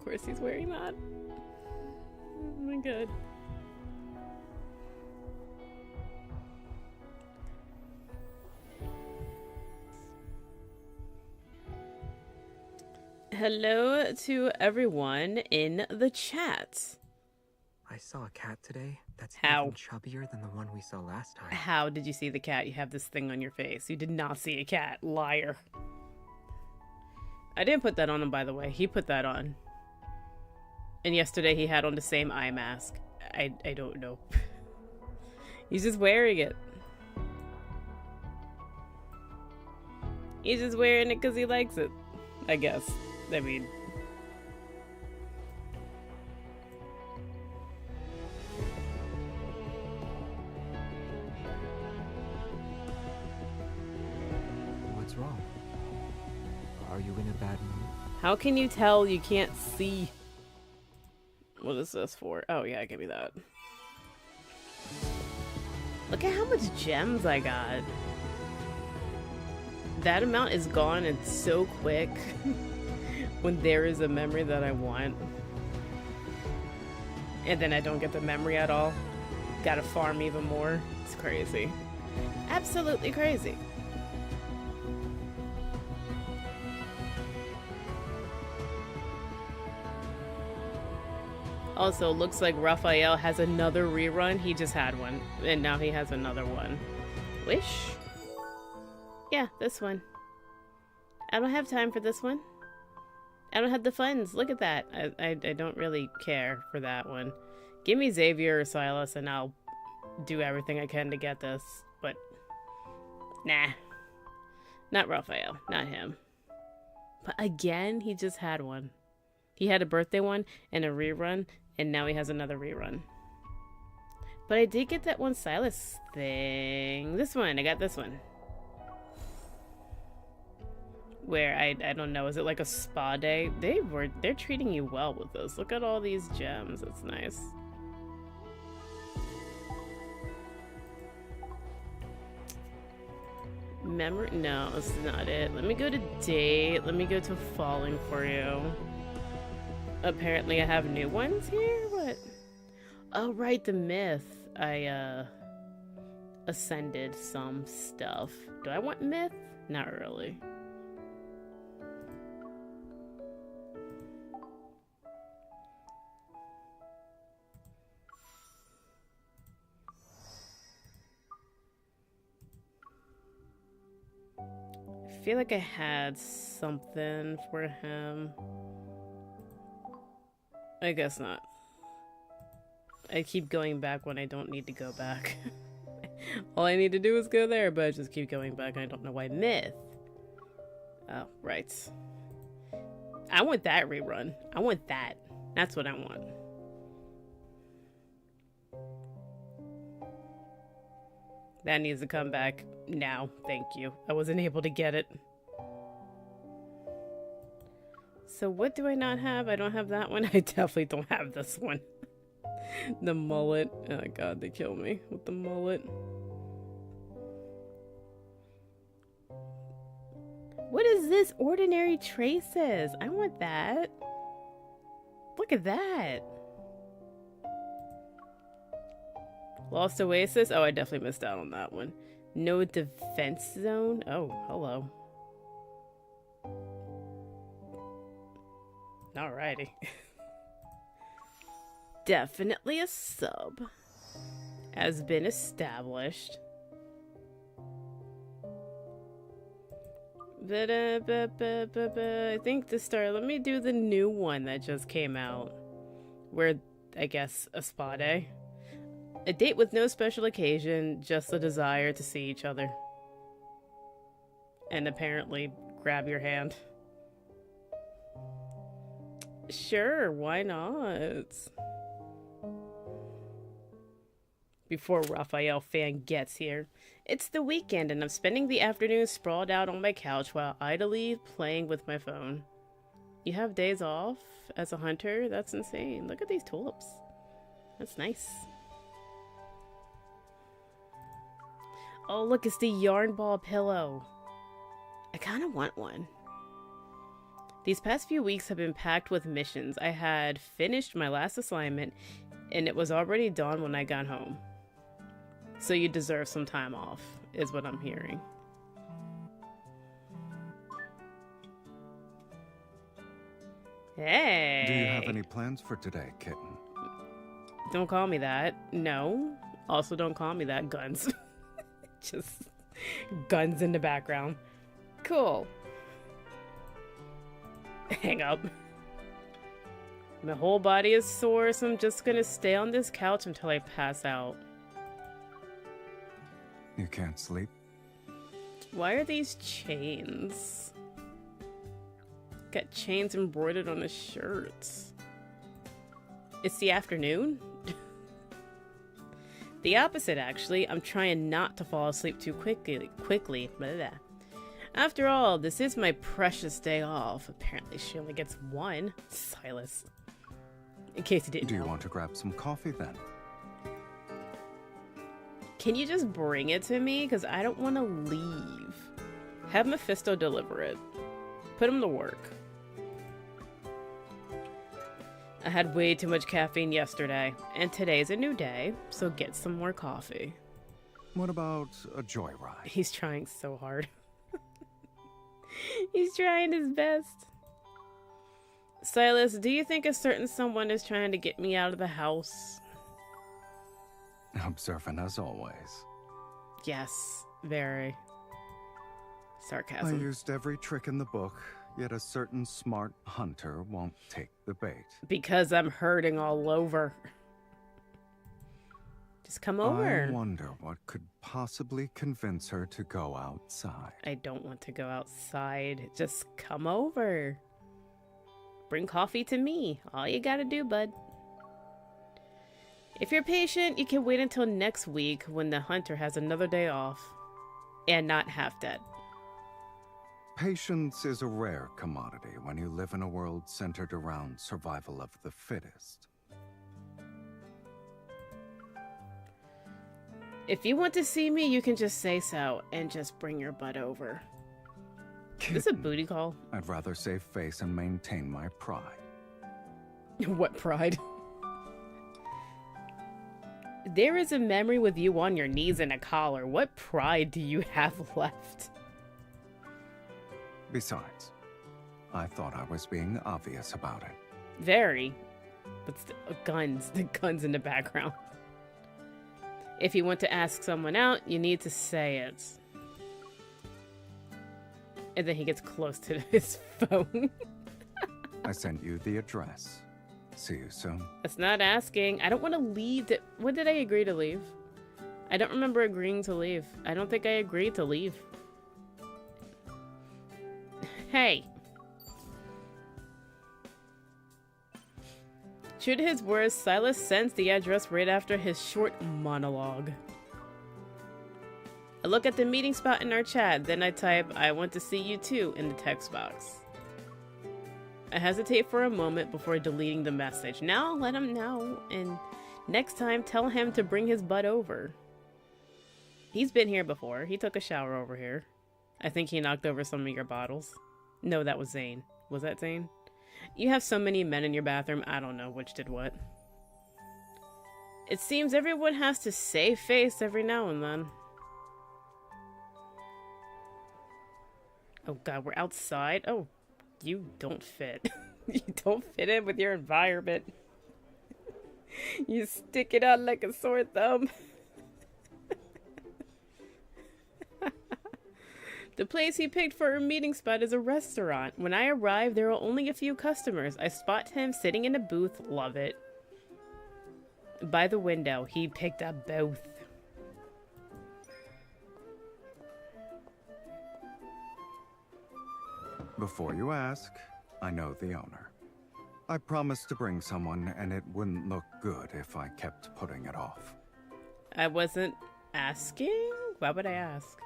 course he's wearing that. Oh my god. Hello to everyone in the chat. I saw a cat today that's How? even chubbier than the one we saw last time. How did you see the cat? You have this thing on your face. You did not see a cat. Liar. I didn't put that on him, by the way. He put that on. And yesterday he had on the same eye mask. I don't know. He's just wearing it. He's just wearing it because he likes it. I guess. I mean... What's wrong? Are you in a bad mood? How can you tell you can't see? What is this for? Oh yeah, give me that. Look at how much gems I got. That amount is gone and so quick when there is a memory that I want. And then I don't get the memory at all. Gotta farm even more. It's crazy. Absolutely crazy. Also, looks like Rafayel has another rerun. He just had one, and now he has another one. Wish? Yeah, this one. I don't have time for this one. I don't have the funds. Look at that. I don't really care for that one. Give me Xavier or Silas, and I'll do everything I can to get this. But, nah. Not Raphael. Not him. But again, he just had one. He had a birthday one and a rerun, and now he has another rerun. But I did get that one Silas thing. This one, I got this one. Where, I don't know, is it like a spa day? They're treating you well with this. Look at all these gems, it's nice. Memory, no, this is not it. Let me go to date, let me go to falling for you. Apparently I have new ones here? What? Oh, right, the myth. I, ascended some stuff. Do I want myth? Not really. I feel like I had something for him. I guess not. I keep going back when I don't need to go back. All I need to do is go there, but I just keep going back and I don't know why. Myth. Oh, right. I want that rerun. I want that. That's what I want. That needs to come back now. Thank you. I wasn't able to get it. So what do I not have? I don't have that one. I definitely don't have this one. The mullet. Oh god, they kill me with the mullet. What is this? Ordinary traces. I want that. Look at that. Lost Oasis. Oh, I definitely missed out on that one. No defense zone. Oh, hello. Alrighty. Definitely a sub. Has been established. I think to start, let me do the new one that just came out. Where, I guess, a spa day. A date with no special occasion, just a desire to see each other. And apparently, grab your hand. Sure, why not? Before Raphael fan gets here. It's the weekend and I'm spending the afternoon sprawled out on my couch while idly playing with my phone. You have days off as a hunter? That's insane. Look at these tulips. That's nice. Oh, look, it's the yarn ball pillow. I kind of want one. These past few weeks have been packed with missions. I had finished my last assignment, and it was already dawn when I got home. So you deserve some time off, is what I'm hearing. Hey! Do you have any plans for today, kitten? Don't call me that. No. Also, don't call me that. Guns. Just guns in the background. Cool. Hang up. My whole body is sore, so I'm just gonna stay on this couch until I pass out. You can't sleep? Why are these chains? Got chains embroidered on his shirts. It's the afternoon? The opposite, actually. I'm trying not to fall asleep too quickly. Blah, blah. After all, this is my precious day off. Apparently she only gets one. Silas. In case you didn't know. Do you want to grab some coffee then? Can you just bring it to me? Because I don't want to leave. Have Mephisto deliver it. Put him to work. I had way too much caffeine yesterday, and today's a new day, so get some more coffee. What about a joyride? He's trying so hard. He's trying his best. Silas, do you think a certain someone is trying to get me out of the house? Observant as always. Yes, very. I Sarcasm. used every trick in the book, yet a certain smart hunter won't take the bait. Because I'm hurting all over. Just come over. I wonder what could possibly convince her to go outside. I don't want to go outside. Just come over. Bring coffee to me. All you gotta do, bud. If you're patient, you can wait until next week when the hunter has another day off. And not half dead. Patience is a rare commodity when you live in a world centered around survival of the fittest. If you want to see me, you can just say so and just bring your butt over. Is this a booty call? I'd rather save face and maintain my pride. What pride? There is a memory with you on your knees in a collar. What pride do you have left? Besides, I thought I was being obvious about it. Very. But guns. The guns in the background. If you want to ask someone out, you need to say it. And then he gets close to his phone. I sent you the address. See you soon. That's not asking. I don't want to leave. When did I agree to leave? I don't remember agreeing to leave. I don't think I agreed to leave. Hey. True to his words, Silas sends the address right after his short monologue. I look at the meeting spot in our chat, then I type, "I want to see you too," in the text box. I hesitate for a moment before deleting the message. Now I'll let him know, and next time tell him to bring his butt over. He's been here before. He took a shower over here. I think he knocked over some of your bottles. No, that was Zane. Was that Zane? You have so many men in your bathroom, I don't know which did what. It seems everyone has to save face every now and then. Oh god, we're outside? Oh, you don't fit. You don't fit in with your environment. You stick it out like a sore thumb. The place he picked for a meeting spot is a restaurant. When I arrive, there are only a few customers. I spot him sitting in a booth. Love it. By the window, he picked a booth. Before you ask, I know the owner. I promised to bring someone, and it wouldn't look good if I kept putting it off. I wasn't asking? Why would I ask?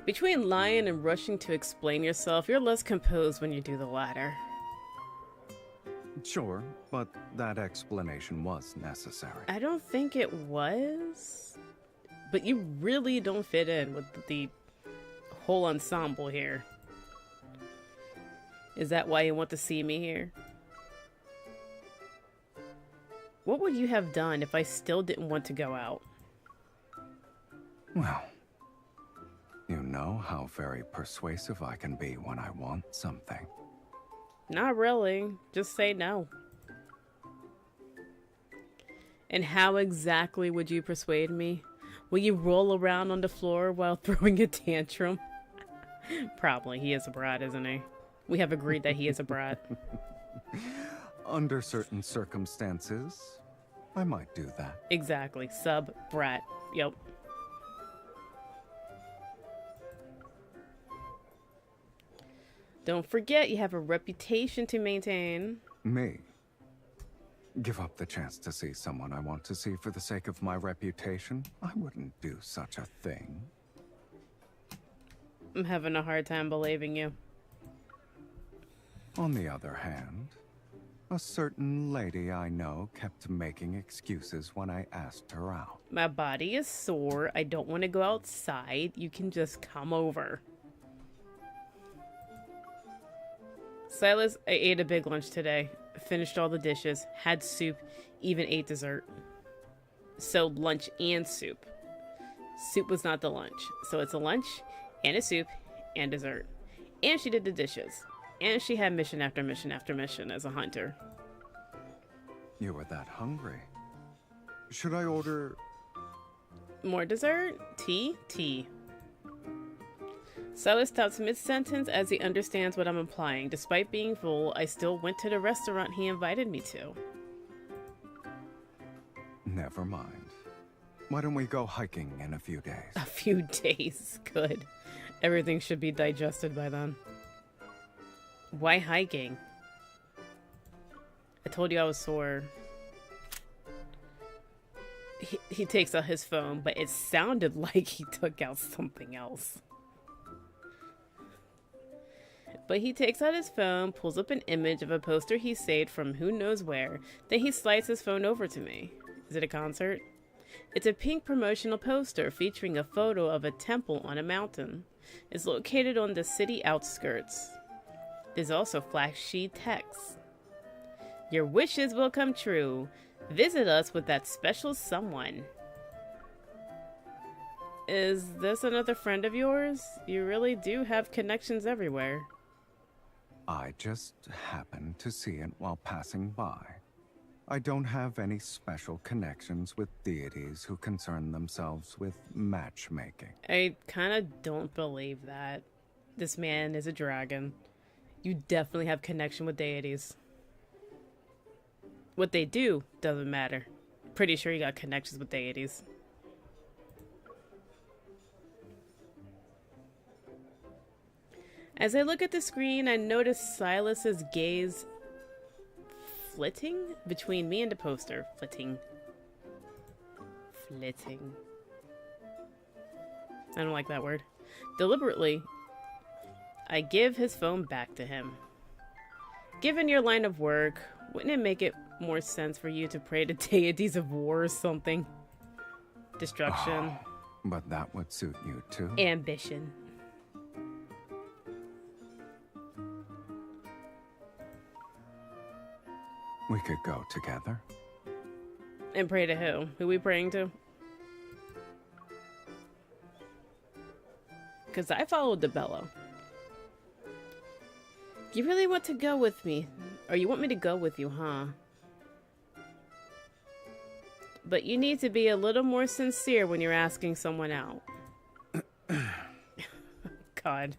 Between lying and rushing to explain yourself, you're less composed when you do the latter. Sure, but that explanation was necessary. I don't think it was. But you really don't fit in with the whole ensemble here. Is that why you want to see me here? What would you have done if I still didn't want to go out? Well, you know how very persuasive I can be when I want something. Not really. Just say no. And how exactly would you persuade me? Will you roll around on the floor while throwing a tantrum? Probably. He is a brat, isn't he? We have agreed that he is a brat. Under certain circumstances, I might do that. Exactly. Sub-brat. Yep. Don't forget, you have a reputation to maintain. Me? Give up the chance to see someone I want to see for the sake of my reputation? I wouldn't do such a thing. I'm having a hard time believing you. On the other hand, a certain lady I know kept making excuses when I asked her out. My body is sore. I don't want to go outside. You can just come over. Silas, I ate a big lunch today. Finished all the dishes, had soup, even ate dessert. So lunch and soup. Soup was not the lunch. So it's a lunch and a soup and dessert. And she did the dishes. And she had mission after mission after mission as a hunter. You were that hungry. Should I order... More dessert? Tea? Tea. Silas stops mid-sentence as he understands what I'm implying. Despite being full, I still went to the restaurant he invited me to. Never mind. Why don't we go hiking in a few days? A few days. Good. Everything should be digested by then. Why hiking? I told you I was sore. He takes out his phone, but it sounded like he took out something else. But he takes out his phone, pulls up an image of a poster he saved from who knows where, then he slides his phone over to me. Is it a concert? It's a pink promotional poster featuring a photo of a temple on a mountain. It's located on the city outskirts. There's also flashy text. Your wishes will come true. Visit us with that special someone. Is this another friend of yours? You really do have connections everywhere. I just happened to see it while passing by. I don't have any special connections with deities who concern themselves with matchmaking. I kind of don't believe that. This man is a dragon. You definitely have connection with deities. What they do doesn't matter. Pretty sure you got connections with deities. As I look at the screen, I notice Silas's gaze flitting between me and the poster. Flitting. I don't like that word. Deliberately, I give his phone back to him. Given your line of work, wouldn't it make it more sense for you to pray to deities of war or something? Destruction. Oh, but that would suit you too. Ambition. We could go together. And pray to who? Who we praying to? Because I followed the bellow. You really want to go with me? Or you want me to go with you, huh? But you need to be a little more sincere when you're asking someone out. God.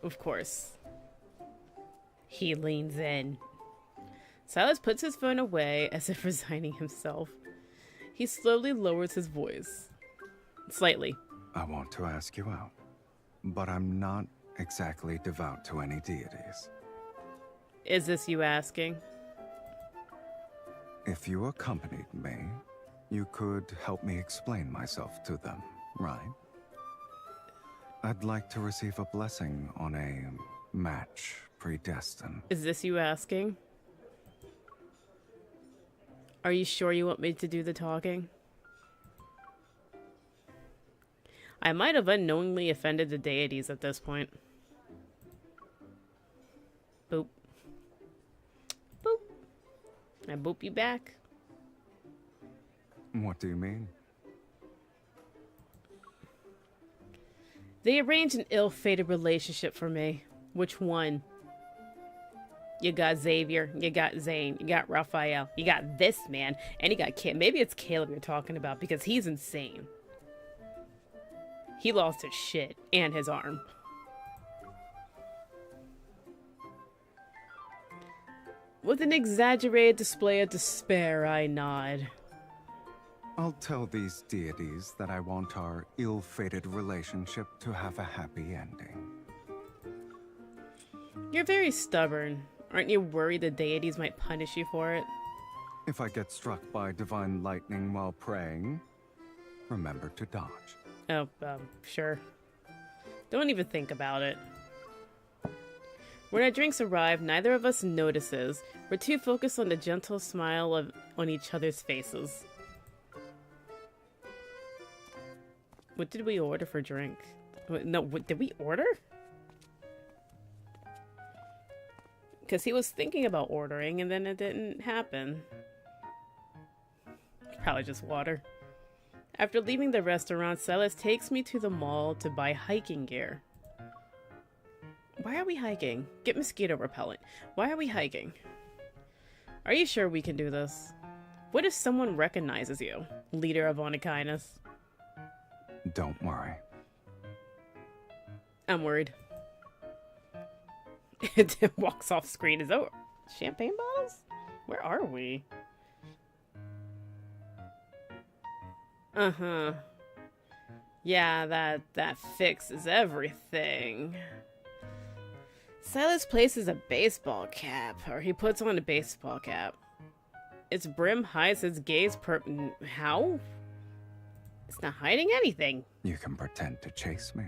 Of course. He leans in. Silas puts his phone away as if resigning himself. He slowly lowers his voice. Slightly. I want to ask you out, but I'm not exactly devout to any deities. Is this you asking? If you accompanied me, you could help me explain myself to them, right? I'd like to receive a blessing on a match predestined. Is this you asking? Are you sure you want me to do the talking? I might have unknowingly offended the deities at this point. Boop. Boop. I boop you back. What do you mean? They arranged an ill-fated relationship for me. Which one? You got Xavier, you got Zane, you got Rafayel, you got this man, and you got Kit. Maybe it's Caleb you're talking about because he's insane. He lost his shit and his arm. With an exaggerated display of despair, I nod. I'll tell these deities that I want our ill-fated relationship to have a happy ending. You're very stubborn. Aren't you worried the deities might punish you for it? If I get struck by divine lightning while praying, remember to dodge. Oh, sure. Don't even think about it. When our drinks arrive, neither of us notices. We're too focused on the gentle smile on each other's faces. What did we order for drink? No, what did we order? Because he was thinking about ordering and then it didn't happen. Probably just water. After leaving the restaurant, Silas takes me to the mall to buy hiking gear. Why are we hiking? Get mosquito repellent. Why are we hiking? Are you sure we can do this? What if someone recognizes you, leader of Onikainus? Don't worry. I'm worried. It walks off screen. Is that champagne bottles? Where are we? Uh-huh. Yeah, that fixes everything. Silas places a baseball cap, or he puts on a baseball cap. Its brim hides its gaze How? It's not hiding anything. You can pretend to chase me,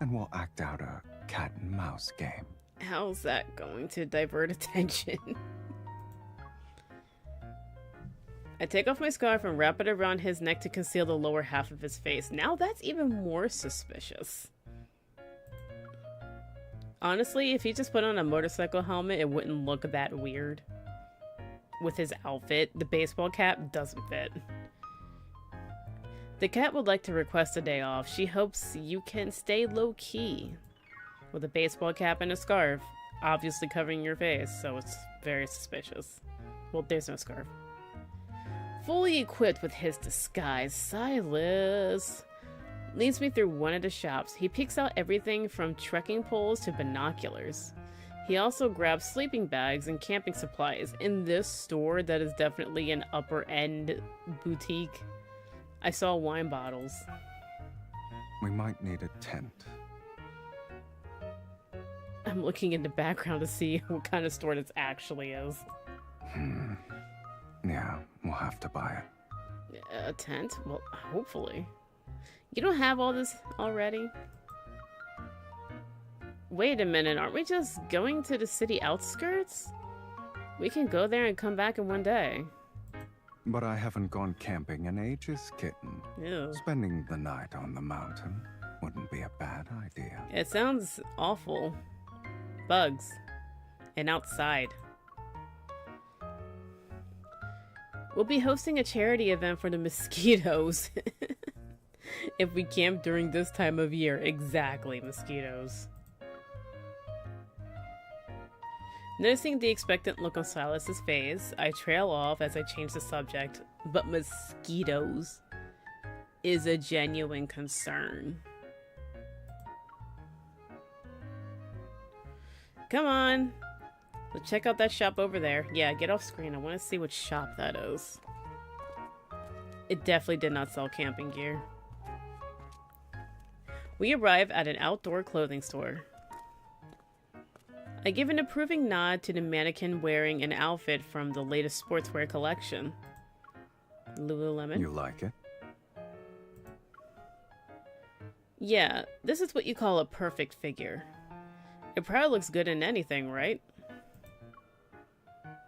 and we'll act out a cat and mouse game. How's that going to divert attention? I take off my scarf and wrap it around his neck to conceal the lower half of his face. Now that's even more suspicious. Honestly, if he just put on a motorcycle helmet, it wouldn't look that weird. With his outfit, the baseball cap doesn't fit. The cat would like to request a day off. She hopes you can stay low-key. With a baseball cap and a scarf, obviously covering your face, so it's very suspicious. Well, there's no scarf. Fully equipped with his disguise, Silas leads me through one of the shops. He picks out everything from trekking poles to binoculars. He also grabs sleeping bags and camping supplies. In this store, that is definitely an upper-end boutique, I saw wine bottles. We might need a tent. I'm looking in the background to see what kind of store this actually is. Yeah, we'll have to buy it. A tent? Well, hopefully. You don't have all this already? Wait a minute, aren't we just going to the city outskirts? We can go there and come back in one day. But I haven't gone camping in ages, kitten. Ew. Spending the night on the mountain wouldn't be a bad idea. It sounds awful. Bugs. And outside. We'll be hosting a charity event for the mosquitoes. If we camp during this time of year. Exactly, mosquitoes. Noticing the expectant look on Silas's face, I trail off as I change the subject. But mosquitoes is a genuine concern. Come on. Let's check out that shop over there. Yeah, get off screen. I want to see what shop that is. It definitely did not sell camping gear. We arrive at an outdoor clothing store. I give an approving nod to the mannequin wearing an outfit from the latest sportswear collection. Lululemon. You like it? Yeah, this is what you call a perfect figure. It probably looks good in anything, right?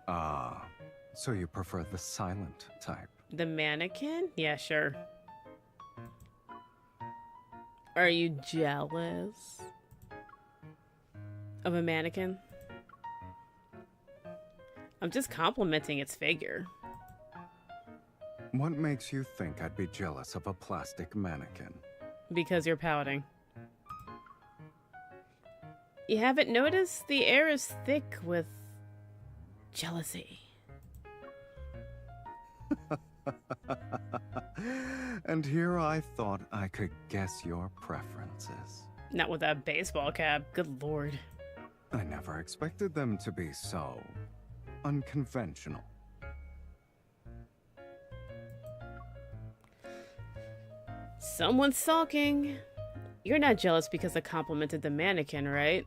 Ah, so you prefer the silent type? The mannequin? Yeah, sure. Are you jealous of a mannequin? I'm just complimenting its figure. What makes you think I'd be jealous of a plastic mannequin? Because you're pouting. You haven't noticed? The air is thick with jealousy. And here I thought I could guess your preferences. Not with that baseball cap. Good lord. I never expected them to be so unconventional. Someone's sulking. You're not jealous because I complimented the mannequin, right?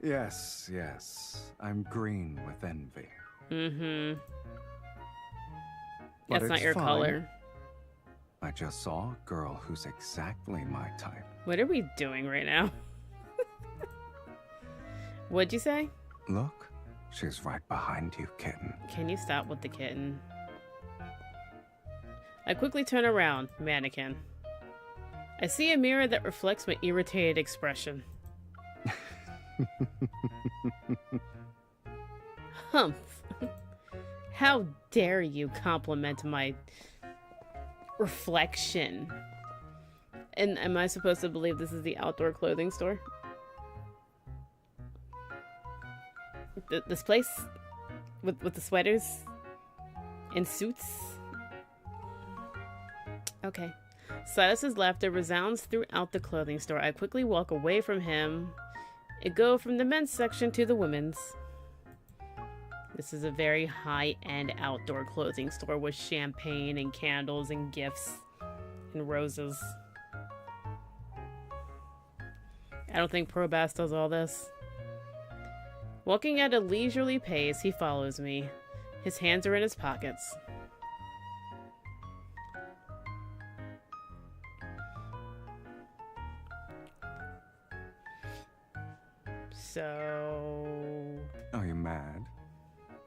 Yes, yes. I'm green with envy. Mm-hmm. But That's not it's your fine. color. I just saw a girl who's exactly my type. What are we doing right now? What'd you say? Look, she's right behind you, kitten. Can you stop with the kitten? I quickly turn around, mannequin. I see a mirror that reflects my irritated expression. Humph. How dare you compliment my reflection? And am I supposed to believe this is the outdoor clothing store? This place? With the sweaters? And suits? Okay. Silas's laughter resounds throughout the clothing store. I quickly walk away from him and go from the men's section to the women's. This is a very high-end outdoor clothing store with champagne and candles and gifts and roses. I don't think Probass does all this. Walking at a leisurely pace, he follows me. His hands are in his pockets. So... Are you mad?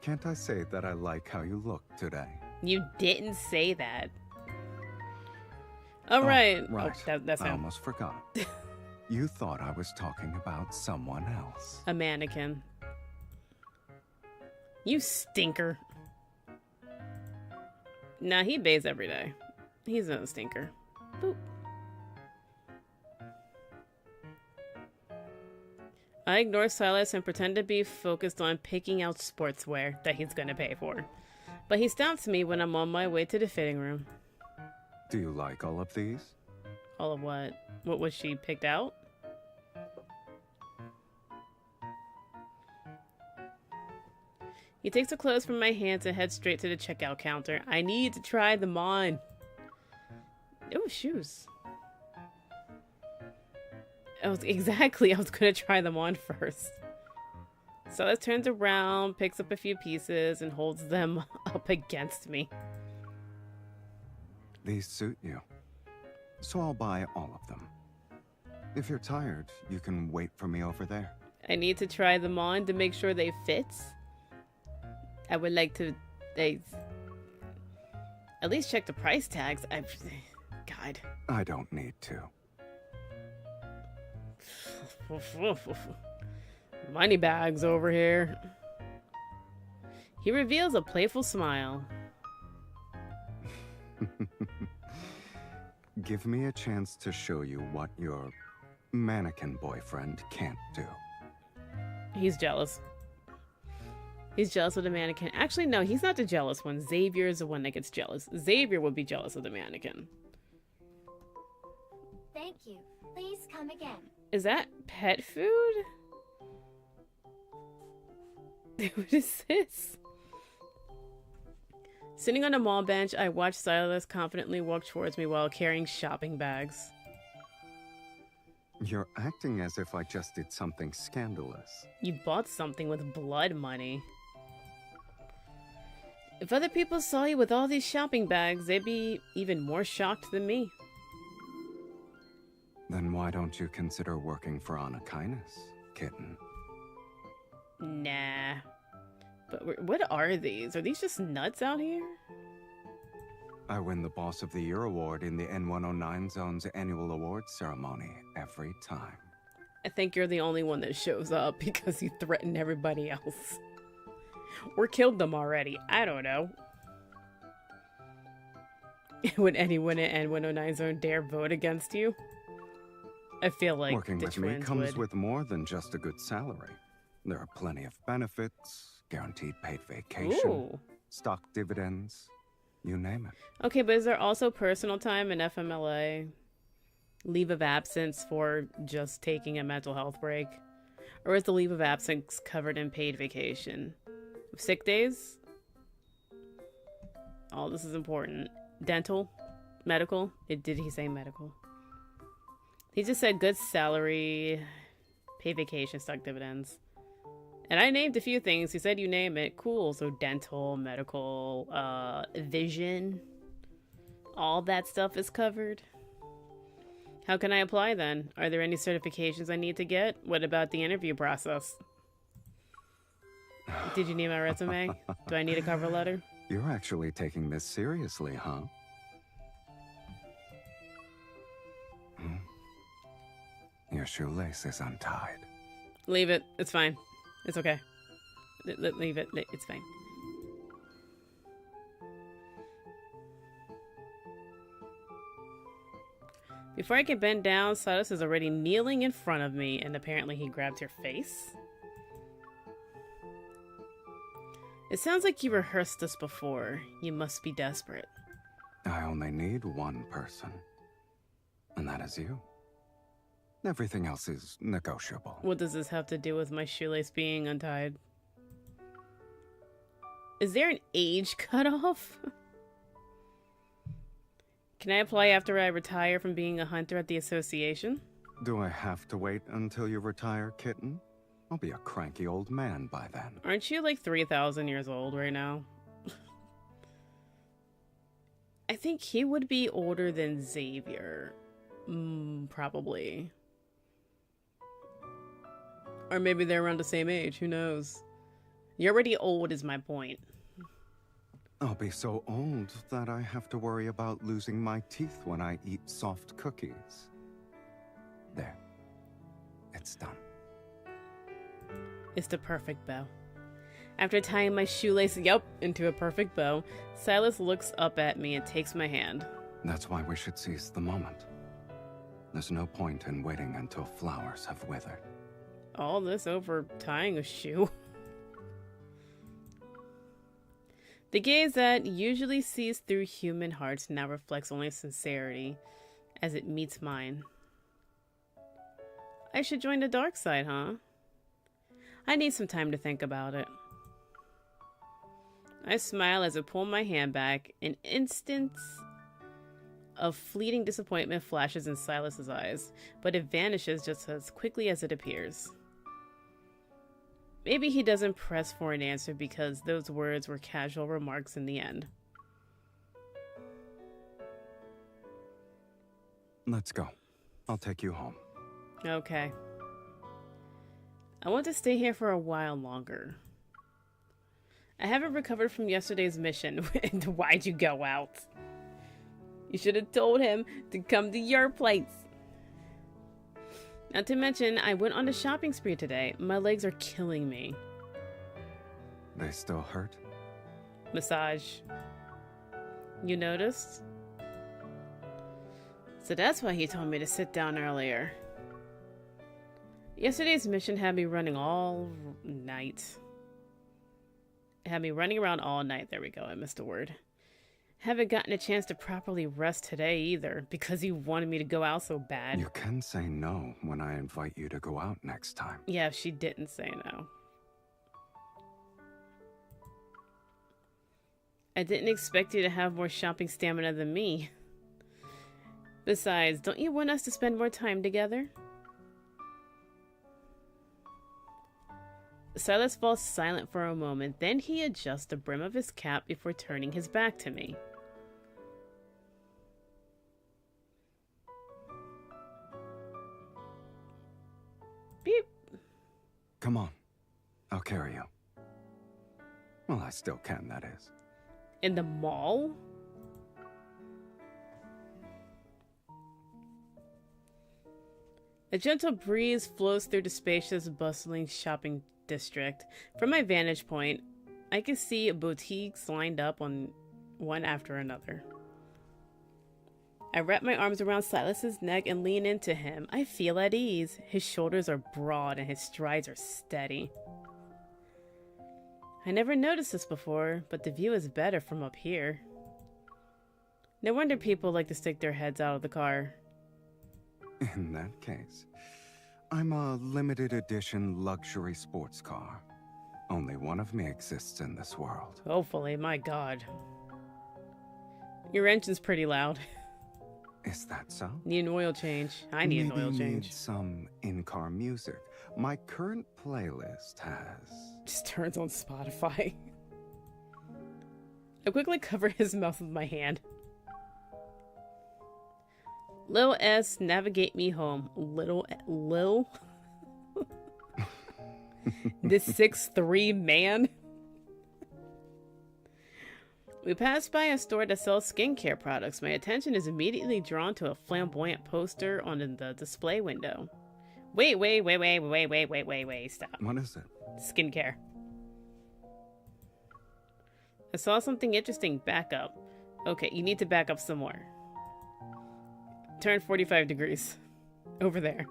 Can't I say that I like how you look today? You didn't say that. All right. Oh, right. Oh, that's I him. almost forgot. You thought I was talking about someone else. A mannequin. You stinker. Nah, he bathes every day. He's not a stinker. Boop. I ignore Silas and pretend to be focused on picking out sportswear that he's gonna pay for. But he stops me when I'm on my way to the fitting room. Do you like all of these? All of what? What was she picked out? He takes the clothes from my hands and heads straight to the checkout counter. I need to try them on. Oh, shoes. I was gonna try them on first. Silas turns around, picks up a few pieces, and holds them up against me. These suit you. So I'll buy all of them. If you're tired, you can wait for me over there. I need to try them on to make sure they fit. I would like to at least check the price tags. God. I don't need to. Money bags over here. He reveals a playful smile. Give me a chance to show you what your mannequin boyfriend can't do. He's jealous. He's jealous of the mannequin. Actually, no, he's not the jealous one. Xavier is the one that gets jealous. Xavier would be jealous of the mannequin. Thank you. Please come again. Is that pet food? What is this? Sitting on a mall bench, I watch Silas confidently walk towards me while carrying shopping bags. You're acting as if I just did something scandalous. You bought something with blood money. If other people saw you with all these shopping bags, they'd be even more shocked than me. Then why don't you consider working for Anna Kindness, kitten? Nah. But what are these? Are these just nuts out here? I win the Boss of the Year award in the N109 Zone's annual awards ceremony every time. I think you're the only one that shows up because you threatened everybody else. Or killed them already. I don't know. Would anyone at N109 Zone dare vote against you? I feel like working the with me twins comes would. with more than just a good salary. There are plenty of benefits, guaranteed paid vacation, Ooh. stock dividends, you name it. Okay, but is there also personal time in FMLA? Leave of absence for just taking a mental health break? Or is the leave of absence covered in paid vacation? Sick days? Oh, this is important. Dental? Medical? Did he say medical? He just said good salary, paid vacation, stock dividends. And I named a few things. He said you name it. Cool. So dental, medical, vision. All that stuff is covered. How can I apply then? Are there any certifications I need to get? What about the interview process? Did you need my resume? Do I need a cover letter? You're actually taking this seriously, huh? Your shoelace is untied. Leave it. It's fine. It's okay. Leave it. It's fine. Before I can bend down, Silas is already kneeling in front of me, and apparently he grabbed her face. It sounds like you rehearsed this before. You must be desperate. I only need one person, and that is you. Everything else is negotiable. What does this have to do with my shoelace being untied? Is there an age cutoff? Can I apply after I retire from being a hunter at the association? Do I have to wait until you retire, kitten? I'll be a cranky old man by then. Aren't you like 3,000 years old right now? I think he would be older than Xavier. Probably. Or maybe they're around the same age. Who knows? You're already old is my point. I'll be so old that I have to worry about losing my teeth when I eat soft cookies. There. It's done. It's the perfect bow. After tying my shoelace, into a perfect bow, Silas looks up at me and takes my hand. That's why we should seize the moment. There's no point in waiting until flowers have withered. All this over tying a shoe. The gaze that usually sees through human hearts now reflects only sincerity as it meets mine. I should join the dark side, huh? I need some time to think about it. I smile as I pull my hand back. An instant of fleeting disappointment flashes in Silas's eyes, but it vanishes just as quickly as it appears. Maybe he doesn't press for an answer because those words were casual remarks in the end. Let's go. I'll take you home. Okay. I want to stay here for a while longer. I haven't recovered from yesterday's mission. Why'd you go out? You should have told him to come to your place. Not to mention, I went on a shopping spree today. My legs are killing me. They still hurt? Massage. You noticed? So that's why he told me to sit down earlier. Yesterday's mission had me running all night. It had me running around all night. There we go, I missed a word. Haven't gotten a chance to properly rest today either, because you wanted me to go out so bad. You can say no when I invite you to go out next time. Yeah, she didn't say no. I didn't expect you to have more shopping stamina than me. Besides, don't you want us to spend more time together? Silas falls silent for a moment, then he adjusts the brim of his cap before turning his back to me. Beep. Come on. I'll carry you. Well, I still can, that is. In the mall? A gentle breeze flows through the spacious, bustling shopping district. From my vantage point, I can see boutiques lined up on one after another. I wrap my arms around Silas's neck and lean into him. I feel at ease. His shoulders are broad and his strides are steady. I never noticed this before, but the view is better from up here. No wonder people like to stick their heads out of the car. In that case, I'm a limited edition luxury sports car. Only one of me exists in this world. Hopefully, my god. Your engine's pretty loud. Is that so? Need an oil change. I need an oil Maybe change. need some in-car music. My current playlist has... Just turns on Spotify. I quickly cover his mouth with my hand. Lil S, navigate me home. Lil? This 6'3" man? We pass by a store that sells skincare products. My attention is immediately drawn to a flamboyant poster on the display window. Wait, stop. What is it? Skincare. I saw something interesting. Back up. Okay, you need to back up some more. Turn 45 degrees. Over there.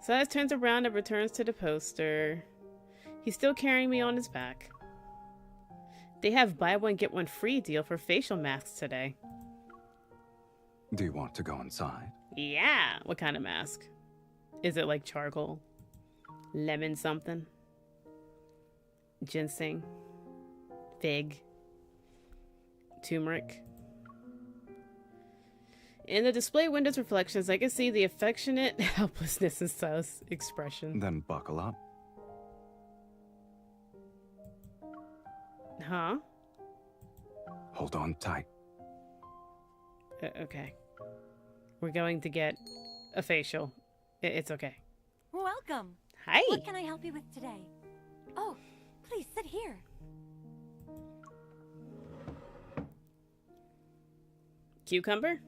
Silas turns around and returns to the poster. He's still carrying me on his back. They have buy one get one free deal for facial masks today. Do you want to go inside? Yeah! What kind of mask? Is it like charcoal? Lemon something? Ginseng? Fig? Turmeric? In the display window's reflections, I can see the affectionate helplessness in Silas' expression. Then buckle up. Huh? Hold on tight. Okay. We're going to get a facial. It's okay. Welcome. Hi! What can I help you with today? Oh, please sit here. Cucumber?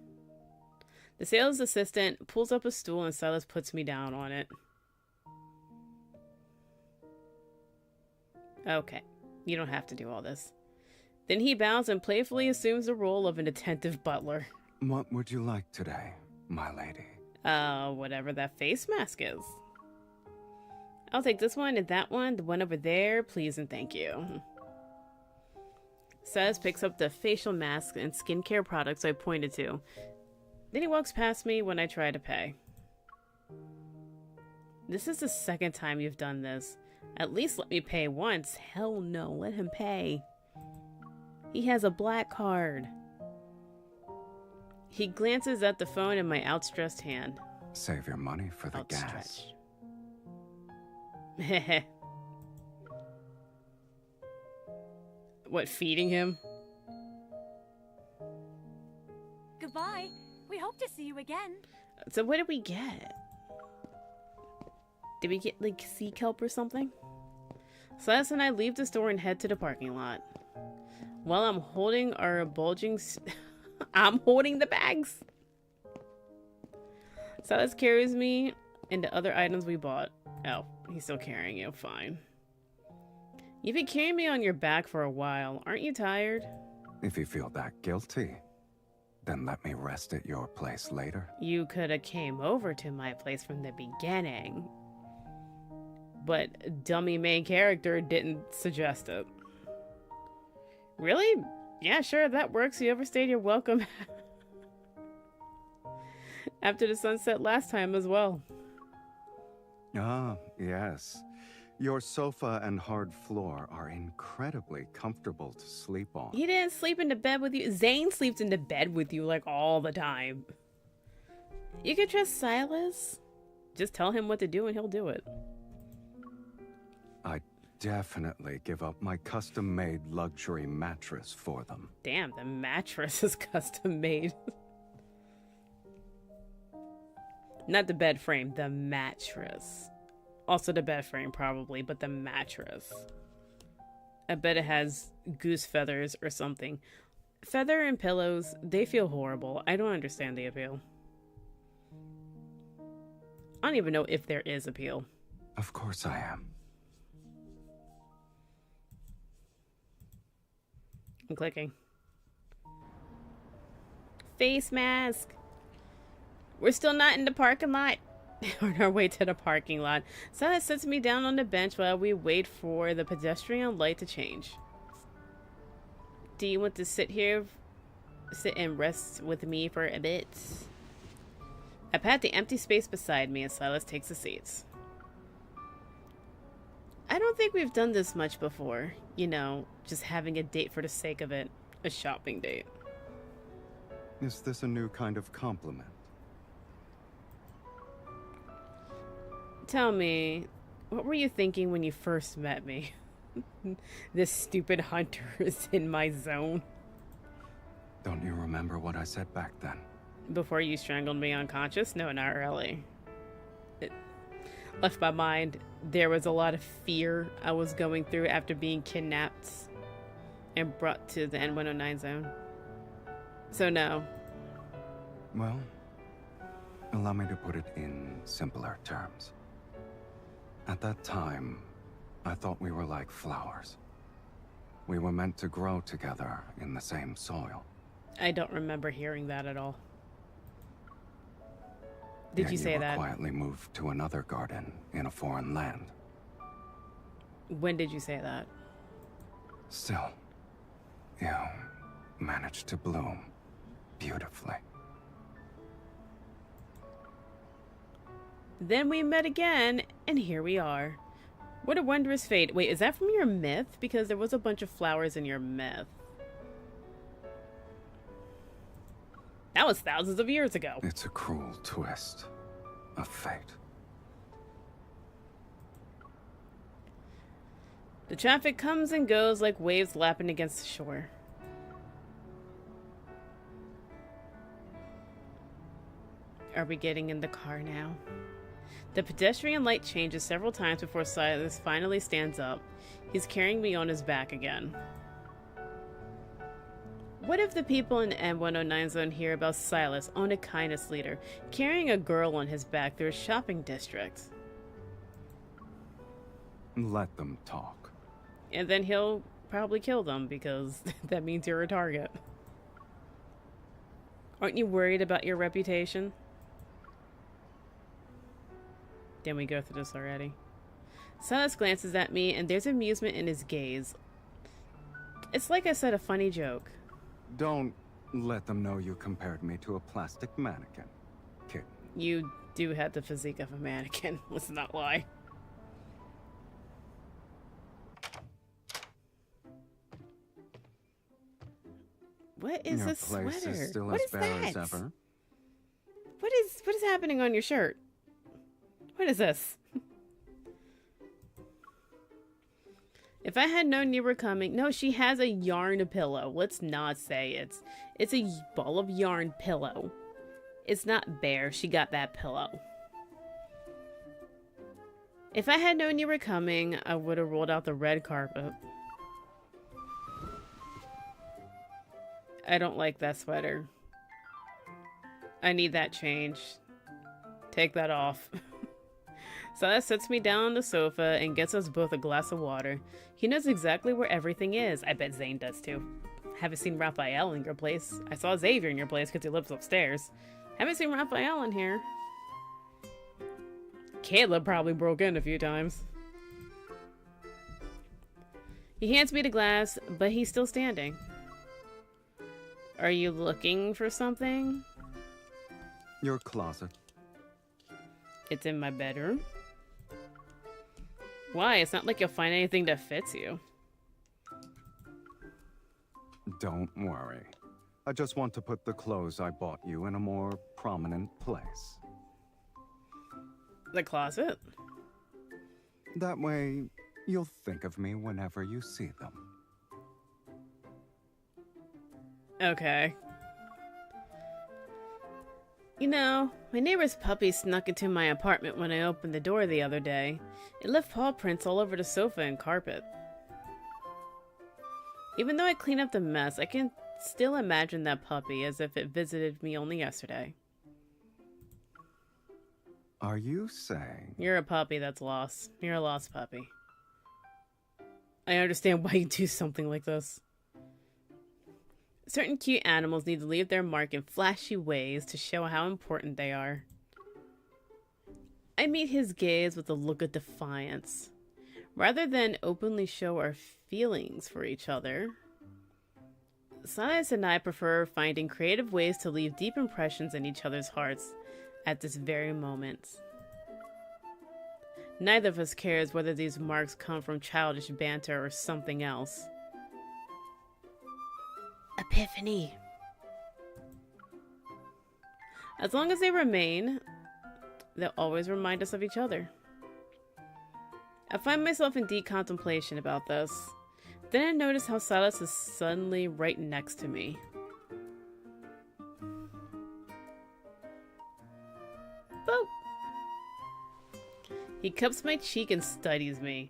The sales assistant pulls up a stool and Silas puts me down on it. Okay. You don't have to do all this. Then he bows and playfully assumes the role of an attentive butler. What would you like today, my lady? Whatever that face mask is. I'll take this one and that one, the one over there, please and thank you. Silas picks up the facial mask and skincare products I pointed to. Then he walks past me when I try to pay. This is the second time you've done this. At least let me pay once. Hell no, let him pay. He has a black card. He glances at the phone in my outstretched hand. Save your money for the gas. Heh. What, feeding him? Goodbye. We hope to see you again. So what did we get? Did we get, like, sea kelp or something? Silas and I leave the store and head to the parking lot. While I'm holding our bulging... I'm holding the bags! Silas carries me and the other items we bought. Oh, he's still carrying you. Fine. You've been carrying me on your back for a while. Aren't you tired? If you feel that guilty, then let me rest at your place later. You could have came over to my place from the beginning. But dummy main character didn't suggest it. Really? Yeah, sure, that works. You overstayed your welcome after the sunset last time as well. Ah, yes. Your sofa and hard floor are incredibly comfortable to sleep on. He didn't sleep in the bed with you. Zane sleeps in the bed with you like all the time. You can trust Silas. Just tell him what to do and he'll do it. I'd definitely give up my custom-made luxury mattress for them. Damn, the mattress is custom made. Not the bed frame, the mattress. Also the bed frame probably, but the mattress. I bet it has goose feathers or something. Feather and pillows, they feel horrible. I don't understand the appeal. I don't even know if there is appeal. Of course I am. I'm clicking. Face mask. We're still not in the parking lot. On our way to the parking lot. Silas sits me down on the bench while we wait for the pedestrian light to change. Do you want to sit and rest with me for a bit? I pat the empty space beside me and Silas takes the seats. I don't think we've done this much before. You know, just having a date for the sake of it. A shopping date. Is this a new kind of compliment? Tell me, what were you thinking when you first met me? This stupid hunter is in my zone. Don't you remember what I said back then? Before you strangled me unconscious? No, not really. It left my mind. There was a lot of fear I was going through after being kidnapped and brought to the N109 zone. So no. Well, allow me to put it in simpler terms. At that time, I thought we were like flowers. We were meant to grow together in the same soil. I don't remember hearing that at all. Did you say were that? Quietly moved to another garden in a foreign land. When did you say that? Still, you managed to bloom beautifully. Then we met again, and here we are. What a wondrous fate. Wait, is that from your myth? Because there was a bunch of flowers in your myth. That was thousands of years ago. It's a cruel twist of fate. The traffic comes and goes like waves lapping against the shore. Are we getting in the car now? The pedestrian light changes several times before Silas finally stands up. He's carrying me on his back again. What if the people in the N109 zone hear about Silas, on a kindness leader, carrying a girl on his back through a shopping district? Let them talk. And then he'll probably kill them because that means you're a target. Aren't you worried about your reputation? Didn't we go through this already? Silas glances at me and there's amusement in his gaze. It's like I said a funny joke. Don't let them know you compared me to a plastic mannequin, kid. You do have the physique of a mannequin, let's not lie. What is Your this place sweater? is still What as is bare as that? ever. What is happening on your shirt? What is this? If I had known you were coming... No, she has a yarn pillow. Let's not say it's a ball of yarn pillow. It's not bare. She got that pillow. If I had known you were coming, I would have rolled out the red carpet. I don't like that sweater. I need that change. Take that off. Silas sets me down on the sofa and gets us both a glass of water. He knows exactly where everything is. I bet Zane does too. Haven't seen Rafayel in your place. I saw Xavier in your place because he lives upstairs. Haven't seen Rafayel in here. Caleb probably broke in a few times. He hands me the glass, but he's still standing. Are you looking for something? Your closet. It's in my bedroom. Why? It's not like you'll find anything that fits you. Don't worry. I just want to put the clothes I bought you in a more prominent place. The closet? That way, you'll think of me whenever you see them. Okay. You know, my neighbor's puppy snuck into my apartment when I opened the door the other day. It left paw prints all over the sofa and carpet. Even though I cleaned up the mess, I can still imagine that puppy as if it visited me only yesterday. Are you saying... You're a puppy that's lost. You're a lost puppy. I understand why you do something like this. Certain cute animals need to leave their mark in flashy ways to show how important they are. I meet his gaze with a look of defiance. Rather than openly show our feelings for each other, Silas and I prefer finding creative ways to leave deep impressions in each other's hearts at this very moment. Neither of us cares whether these marks come from childish banter or something else. Epiphany. As long as they remain, they'll always remind us of each other. I find myself in deep contemplation about this. Then I notice how Silas is suddenly right next to me. Boop! He cups my cheek and studies me.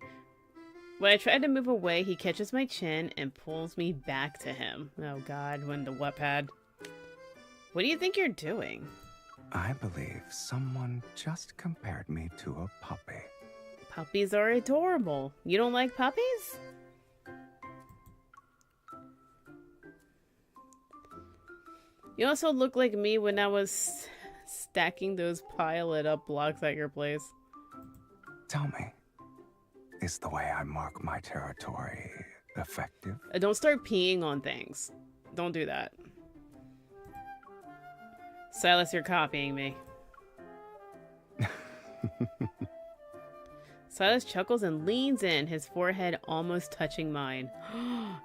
When I try to move away, he catches my chin and pulls me back to him. Oh god, when the what pad. What do you think you're doing? I believe someone just compared me to a puppy. Puppies are adorable. You don't like puppies? You also look like me when I was stacking those piled up blocks at your place. Tell me, is the way I mark my territory effective? Don't start peeing on things. Don't do that. Silas, you're copying me. Silas chuckles and leans in, his forehead almost touching mine.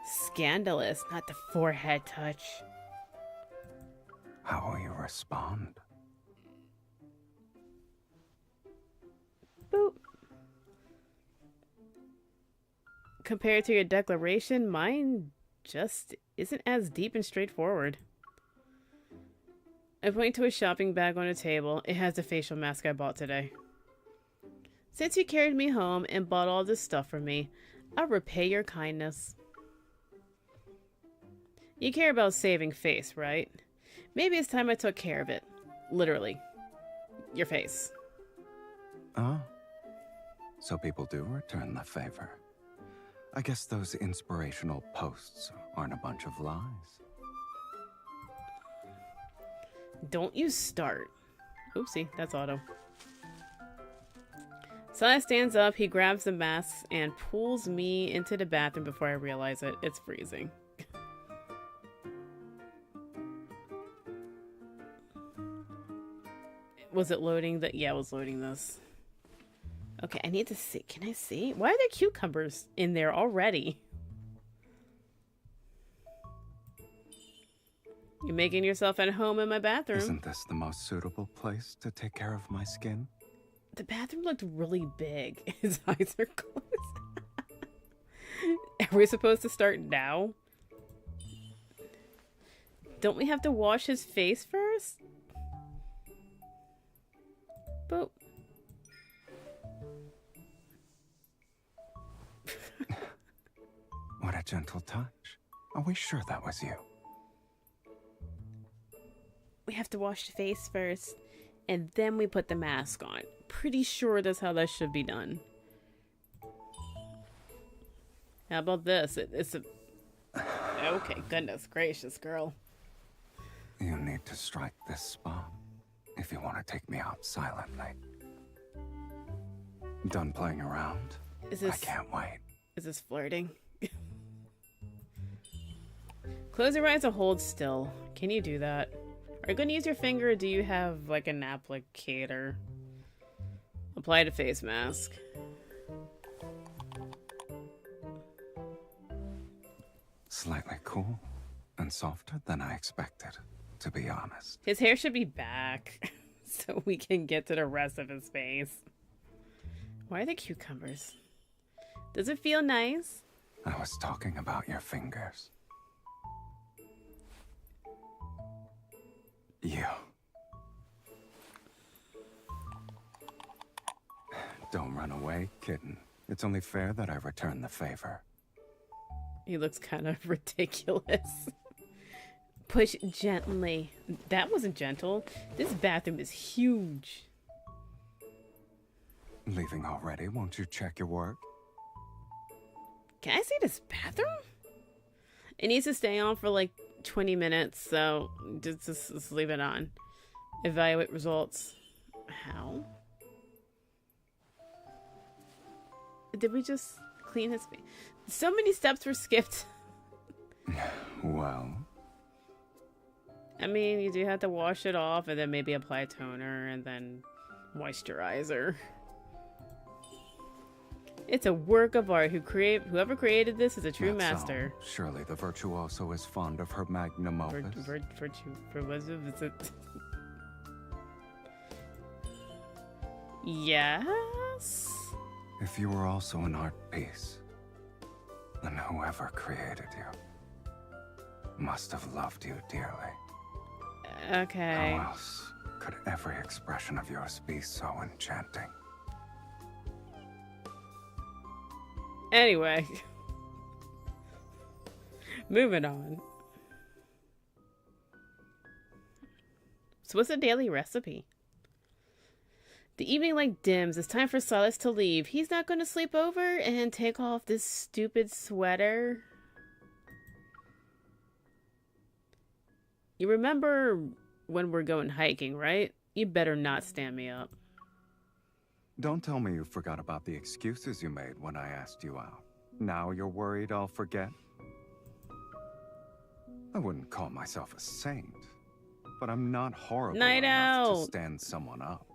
Scandalous, not the forehead touch. How will you respond? Boop. Compared to your declaration, mine just isn't as deep and straightforward. I point to a shopping bag on a table. It has the facial mask I bought today. Since you carried me home and bought all this stuff for me, I'll repay your kindness. You care about saving face, right? Maybe it's time I took care of it. Literally. Your face. Oh. So people do return the favor. I guess those inspirational posts aren't a bunch of lies. Don't you start. Oopsie, that's auto. Silas stands up, he grabs the mask and pulls me into the bathroom before I realize it. It's freezing. Was it loading that? Yeah, it was loading this. Okay, I need to see. Can I see? Why are there cucumbers in there already? You're making yourself at home in my bathroom. Isn't this the most suitable place to take care of my skin? The bathroom looked really big. His eyes are closed. Are we supposed to start now? Don't we have to wash his face first? Boop. What a gentle touch. Are we sure that was you? We have to wash the face first, and then we put the mask on. Pretty sure that's how that should be done. How about this? It's a... Okay, goodness gracious, girl. You need to strike this spot if you want to take me out silently. Done playing around? Is this... I can't wait. Is this flirting? Close your eyes and hold still. Can you do that? Are you going to use your finger, or do you have like an applicator? Apply the face mask. Slightly cool and softer than I expected, to be honest. His hair should be back so we can get to the rest of his face. Why are there cucumbers? Does it feel nice? I was talking about your fingers. You. Don't run away, kitten. It's only fair that I return the favor. He looks kind of ridiculous. Push gently. That wasn't gentle. This bathroom is huge. Leaving already? Won't you check your work? Can I see this bathroom? It needs to stay on for like 20 minutes, so just leave it on. Evaluate results. How? Did we just clean his face? So many steps were skipped. Well... I mean, you do have to wash it off and then maybe apply toner and then moisturizer. It's a work of art. Whoever created this is a true That's master. all. Surely the virtuoso is fond of her magnum opus. Yes? If you were also an art piece, then whoever created you must have loved you dearly. Okay. How else could every expression of yours be so enchanting? Anyway. Moving on. So what's the daily recipe? The evening light dims. It's time for Silas to leave. He's not going to sleep over and take off this stupid sweater. You remember when we're going hiking, right? You better not stand me up. Don't tell me you forgot about the excuses you made when I asked you out. Now you're worried I'll forget? I wouldn't call myself a saint, but I'm not horrible Night enough out. to stand someone up.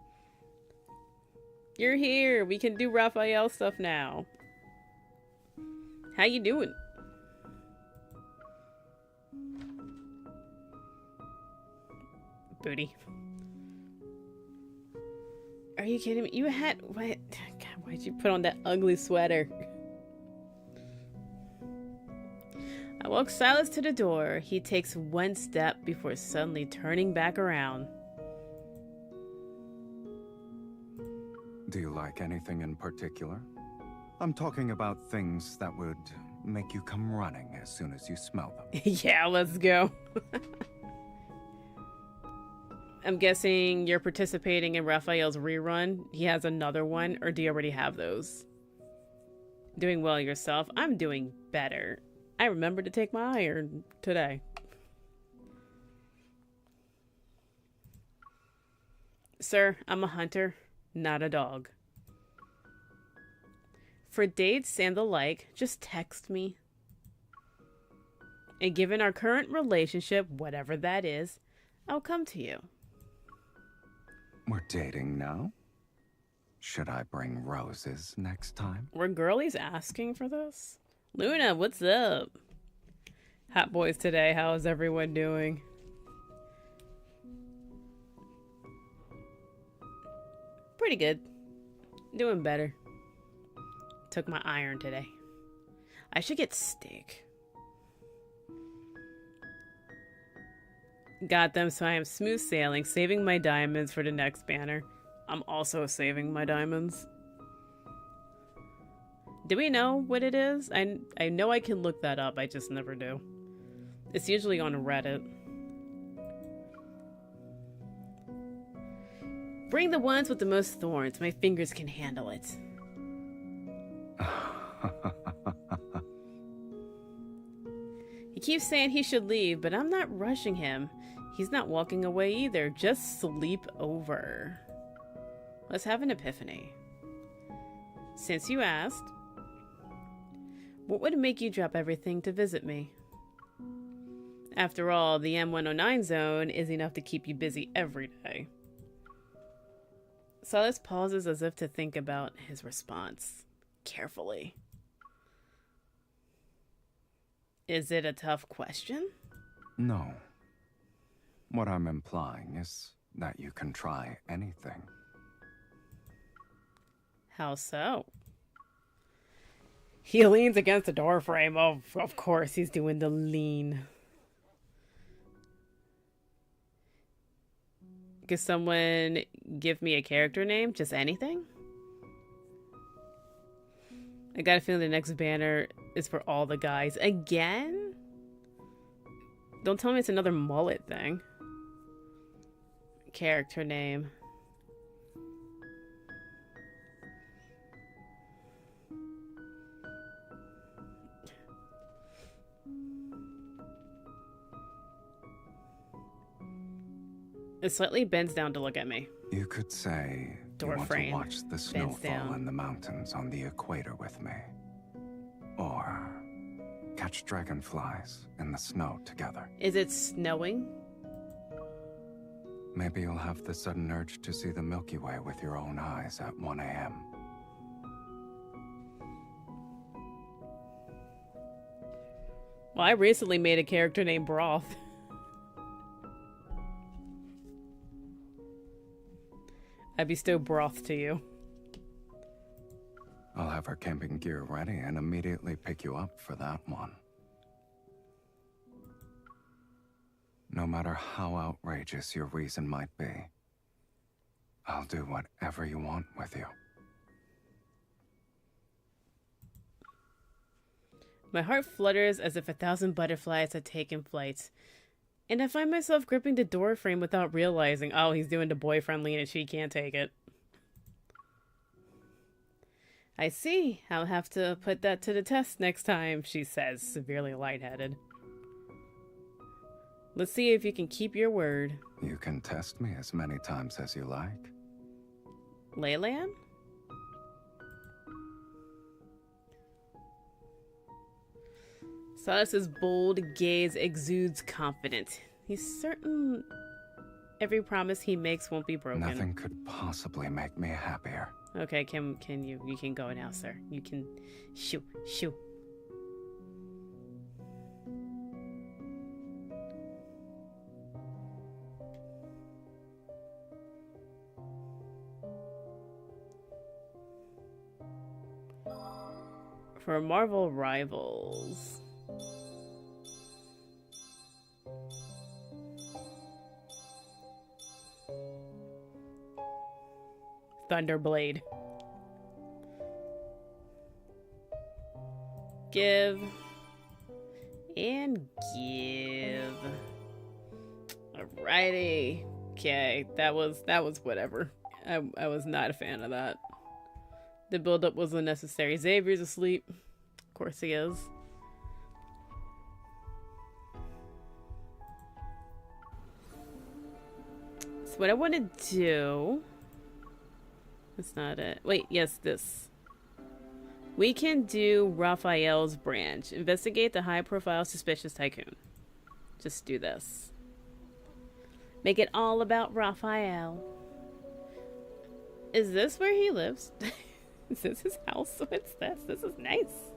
You're here. We can do Rafayel stuff now. How you doing? Booty. Are you kidding me? You had... What? God, why'd you put on that ugly sweater? I walk Silas to the door. He takes one step before suddenly turning back around. Do you like anything in particular? I'm talking about things that would make you come running as soon as you smell them. Yeah, let's go. I'm guessing you're participating in Rafayel's rerun. He has another one, or do you already have those? Doing well yourself. I'm doing better. I remembered to take my iron today. Sir, I'm a hunter, not a dog. For dates and the like, just text me. And given our current relationship, whatever that is, I'll come to you. We're dating now? Should I bring roses next time? Were girlies asking for this? Luna, what's up? Hot boys today, how is everyone doing? Pretty good. Doing better. Took my iron today. I should get steak. Got them, so I am smooth sailing, saving my diamonds for the next banner. I'm also saving my diamonds. Do we know what it is? I know I can look that up, I just never do. It's usually on Reddit. Bring the ones with the most thorns. My fingers can handle it. He keeps saying he should leave, but I'm not rushing him. He's not walking away either. Just sleep over. Let's have an epiphany. Since you asked, what would make you drop everything to visit me? After all, the M109 zone is enough to keep you busy every day. Silas pauses as if to think about his response carefully. Is it a tough question? No. What I'm implying is that you can try anything. How so? He leans against the door frame. Oh, of course, he's doing the lean. Could someone give me a character name? Just anything? I got a feeling the next banner is for all the guys. Again? Don't tell me it's another mullet thing. Character name. It slightly bends down to look at me. You could say Door you want frame. to watch the Bends snowfall down. in the mountains on the equator with me. Or catch dragonflies in the snow together. Is it snowing? Maybe you'll have the sudden urge to see the Milky Way with your own eyes at 1 a.m. Well, I recently made a character named Broth. I bestow broth to you. I'll have our camping gear ready and immediately pick you up for that one. No matter how outrageous your reason might be, I'll do whatever you want with you. My heart flutters as if 1,000 butterflies had taken flight. And I find myself gripping the door frame without realizing, oh, he's doing the boy-friendly and she can't take it. I see. I'll have to put that to the test next time, she says, severely lightheaded. Let's see if you can keep your word. You can test me as many times as you like. Leyland? Silas's bold gaze exudes confidence. He's certain every promise he makes won't be broken. Nothing could possibly make me happier. Okay, can you can go now, sir. You can shoo. For Marvel Rivals. Thunderblade. Give. And give. Alrighty. Okay, that was whatever. I was not a fan of that. The build-up was unnecessary. Xavier's asleep. Of course he is. So what I want to do... That's not it. Wait, yes, this. We can do Rafayel's branch. Investigate the high-profile suspicious tycoon. Just do this. Make it all about Rafayel. Is this where he lives? Is this his house? What's this? This is nice.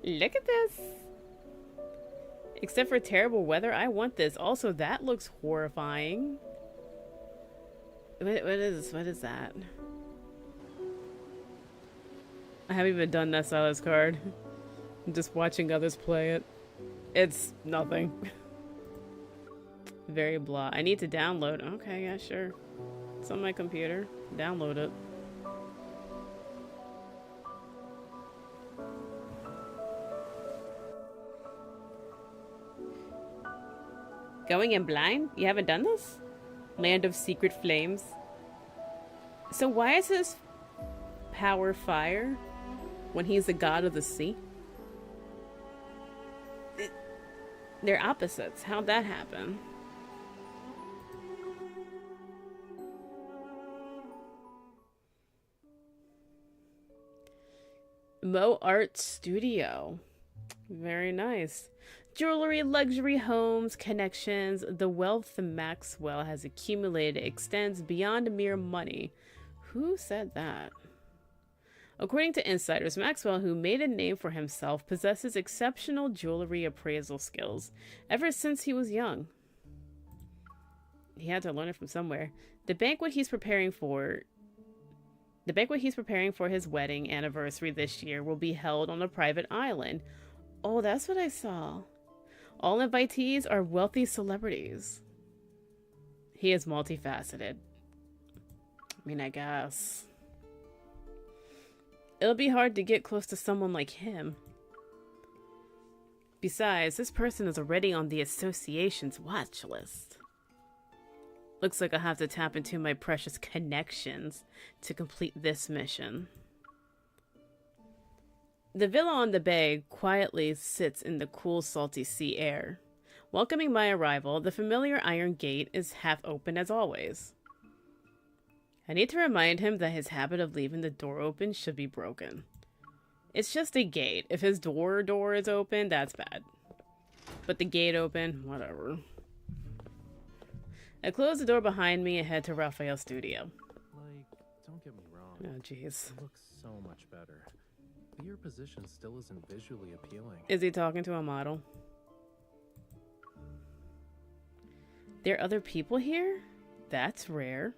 Look at this. Except for terrible weather, I want this. Also, that looks horrifying. What is that? I haven't even done that Silas card. I'm just watching others play it. It's nothing. Very blah. I need to download. Okay, yeah, sure. It's on my computer. Download it. Going in blind? You haven't done this? Land of Secret Flames. So why is his power fire when he's the god of the sea? They're opposites. How'd that happen? Mo Art Studio. Very nice. Jewelry, luxury homes, connections. The wealth Maxwell has accumulated extends beyond mere money. Who said that? According to insiders, Maxwell, who made a name for himself, possesses exceptional jewelry appraisal skills ever since he was young. He had to learn it from somewhere. The banquet he's preparing for his wedding anniversary this year will be held on a private island. Oh, that's what I saw. All invitees are wealthy celebrities. He is multifaceted. I mean, I guess. It'll be hard to get close to someone like him. Besides, this person is already on the association's watch list. Looks like I'll have to tap into my precious connections to complete this mission. The villa on the bay quietly sits in the cool, salty sea air. Welcoming my arrival, the familiar iron gate is half open as always. I need to remind him that his habit of leaving the door open should be broken. It's just a gate. If his door is open, that's bad. But the gate open, whatever. I close the door behind me and head to Rafayel's studio. Like, don't get me wrong. Oh, jeez. It looks so much better. But your position still isn't visually appealing. Is he talking to a model? There are other people here? That's rare.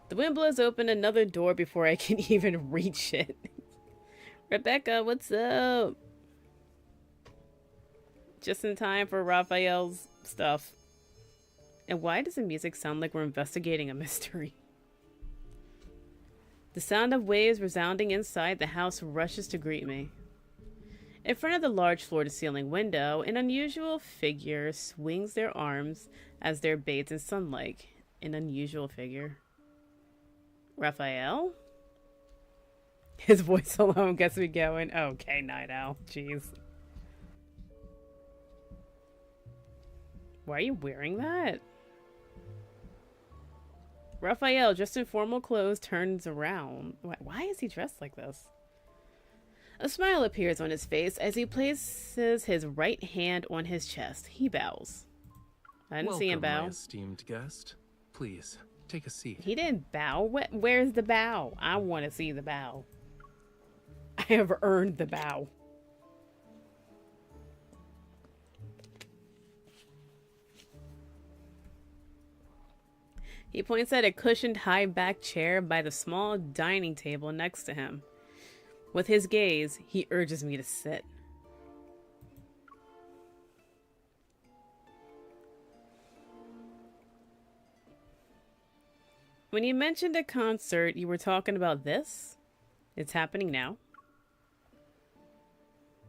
The wind blows open another door before I can even reach it. Rebecca, what's up? Just in time for Rafayel's stuff. And why does the music sound like we're investigating a mystery? The sound of waves resounding inside the house rushes to greet me. In front of the large floor-to-ceiling window, an unusual figure swings their arms as they're bathed in sunlight. An unusual figure. Rafayel? His voice alone gets me going. Okay, Night Owl. Jeez. Why are you wearing that? Rafayel, just in formal clothes, turns around. Why is he dressed like this? A smile appears on his face as he places his right hand on his chest. He bows. I didn't see him bow. My esteemed guest. Please, take a seat. He didn't bow. Where's the bow? I want to see the bow. I have earned the bow. He points at a cushioned high-back chair by the small dining table next to him. With his gaze, he urges me to sit. When you mentioned a concert, you were talking about this? It's happening now?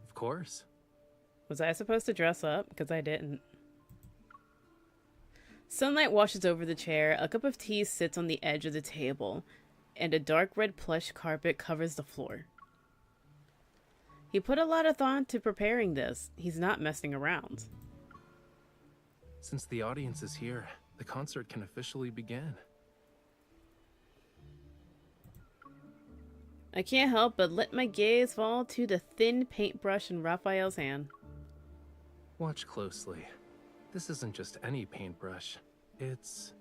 Of course. Was I supposed to dress up? Because I didn't. Sunlight washes over the chair, a cup of tea sits on the edge of the table, and a dark red plush carpet covers the floor. He put a lot of thought to preparing this. He's not messing around. Since the audience is here, the concert can officially begin. I can't help but let my gaze fall to the thin paintbrush in Rafayel's hand. Watch closely. This isn't just any paintbrush. It's...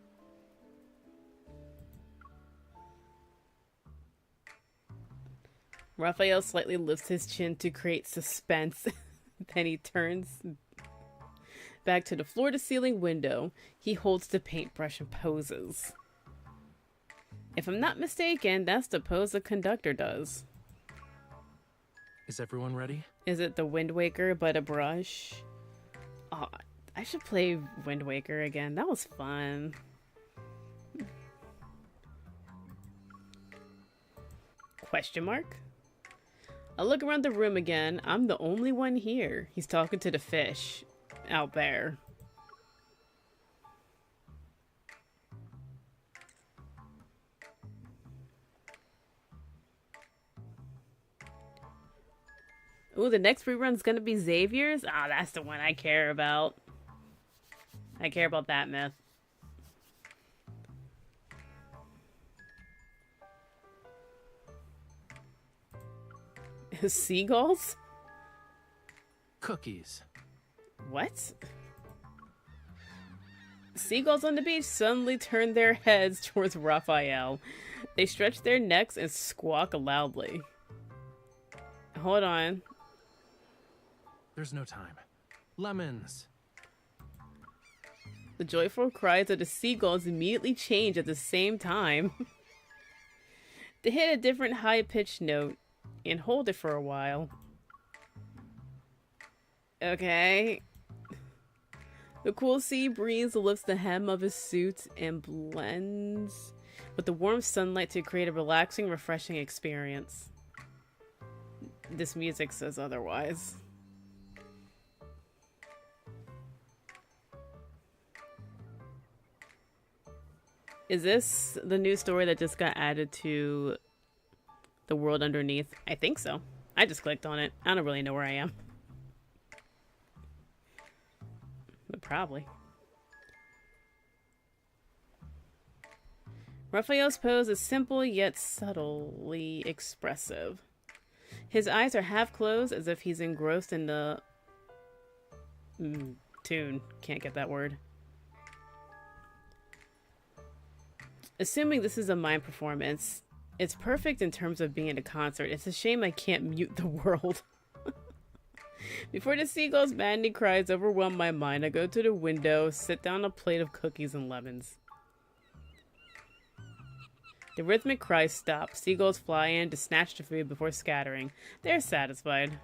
Rafayel slightly lifts his chin to create suspense. Then he turns back to the floor-to-ceiling window. He holds the paintbrush and poses. If I'm not mistaken, that's the pose the conductor does. Is everyone ready? Is it the Wind Waker but a brush? Oh, I should play Wind Waker again. That was fun. Question mark? I look around the room again. I'm the only one here. He's talking to the fish out there. Ooh, the next rerun's gonna be Xavier's? Ah, that's the one I care about. I care about that myth. Seagulls? Cookies. What? Seagulls on the beach suddenly turn their heads towards Rafayel. They stretch their necks and squawk loudly. Hold on. There's no time. Lemons. The joyful cries of the seagulls immediately change at the same time. They hit a different high-pitched note and hold it for a while. Okay. The cool sea breeze lifts the hem of his suit and blends with the warm sunlight to create a relaxing, refreshing experience. This music says otherwise. Is this the new story that just got added to the world underneath? I think so. I just clicked on it. I don't really know where I am. But probably. Raphael's pose is simple yet subtly expressive. His eyes are half closed as if he's engrossed in the tune. Can't get that word. Assuming this is a mime performance, it's perfect in terms of being at a concert. It's a shame I can't mute the world. Before the seagull's maddening cries overwhelm my mind, I go to the window, sit down a plate of cookies and lemons. The rhythmic cries stop. Seagulls fly in to snatch the food before scattering. They're satisfied.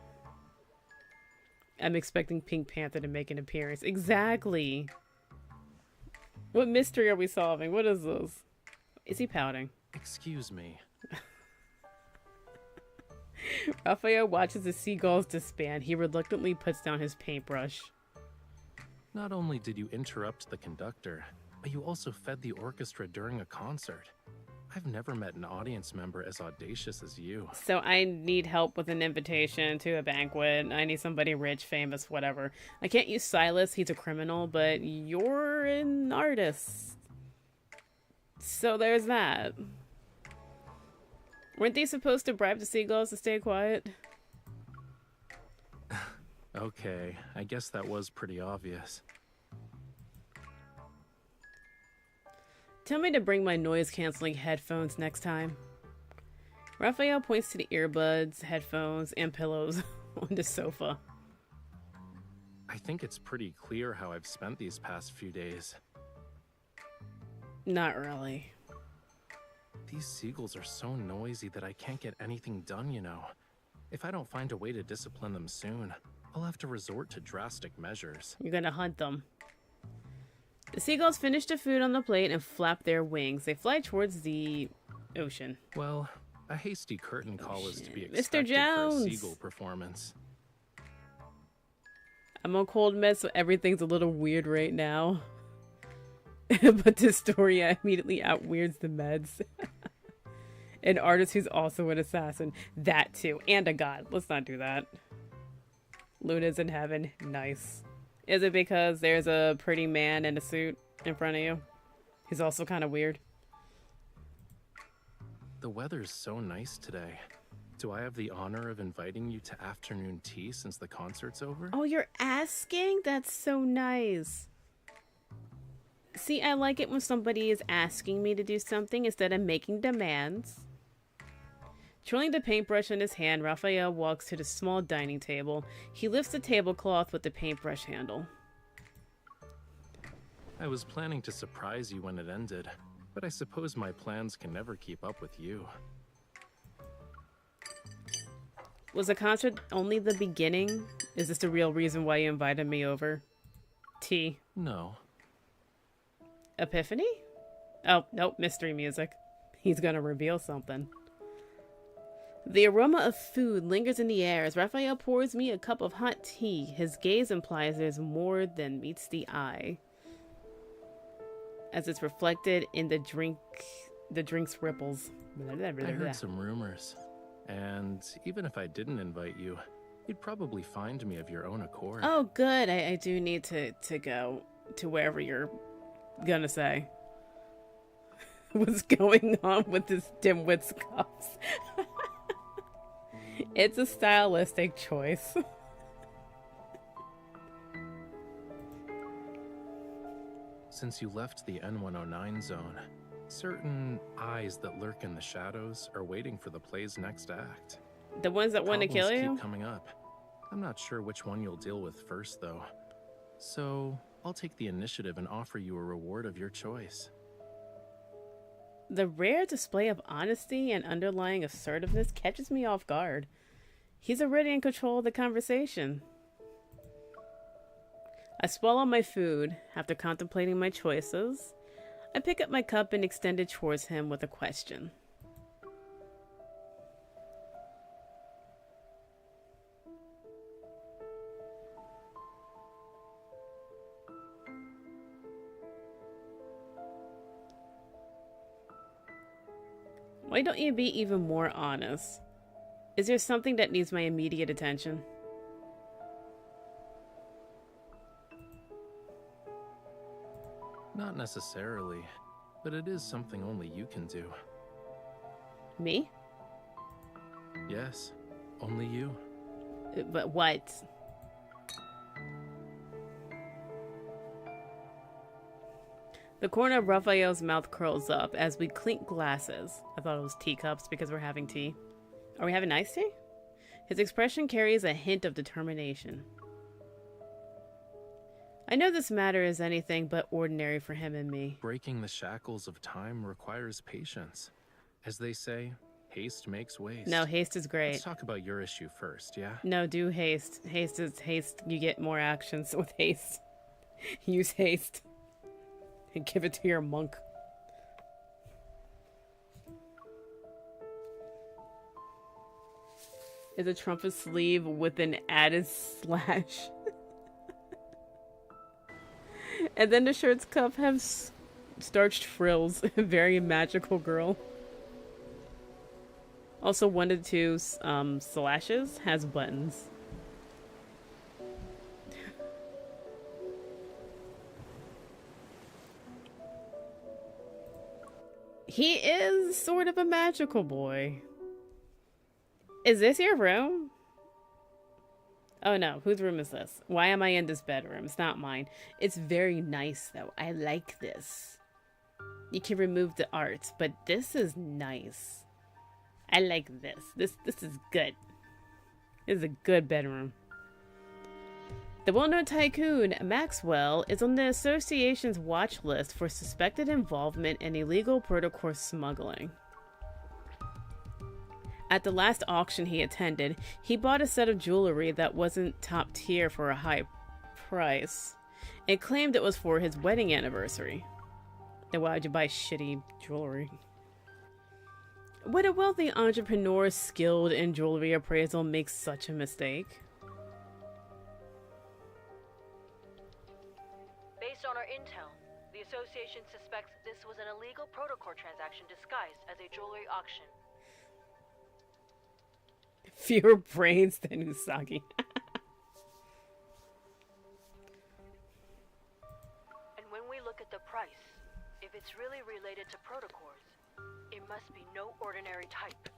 I'm expecting Pink Panther to make an appearance. Exactly. What mystery are we solving? What is this? Is he pouting? Excuse me. Raphael watches the seagulls disband. He reluctantly puts down his paintbrush. Not only did you interrupt the conductor, but you also fed the orchestra during a concert. I've never met an audience member as audacious as you. So I need help with an invitation to a banquet. I need somebody rich, famous, whatever. I can't use Silas. He's a criminal, but you're an artist. So there's that. Weren't they supposed to bribe the seagulls to stay quiet? Okay, I guess that was pretty obvious. Tell me to bring my noise-canceling headphones next time. Raphael points to the earbuds, headphones, and pillows on the sofa. I think it's pretty clear how I've spent these past few days. Not really. These seagulls are so noisy that I can't get anything done, you know. If I don't find a way to discipline them soon, I'll have to resort to drastic measures. You're gonna hunt them. The seagulls finish the food on the plate and flap their wings. They fly towards the ocean. Well, a hasty curtain call is to be Mr. expected for a Jones. seagull performance. I'm on cold meds, so everything's a little weird right now. But this story immediately out-weirds the meds. An artist who's also an assassin. That too. And a god. Let's not do that. Luna's in heaven. Nice. Is it because there's a pretty man in a suit in front of you? He's also kind of weird. The weather's so nice today. Do I have the honor of inviting you to afternoon tea since the concert's over? Oh, you're asking? That's so nice. See, I like it when somebody is asking me to do something instead of making demands. Twirling the paintbrush in his hand, Raphael walks to the small dining table. He lifts the tablecloth with the paintbrush handle. I was planning to surprise you when it ended, but I suppose my plans can never keep up with you. Was the concert only the beginning? Is this the real reason why you invited me over? Tea. No. Epiphany? Oh, nope, mystery music. He's gonna reveal something. The aroma of food lingers in the air as Raphael pours me a cup of hot tea. His gaze implies there's more than meets the eye, as it's reflected in the drink's ripples. I heard some rumors, and even if I didn't invite you, you'd probably find me of your own accord. Oh, good. I do need to go to wherever you're gonna say. What's going on with this dimwit's cups? It's a stylistic choice. Since you left the N109 zone, certain eyes that lurk in the shadows are waiting for the play's next act. The ones that want to kill Problems you? keep coming up. I'm not sure which one you'll deal with first, though. So, I'll take the initiative and offer you a reward of your choice. The rare display of honesty and underlying assertiveness catches me off guard. He's already in control of the conversation. I swallow my food after contemplating my choices. I pick up my cup and extend it towards him with a question. Why don't you be even more honest? Is there something that needs my immediate attention? Not necessarily, but it is something only you can do. Me? Yes, only you. But what? The corner of Raphael's mouth curls up as we clink glasses. I thought it was teacups because we're having tea. Are we having iced tea? His expression carries a hint of determination. I know this matter is anything but ordinary for him and me. Breaking the shackles of time requires patience. As they say, haste makes waste. No, haste is great. Let's talk about your issue first, yeah? No, do haste. Haste is haste. You get more actions with haste. Use haste. And give it to your monk. Is a trumpet sleeve with an added slash. And then the shirt's cuff has starched frills. Very magical girl. Also, 1 to 2 slashes has buttons. He is sort of a magical boy. Is this your room? Oh no, whose room is this? Why am I in this bedroom? It's not mine. It's very nice though. I like this. You can remove the art, but this is nice. I like this. This is good. This is a good bedroom. The well-known tycoon, Maxwell, is on the association's watch list for suspected involvement in illegal protocol smuggling. At the last auction he attended, he bought a set of jewelry that wasn't top tier for a high price and claimed it was for his wedding anniversary. Then why would you buy shitty jewelry? Would a wealthy entrepreneur skilled in jewelry appraisal make such a mistake? Based on our intel, the association suspects this was an illegal protocol transaction disguised as a jewelry auction. Fewer brains than Usagi. And when we look at the price, if it's really related to protocols, it must be no ordinary type.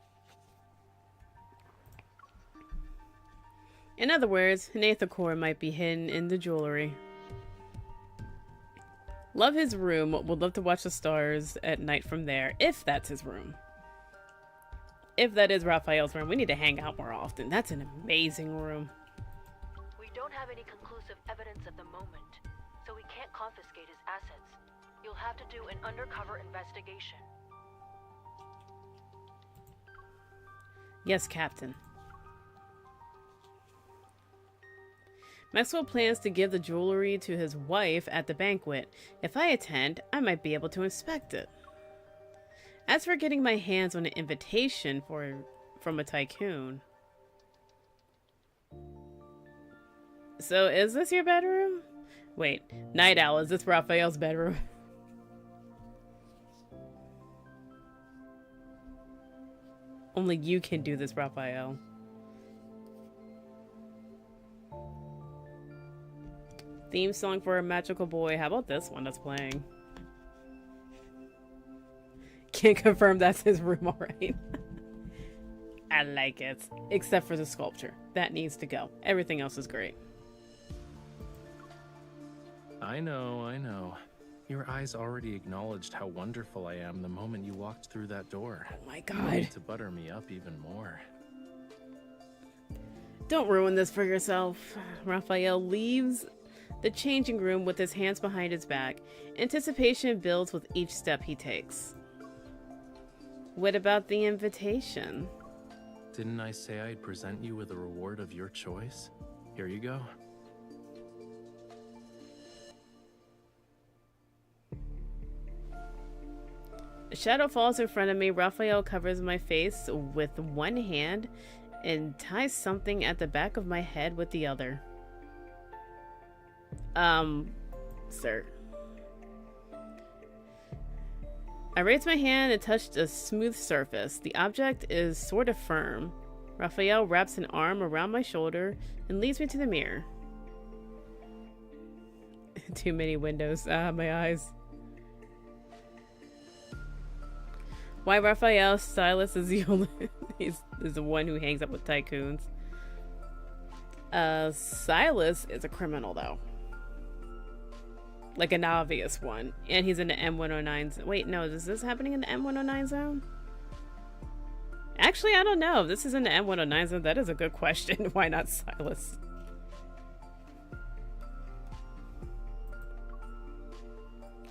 In other words, Nathacor might be hidden in the jewelry. Love his room. Would love to watch the stars at night from there, if that's his room. If that is Raphael's room, we need to hang out more often. That's an amazing room. We don't have any conclusive evidence at the moment, so we can't confiscate his assets. You'll have to do an undercover investigation. Yes, Captain. Maxwell plans to give the jewelry to his wife at the banquet. If I attend, I might be able to inspect it. As for getting my hands on an invitation from a tycoon. So, is this your bedroom? Wait, Night Owl, is this Raphael's bedroom? Only you can do this, Raphael. Theme song for a magical boy. How about this one that's playing? Can't confirm that's his room, alright. I like it. Except for the sculpture. That needs to go. Everything else is great. I know. Your eyes already acknowledged how wonderful I am the moment you walked through that door. Oh my You god. need to butter me up even more. Don't ruin this for yourself. Raphael leaves the changing room with his hands behind his back. Anticipation builds with each step he takes. What about the invitation? Didn't I say I'd present you with a reward of your choice? Here you go. shadow falls in front of me. Raphael covers my face with one hand and ties something at the back of my head with the other. Sir. I raised my hand and touched a smooth surface. The object is sort of firm. Raphael wraps an arm around my shoulder and leads me to the mirror. Too many windows. Ah, my eyes. Why Raphael Silas is the only is the one who hangs up with tycoons. Silas is a criminal though. Like an obvious one. And he's in the M109 zone. Wait, no, is this happening in the M109 zone? Actually, I don't know. If this is in the M109 zone, that is a good question. Why not Silas?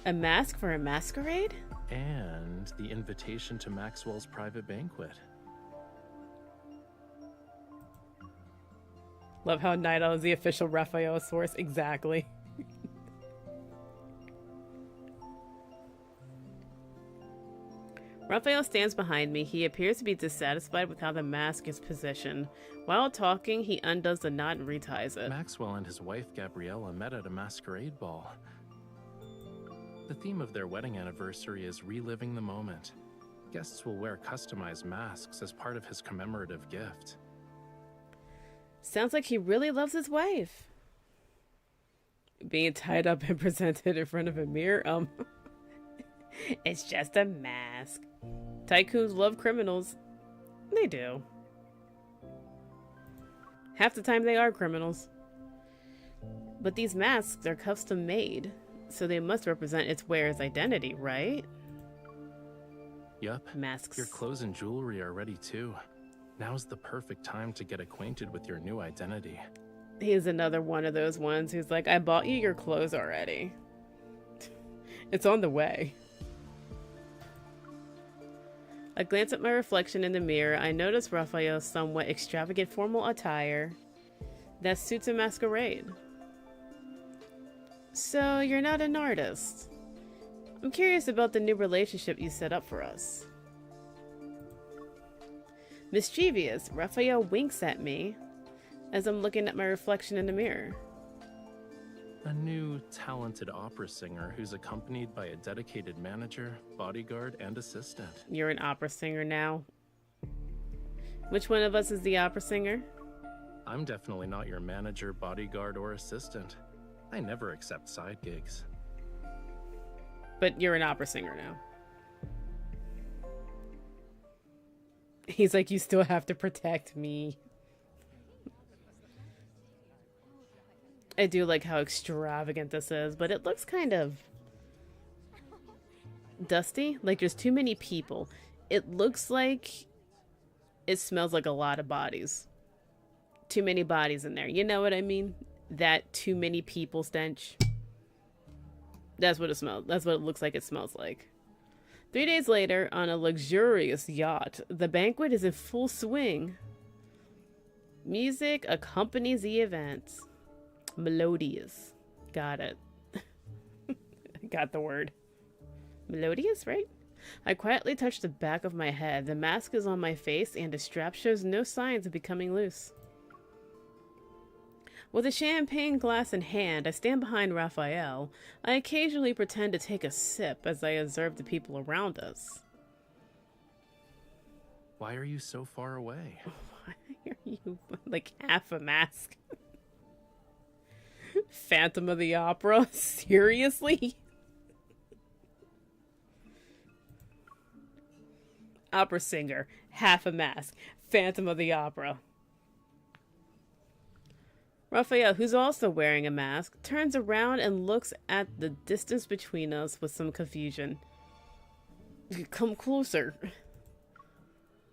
A mask for a masquerade? And the invitation to Maxwell's private banquet. Love how Night Owl is the official Raphael source. Exactly. Raphael stands behind me. He appears to be dissatisfied with how the mask is positioned. While talking, he undoes the knot and reties it. Maxwell and his wife Gabriella met at a masquerade ball. The theme of their wedding anniversary is reliving the moment. Guests will wear customized masks as part of his commemorative gift. Sounds like he really loves his wife. Being tied up and presented in front of a mirror, it's just a mask. Tycoons love criminals. They do. Half the time they are criminals. But these masks are custom made, so they must represent its wearer's identity, right? Yup. Masks. Your clothes and jewelry are ready too. Now's the perfect time to get acquainted with your new identity. He's another one of those ones who's like, I bought you your clothes already. It's on the way. I glance at my reflection in the mirror. I notice Raphael's somewhat extravagant formal attire that suits a masquerade. So, you're not an artist. I'm curious about the new relationship you set up for us. Mischievous, Raphael winks at me as I'm looking at my reflection in the mirror. A new, talented opera singer who's accompanied by a dedicated manager, bodyguard, and assistant. You're an opera singer now. Which one of us is the opera singer? I'm definitely not your manager, bodyguard, or assistant. I never accept side gigs. But you're an opera singer now. He's like, you still have to protect me. I do like how extravagant this is, but it looks kind of dusty. Like there's too many people. It looks like it smells like a lot of bodies. Too many bodies in there. You know what I mean? That too many people stench. That's what it smells. That's what it looks like it smells like. 3 days later, on a luxurious yacht, the banquet is in full swing. Music accompanies the event. Melodious. Got it. Got the word. Melodious, right? I quietly touch the back of my head. The mask is on my face and the strap shows no signs of becoming loose. With a champagne glass in hand, I stand behind Raphael. I occasionally pretend to take a sip as I observe the people around us. Why are you so far away? Why are you like half a mask? Phantom of the Opera? Seriously? Opera singer, half a mask, Phantom of the Opera. Raphael, who's also wearing a mask, turns around and looks at the distance between us with some confusion. Come closer.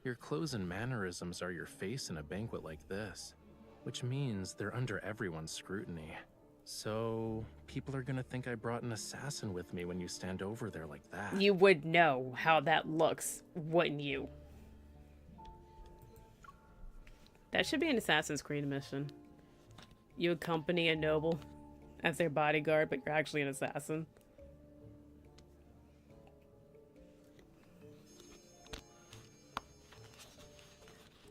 Your clothes and mannerisms are your face in a banquet like this, which means they're under everyone's scrutiny. So, people are gonna think I brought an assassin with me when you stand over there like that. You would know how that looks, wouldn't you? That should be an Assassin's Creed mission. You accompany a noble as their bodyguard, but you're actually an assassin.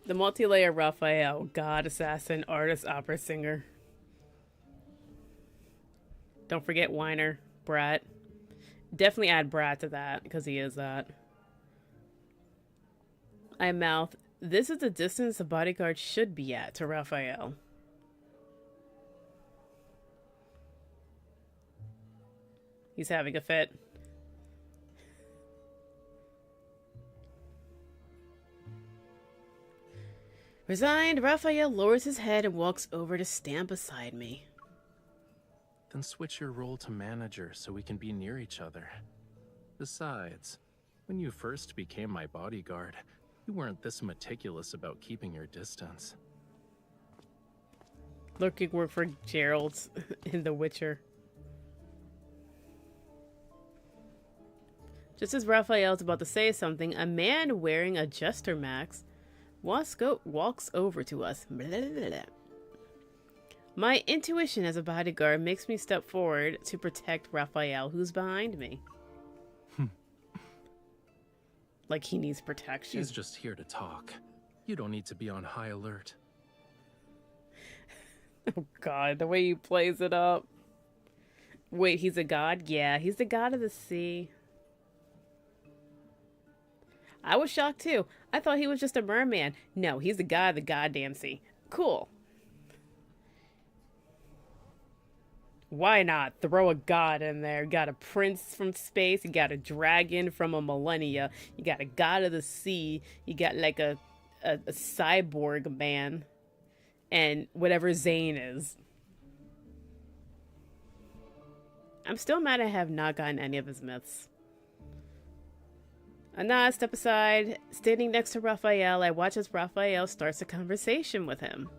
The multi-layer Raphael, god, assassin, artist, opera singer. Don't forget whiner, brat. Definitely add brat to that, because he is that. I mouth, this is the distance a bodyguard should be at to Raphael. He's having a fit. Resigned, Raphael lowers his head and walks over to stand beside me. Then switch your role to manager so we can be near each other. Besides, when you first became my bodyguard, you weren't this meticulous about keeping your distance. Looking work for Gerald in The Witcher. Just as Raphael's about to say something, a man wearing a jester mask walks over to us. Blah, blah, blah, blah. My intuition as a bodyguard makes me step forward to protect Raphael, who's behind me. Like he needs protection. He's just here to talk. You don't need to be on high alert. Oh god, the way he plays it up. Wait, he's a god? Yeah, he's the god of the sea. I was shocked too. I thought he was just a merman. No, he's the god of the goddamn sea. Cool. Why not throw a god in there? You got a prince from space. You got a dragon from a millennia. You got a god of the sea. You got like a cyborg man. And whatever Zane is. I'm still mad I have not gotten any of his myths. Anna, step aside. Standing next to Raphael, I watch as Raphael starts a conversation with him.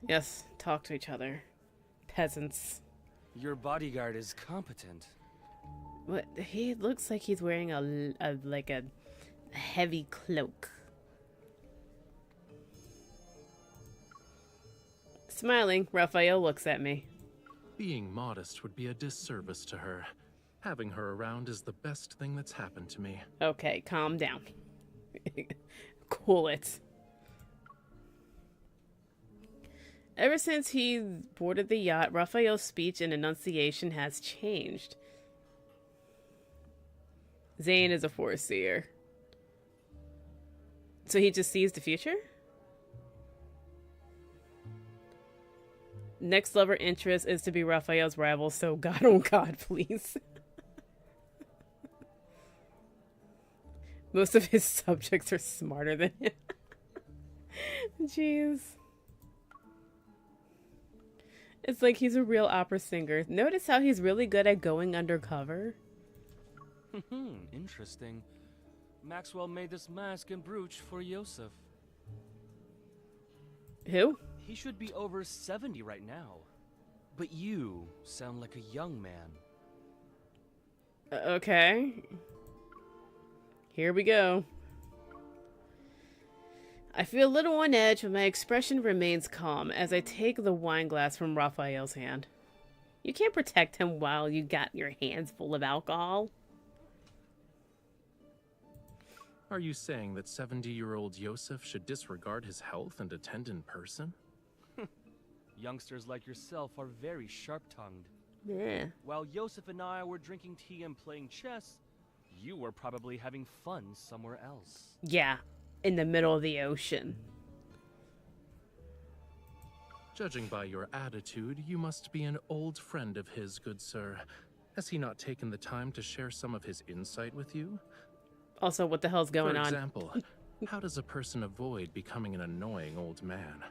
Yes, talk to each other. Peasants. Your bodyguard is competent. What? He looks like he's wearing a heavy cloak. Smiling, Raphael looks at me. Being modest would be a disservice to her. Having her around is the best thing that's happened to me. Okay, calm down. Cool it. Ever since he boarded the yacht, Raphael's speech and enunciation has changed. Zane is a foreseer. So he just sees the future? Next lover interest is to be Raphael's rival, so God, oh God, please. Most of his subjects are smarter than him. Jeez. It's like he's a real opera singer. Notice how he's really good at going undercover? Interesting. Maxwell made this mask and brooch for Yosef. Who? He should be over 70 right now. But you sound like a young man. Okay. Here we go. I feel a little on edge, but my expression remains calm as I take the wine glass from Raphael's hand. You can't protect him while you got your hands full of alcohol. Are you saying that 70-year-old Yosef should disregard his health and attend in person? Youngsters like yourself are very sharp-tongued. Yeah. While Yosef and I were drinking tea and playing chess, you were probably having fun somewhere else. Yeah, in the middle of the ocean. Judging by your attitude, you must be an old friend of his, good sir. Has he not taken the time to share some of his insight with you? Also, what the hell's going on? For example, how does a person avoid becoming an annoying old man?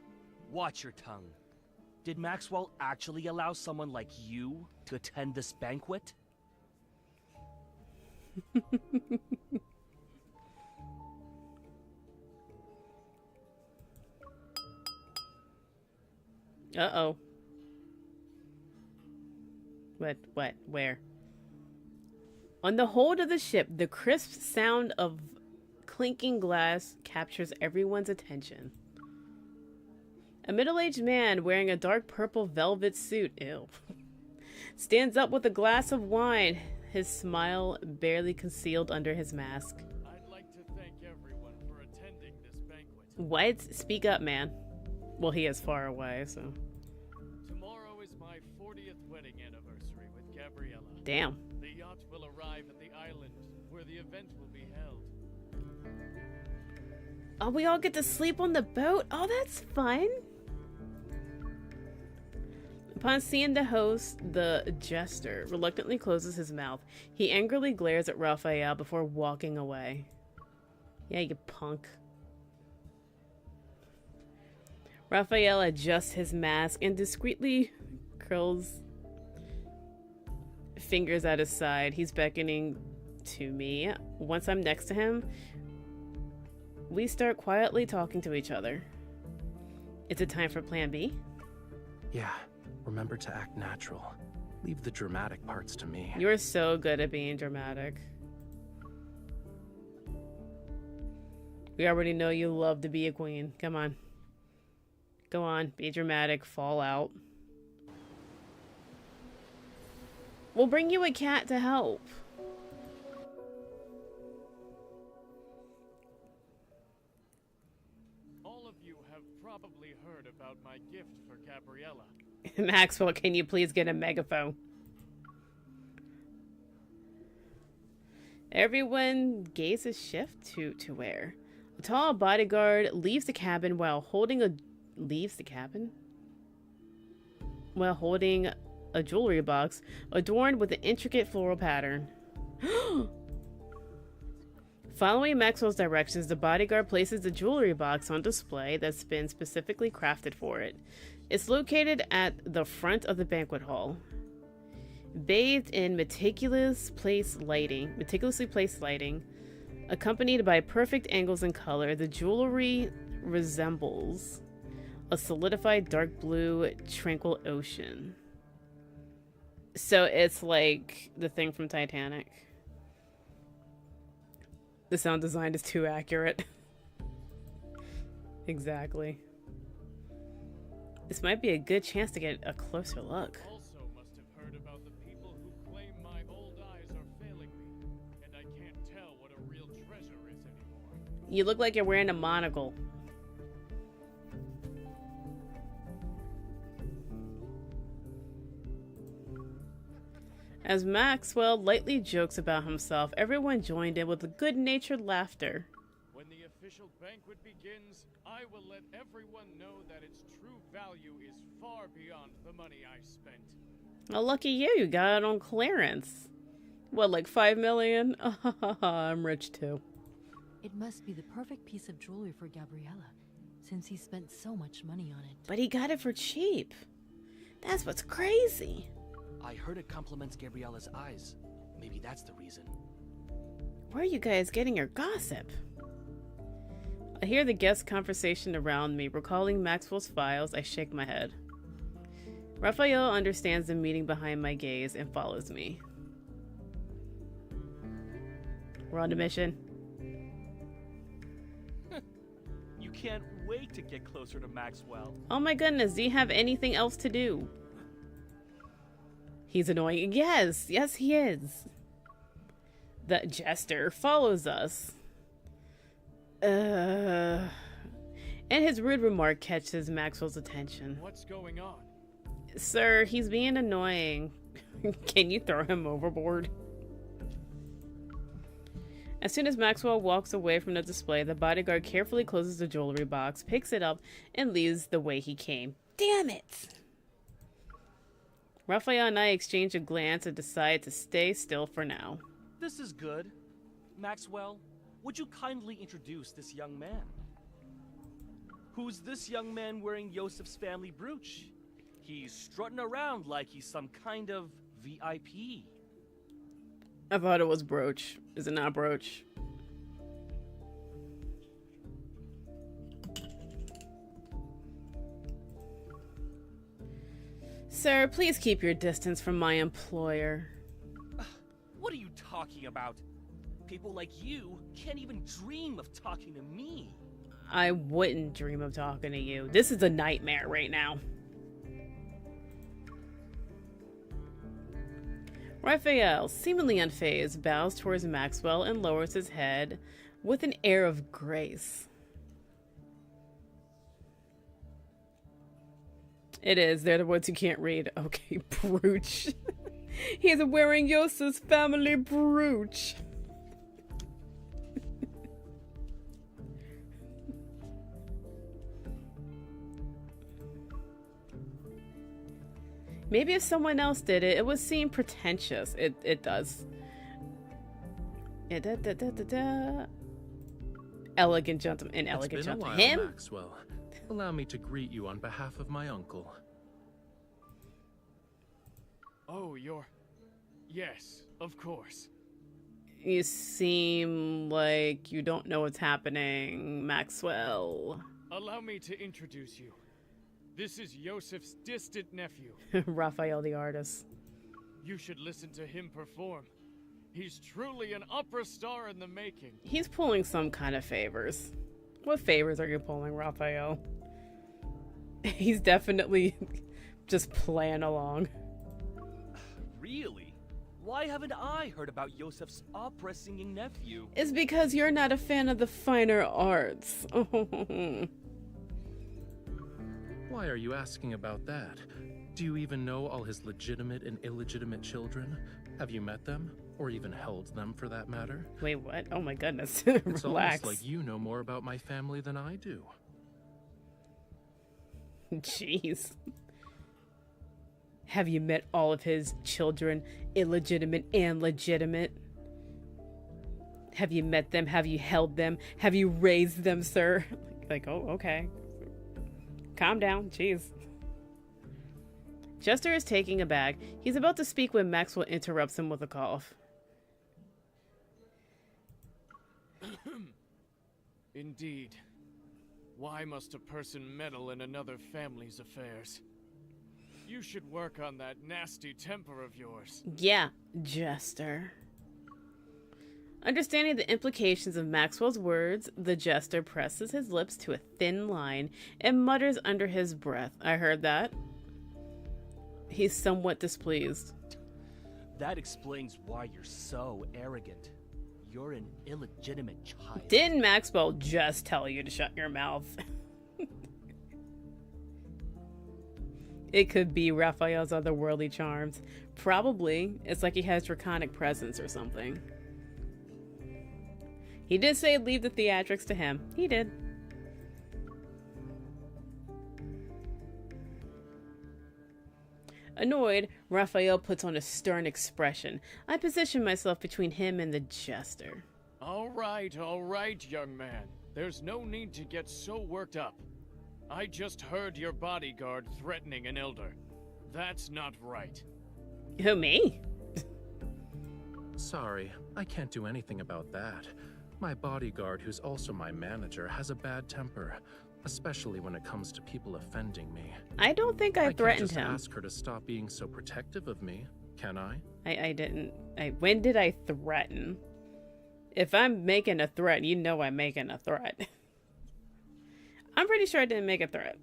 Watch your tongue. Did Maxwell actually allow someone like you to attend this banquet? Uh-oh. What? Where? On the hold of the ship, the crisp sound of clinking glass captures everyone's attention. A middle-aged man wearing a dark purple velvet suit, ew, stands up with a glass of wine, his smile barely concealed under his mask. I'd like to thank everyone for attending this banquet. What? Speak up, man. Well, he is far away, so. Tomorrow is my 40th wedding anniversary with Gabriella. Damn. The yacht will arrive at the island where the event will be held. Oh, we all get to sleep on the boat? Oh, that's fun. Upon seeing the host, the jester reluctantly closes his mouth. He angrily glares at Rafayel before walking away. Yeah, you punk. Rafayel adjusts his mask and discreetly curls fingers at his side. He's beckoning to me. Once I'm next to him, we start quietly talking to each other. Is it time for plan B? Yeah, remember to act natural. Leave the dramatic parts to me. You're so good at being dramatic. We already know you love to be a queen. Come on. Go on, be dramatic, fall out. We'll bring you a cat to help. All of you have probably heard about my gift for Gabriella. Maxwell, can you please get a megaphone? Everyone gazes shift to where? A tall bodyguard leaves the cabin while holding a jewelry box adorned with an intricate floral pattern. Following Maxwell's directions, the bodyguard places the jewelry box on display that's been specifically crafted for it. It's located at the front of the banquet hall. Bathed in meticulously placed lighting, accompanied by perfect angles and color, the jewelry resembles a solidified dark blue tranquil ocean. So it's like the thing from Titanic. The sound design is too accurate. Exactly. This might be a good chance to get a closer look. Also must have heard about the people who claim my old eyes are failing me, and I can't tell what a real treasure is anymore. You look like you're wearing a monocle. As Maxwell lightly jokes about himself, everyone joined in with a good-natured laughter. When the official banquet begins, I will let everyone know that its true value is far beyond the money I spent. Oh, lucky you got it on clearance. What, like 5 million? I'm rich too. It must be the perfect piece of jewelry for Gabriella, since he spent so much money on it. But he got it for cheap. That's what's crazy. I heard it compliments Gabriella's eyes. Maybe that's the reason. Where are you guys getting your gossip? I hear the guest conversation around me. Recalling Maxwell's files, I shake my head. Rafayel understands the meaning behind my gaze and follows me. We're on a mission. You can't wait to get closer to Maxwell. Oh my goodness, do you have anything else to do? He's annoying. Yes, he is. The jester follows us. And his rude remark catches Maxwell's attention. What's going on? Sir, he's being annoying. Can you throw him overboard? As soon as Maxwell walks away from the display, the bodyguard carefully closes the jewelry box, picks it up, and leaves the way he came. Damn it! Rafayel and I exchange a glance and decide to stay still for now. This is good. Maxwell, would you kindly introduce this young man? Who's this young man wearing Yosef's family brooch? He's strutting around like he's some kind of VIP. I thought it was brooch. Is it not brooch? Sir, please keep your distance from my employer. What are you talking about? People like you can't even dream of talking to me. I wouldn't dream of talking to you. This is a nightmare right now. Rafayel, seemingly unfazed, bows towards Maxwell and lowers his head with an air of grace. It is. They're the ones who can't read. Okay, brooch. He's wearing Yosef's family brooch. Maybe if someone else did it, it would seem pretentious. It does. Elegant gentleman. An elegant It's been a gentleman. while, Him? Maxwell. Allow me to greet you on behalf of my uncle. Oh, you're... Yes, of course. You seem like you don't know what's happening, Maxwell. Allow me to introduce you. This is Yosef's distant nephew. Raphael the artist. You should listen to him perform. He's truly an opera star in the making. He's pulling some kind of favors. What favors are you pulling, Raphael? He's definitely just playing along. Really? Why haven't I heard about Yosef's opera singing nephew? It's because you're not a fan of the finer arts. Why are you asking about that? Do you even know all his legitimate and illegitimate children? Have you met them? Or even held them, for that matter? Wait, what? Oh my goodness. It's Relax. almost like you know more about my family than I do. Jeez. Have you met all of his children, illegitimate and legitimate? Have you met them? Have you held them? Have you raised them, sir? Like, oh, okay. Calm down. Jeez. Jester is taking a bag. He's about to speak when Maxwell interrupts him with a cough. Indeed. Why must a person meddle in another family's affairs? You should work on that nasty temper of yours. Yeah, Jester. Understanding the implications of Maxwell's words, the Jester presses his lips to a thin line and mutters under his breath. I heard that. He's somewhat displeased. That explains why you're so arrogant. You're an illegitimate child. Didn't Maxwell just tell you to shut your mouth? It could be Raphael's otherworldly charms. Probably. It's like he has draconic presence or something. He did say leave the theatrics to him. He did. Annoyed, Raphael puts on a stern expression. I position myself between him and the Jester. All right, young man. There's no need to get so worked up. I just heard your bodyguard threatening an elder. That's not right. Who, me? Sorry, I can't do anything about that. My bodyguard, who's also my manager, has a bad temper, especially when it comes to people offending me. I don't think I threatened can't just him. ask her to stop being so protective of me, can I? I didn't. When did I threaten? If I'm making a threat, you know I'm making a threat. I'm pretty sure I didn't make a threat.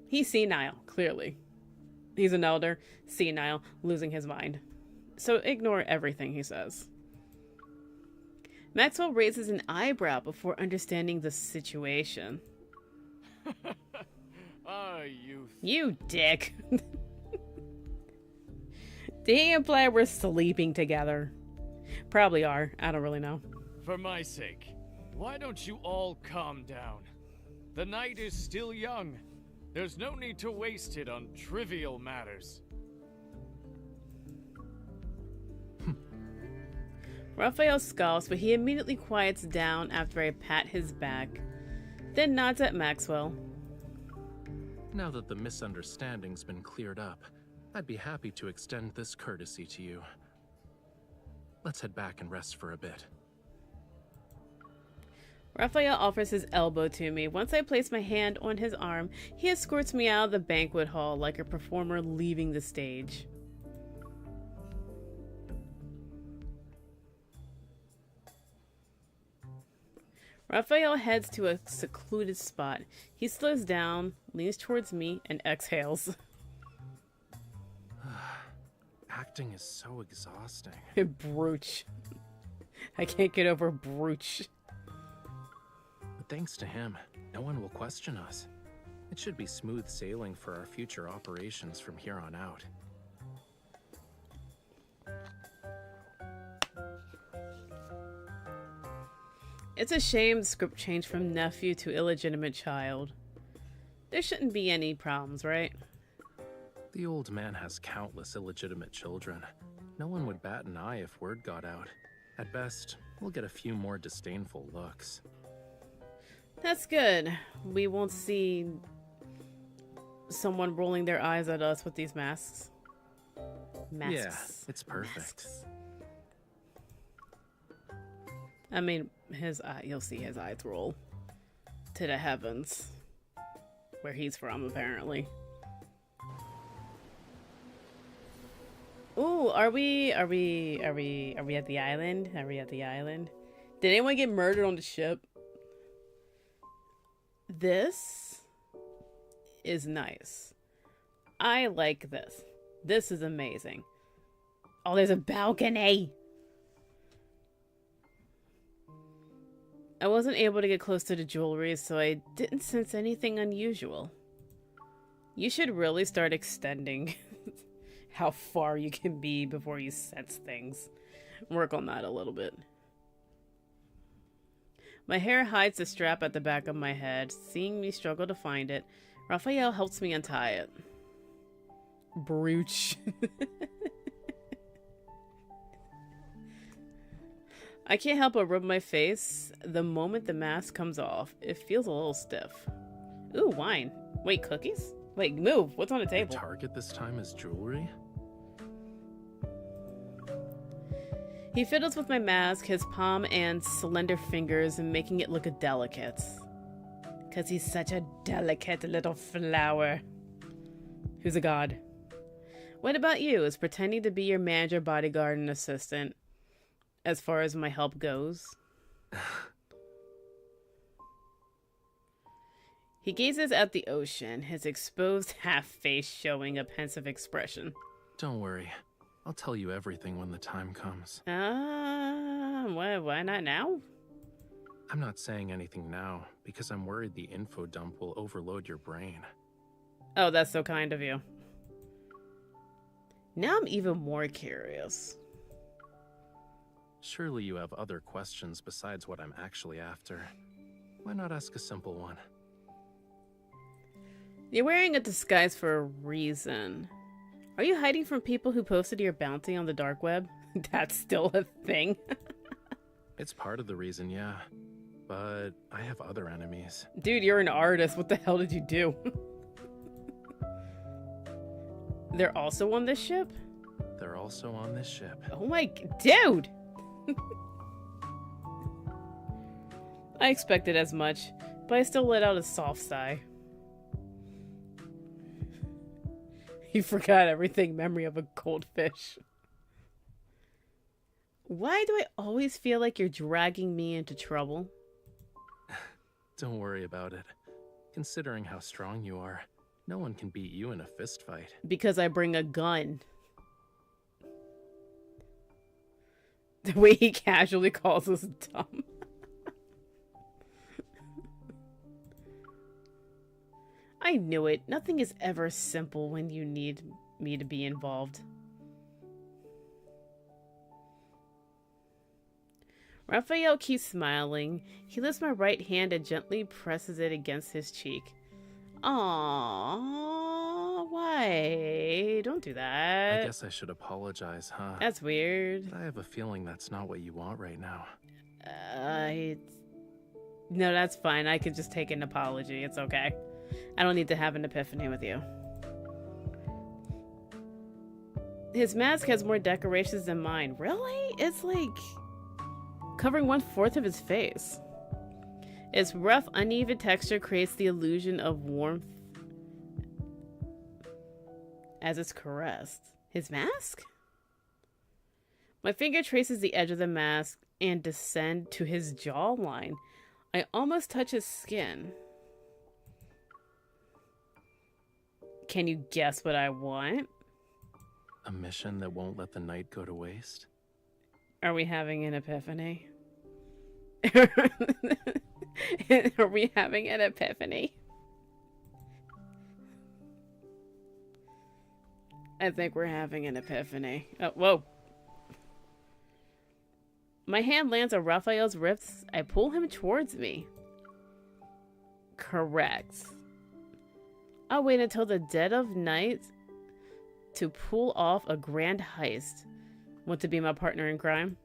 He's senile, clearly. He's an elder, senile, losing his mind. So ignore everything he says. Maxwell raises an eyebrow before understanding the situation. Youth. You dick. Did he imply we're sleeping together? Probably are. I don't really know. For my sake, why don't you all calm down? The night is still young. There's no need to waste it on trivial matters. Raphael scoffs, but he immediately quiets down after I pat his back, then nods at Maxwell. Now that the misunderstanding's been cleared up, I'd be happy to extend this courtesy to you. Let's head back and rest for a bit. Raphael offers his elbow to me. Once I place my hand on his arm, he escorts me out of the banquet hall like a performer leaving the stage. Raphael heads to a secluded spot. He slows down, leans towards me, and exhales. Acting is so exhausting. Brooch. I can't get over Brooch. But thanks to him, no one will question us. It should be smooth sailing for our future operations from here on out. It's a shame the script changed from nephew to illegitimate child. There shouldn't be any problems, right? The old man has countless illegitimate children. No one would bat an eye if word got out. At best, we'll get a few more disdainful looks. That's good. We won't see someone rolling their eyes at us with these masks. Masks. Yeah, it's perfect. Masks. I mean, his eye, you'll see his eyes roll to the heavens. Where he's from, apparently. Ooh, are we at the island? Are we at the island? Did anyone get murdered on the ship? This is nice. I like this. This is amazing. Oh, there's a balcony. I wasn't able to get close to the jewelry, so I didn't sense anything unusual. You should really start extending how far you can be before you sense things. Work on that a little bit. My hair hides the strap at the back of my head. Seeing me struggle to find it, Rafayel helps me untie it. Brooch. I can't help but rub my face the moment the mask comes off. It feels a little stiff. Ooh, wine. Wait, cookies? Wait, move. What's on the table? The target this time is jewelry? He fiddles with my mask, his palm and slender fingers, and making it look delicate. 'Cause he's such a delicate little flower. Who's a god? What about you? Is pretending to be your manager, bodyguard, and assistant as far as my help goes? He gazes at the ocean, his exposed half-face showing a pensive expression. Don't worry. I'll tell you everything when the time comes. Why not now? I'm not saying anything now, because I'm worried the info dump will overload your brain. Oh, that's so kind of you. Now I'm even more curious. Surely you have other questions besides what I'm actually after. Why not ask a simple one? You're wearing a disguise for a reason. Are you hiding from people who posted your bounty on the dark web? That's still a thing. It's part of the reason, yeah. But I have other enemies. Dude, you're an artist. What the hell did you do? They're also on this ship? They're also on this ship. Oh my... Dude! I expected as much, but I still let out a soft sigh. You forgot everything memory of a goldfish. Why do I always feel like you're dragging me into trouble? Don't worry about it. Considering how strong you are, no one can beat you in a fist fight. Because I bring a gun. The way he casually calls us dumb. I knew it. Nothing is ever simple when you need me to be involved. Rafayel keeps smiling. He lifts my right hand and gently presses it against his cheek. Aww, why? Don't do that. I guess I should apologize, huh? That's weird. I have a feeling that's not what you want right now. No, that's fine. I could just take an apology. It's okay. I don't need to have an epiphany with you. His mask has more decorations than mine. Really? It's like covering 1/4 of his face. Its rough, uneven texture creates the illusion of warmth as it's caressed. His mask? My finger traces the edge of the mask and descend to his jawline. I almost touch his skin. Can you guess what I want? A mission that won't let the night go to waste? Are we having an epiphany? Are we having an epiphany? I think we're having an epiphany. Oh, whoa. My hand lands on Raphael's wrists. I pull him towards me. Correct. I'll wait until the dead of night to pull off a grand heist. Want to be my partner in crime?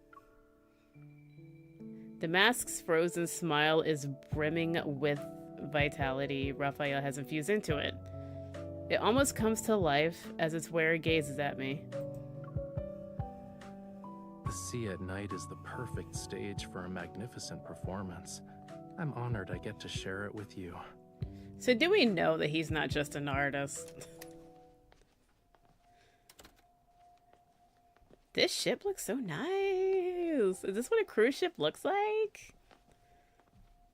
The mask's frozen smile is brimming with vitality Raphael has infused into it. It almost comes to life as its wearer gazes at me. The sea at night is the perfect stage for a magnificent performance. I'm honored I get to share it with you. So do we know that he's not just an artist? This ship looks so nice. Is this what a cruise ship looks like?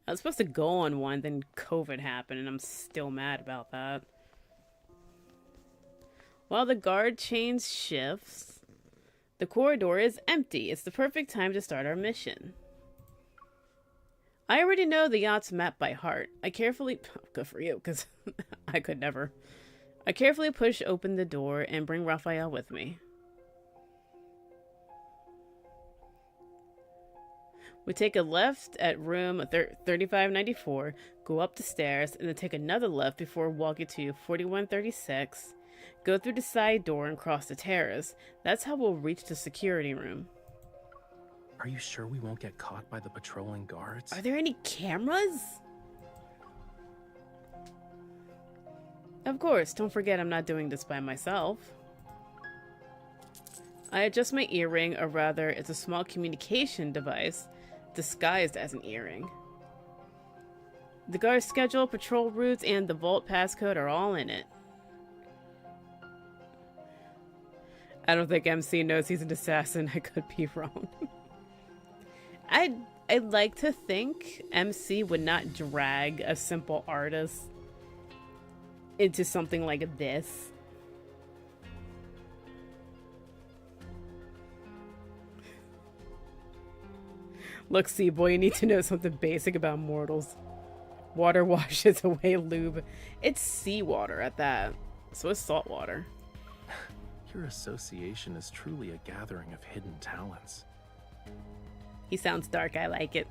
I was supposed to go on one, then COVID happened, and I'm still mad about that. While the guard change shifts, the corridor is empty. It's the perfect time to start our mission. I already know the yacht's map by heart. I carefully... Good for you, because I could never. I carefully push open the door and bring Raphael with me. We take a left at room 3594, go up the stairs, and then take another left before walking to 4136, go through the side door and cross the terrace. That's how we'll reach the security room. Are you sure we won't get caught by the patrolling guards? Are there any cameras? Of course, don't forget I'm not doing this by myself. I adjust my earring, or rather, it's a small communication device disguised as an earring. The guard's schedule, patrol routes, and the vault passcode are all in it. I don't think MC knows he's an assassin. I could be wrong. I'd like to think MC would not drag a simple artist into something like this. Look, Seaboy, you need to know something basic about mortals. Water washes away lube. It's seawater at that, so it's salt water. Your association is truly a gathering of hidden talents. He sounds dark, I like it.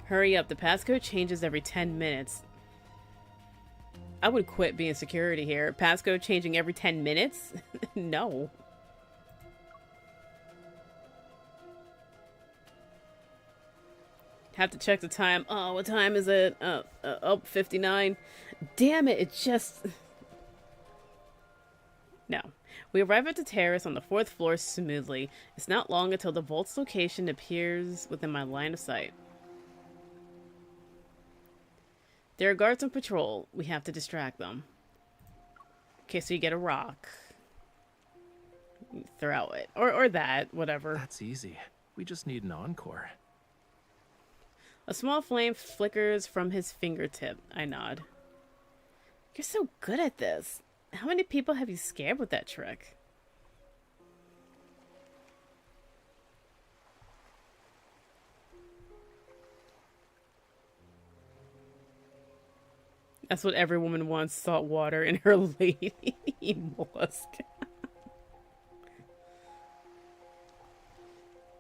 Hurry up, the passcode changes every 10 minutes. I would quit being security here. Passcode changing every 10 minutes? No. Have to check the time. Oh, what time is it? 59. Damn it, it just... No. We arrive at the terrace on the 4th floor smoothly. It's not long until the vault's location appears within my line of sight. There are guards on patrol. We have to distract them. Okay, so you get a rock. Throw it. Or that, whatever. That's easy. We just need an encore. A small flame flickers from his fingertip. I nod. You're so good at this. How many people have you scared with that trick? That's what every woman wants, salt water in her lady mollusk.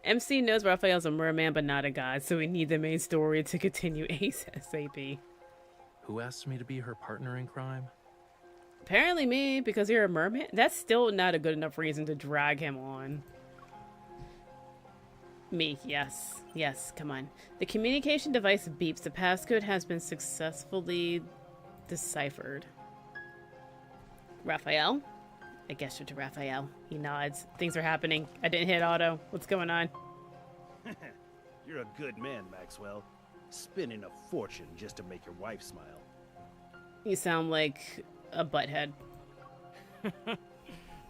MC knows Raphael's a merman but not a god, so we need the main story to continue ASAP. Who asked me to be her partner in crime? Apparently me, because you're a merman. That's still not a good enough reason to drag him on. Me, yes. Yes, come on. The communication device beeps. The passcode has been successfully deciphered. Raphael? I gesture to Raphael. He nods. Things are happening. I didn't hit auto. What's going on? You're a good man, Maxwell. Spending a fortune just to make your wife smile. You sound like a butthead.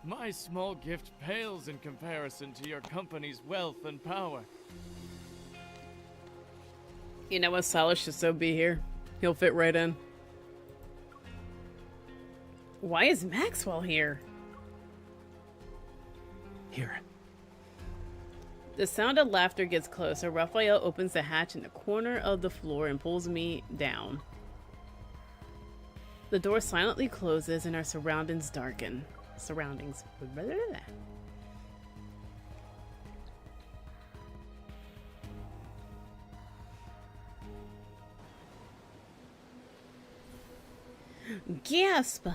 My small gift pales in comparison to your company's wealth and power. You know what? Silas should so be here. He'll fit right in. Why is Maxwell here? Here. The sound of laughter gets closer. Raphael opens the hatch in the corner of the floor and pulls me down. The door silently closes and our surroundings darken. Surroundings. Gasp!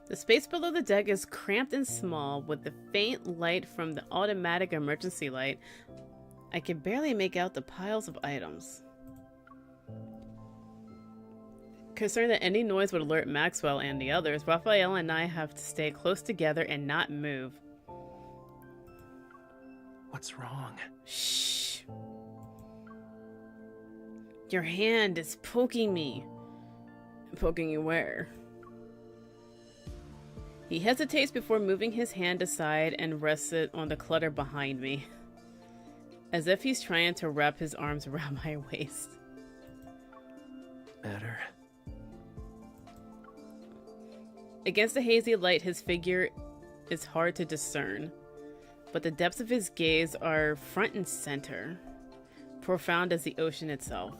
The space below the deck is cramped and small, with the faint light from the automatic emergency light. I can barely make out the piles of items. Concerned that any noise would alert Maxwell and the others, Rafayel and I have to stay close together and not move. What's wrong? Shh. Your hand is poking me. Poking you where? He hesitates before moving his hand aside and rests it on the clutter behind me, as if he's trying to wrap his arms around my waist. Better. Against the hazy light, his figure is hard to discern, but the depths of his gaze are front and center, profound as the ocean itself.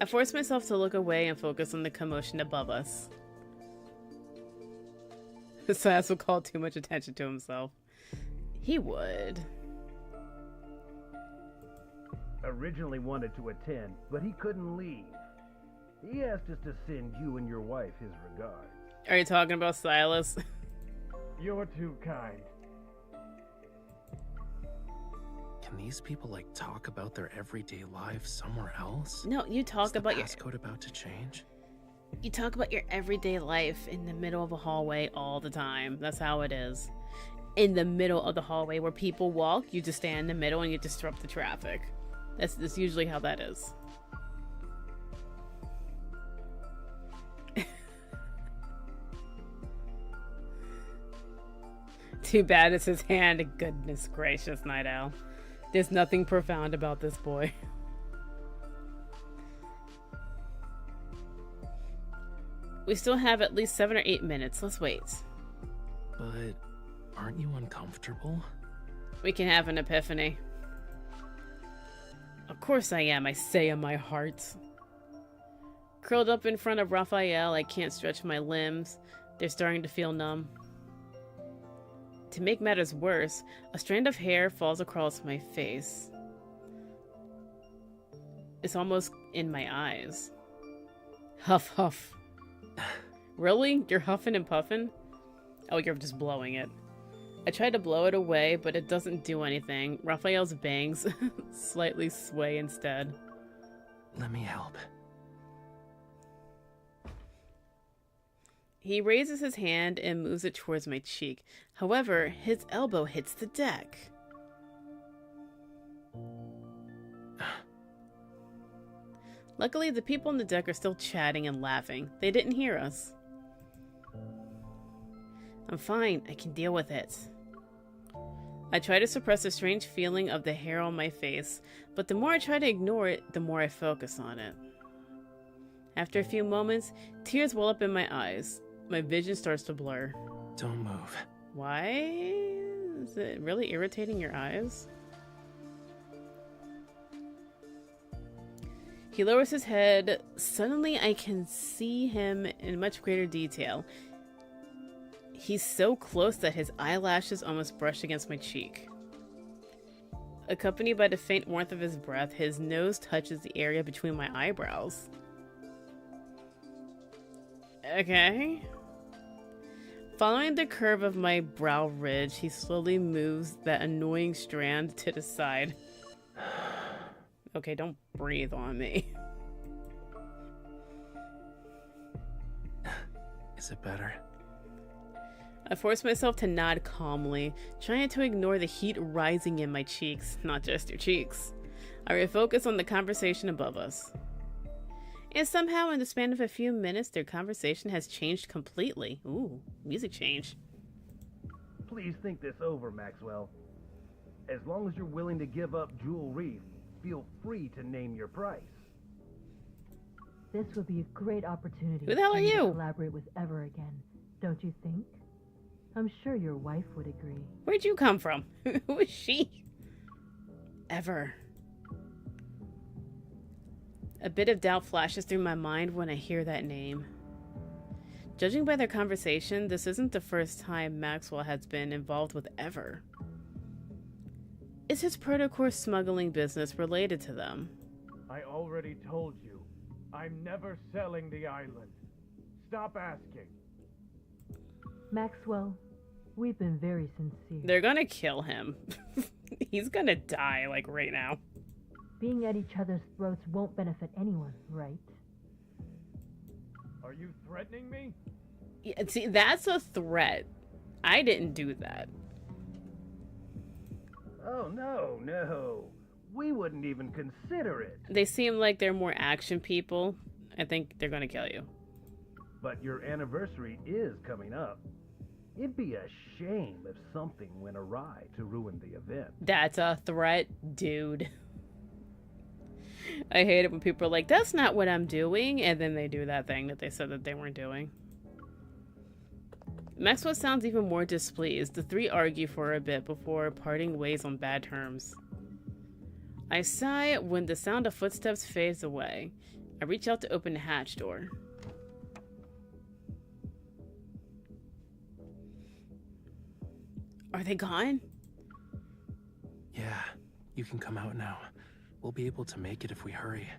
I force myself to look away and focus on the commotion above us. Sass would call too much attention to himself. He would. Originally wanted to attend, but he couldn't leave. He asked us to send you and your wife his regards. Are you talking about Silas? You're too kind. Can these people like talk about their everyday lives somewhere else? No, you talk about your passcode about to change. You talk about your everyday life in the middle of a hallway all the time. That's how it is. In the middle of the hallway where people walk, you just stand in the middle and you disrupt the traffic. That's usually how that is. Too bad it's his hand. Goodness gracious, Night Owl. There's nothing profound about this boy. We still have at least 7 or 8 minutes. Let's wait. But aren't you uncomfortable? We can have an epiphany. Of course I am, I say in my heart. Curled up in front of Rafayel, I can't stretch my limbs. They're starting to feel numb. To make matters worse, a strand of hair falls across my face. It's almost in my eyes. Huff, huff. Really? You're huffing and puffing? Oh, you're just blowing it. I try to blow it away, but it doesn't do anything. Raphael's bangs slightly sway instead. Let me help. He raises his hand and moves it towards my cheek. However, his elbow hits the deck. Luckily, the people on the deck are still chatting and laughing. They didn't hear us. I'm fine. I can deal with it. I try to suppress a strange feeling of the hair on my face, but the more I try to ignore it, the more I focus on it. After a few moments, tears well up in my eyes. My vision starts to blur. Don't move. Why? Is it really irritating your eyes? He lowers his head. Suddenly, I can see him in much greater detail. He's so close that his eyelashes almost brush against my cheek. Accompanied by the faint warmth of his breath, his nose touches the area between my eyebrows. Okay. Following the curve of my brow ridge, he slowly moves that annoying strand to the side. Okay, don't breathe on me. Is it better? I force myself to nod calmly, trying to ignore the heat rising in my cheeks, not just your cheeks. I refocus on the conversation above us. And somehow, in the span of a few minutes, their conversation has changed completely. Ooh, music change. Please think this over, Maxwell. As long as you're willing to give up Jewel Reef, feel free to name your price. This would be a great opportunity Who the hell are for me to you? collaborate with Ever again, don't you think? I'm sure your wife would agree. Where'd you come from? Who is she? ever. A bit of doubt flashes through my mind when I hear that name. Judging by their conversation, this isn't the first time Maxwell has been involved with Ever. Is his protocore smuggling business related to them? I already told you, I'm never selling the island. Stop asking. Maxwell, we've been very sincere. They're gonna kill him. He's gonna die, like, right now. Being at each other's throats won't benefit anyone, right? Are you threatening me? Yeah, see, that's a threat. I didn't do that. Oh, no. We wouldn't even consider it. They seem like they're more action people. I think they're gonna kill you. But your anniversary is coming up. It'd be a shame if something went awry to ruin the event. That's a threat, dude. I hate it when people are like, that's not what I'm doing, and then they do that thing that they said that they weren't doing. Maxwell sounds even more displeased. The three argue for a bit before parting ways on bad terms. I sigh when the sound of footsteps fades away. I reach out to open the hatch door. Are they gone? Yeah, you can come out now. We'll be able to make it if we hurry.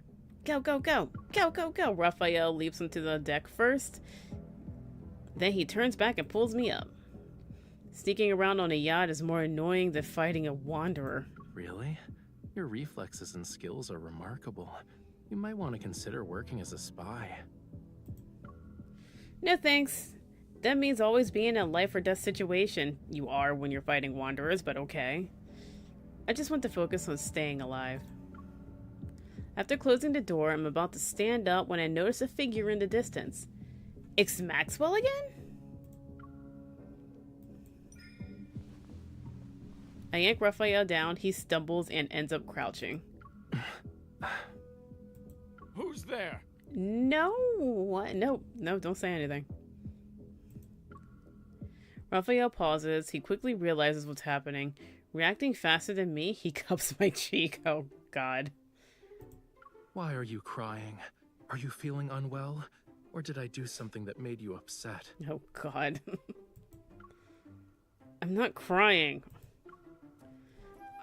Go, go, go. Go, go, go. Rafayel leaps onto the deck first. Then he turns back and pulls me up. Sneaking around on a yacht is more annoying than fighting a wanderer. Really? Your reflexes and skills are remarkable. You might want to consider working as a spy. No thanks. That means always being in a life or death situation. You are when you're fighting wanderers, but okay. I just want to focus on staying alive. After closing the door, I'm about to stand up when I notice a figure in the distance. It's Maxwell again? I yank Rafayel down. He stumbles and ends up crouching. Who's there? No. What? No, don't say anything. Rafayel pauses. He quickly realizes what's happening. Reacting faster than me, he cups my cheek. Oh, God. Why are you crying? Are you feeling unwell? Or did I do something that made you upset? Oh, God. I'm not crying.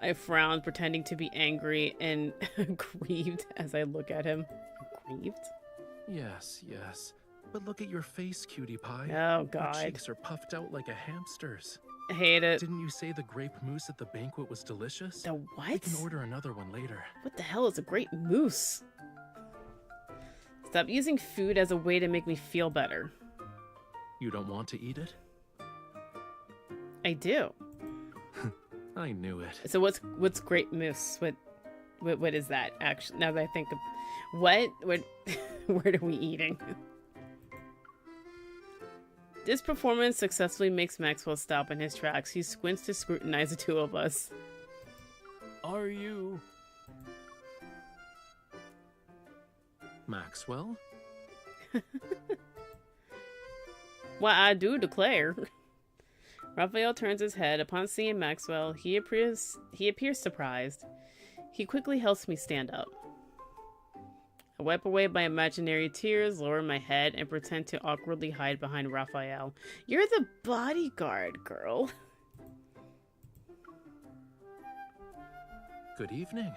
I frown, pretending to be angry and grieved as I look at him. Grieved? Yes. But look at your face, cutie pie. Oh, God. Your cheeks are puffed out like a hamster's. I hate it. Didn't you say the grape mousse at the banquet was delicious? The We what? can order another one later. What the hell is a great moose? Stop using food as a way to make me feel better. You don't want to eat it? I do. I knew it. So what's grape mousse? What is that? Actually, now that I think of what where are we eating? This performance successfully makes Maxwell stop in his tracks. He squints to scrutinize the two of us. Are you... Maxwell? Why, I do declare. Rafayel turns his head. Upon seeing Maxwell, he appears surprised. He quickly helps me stand up. I wipe away my imaginary tears, lower my head, and pretend to awkwardly hide behind Rafayel. You're the bodyguard, girl. Good evening.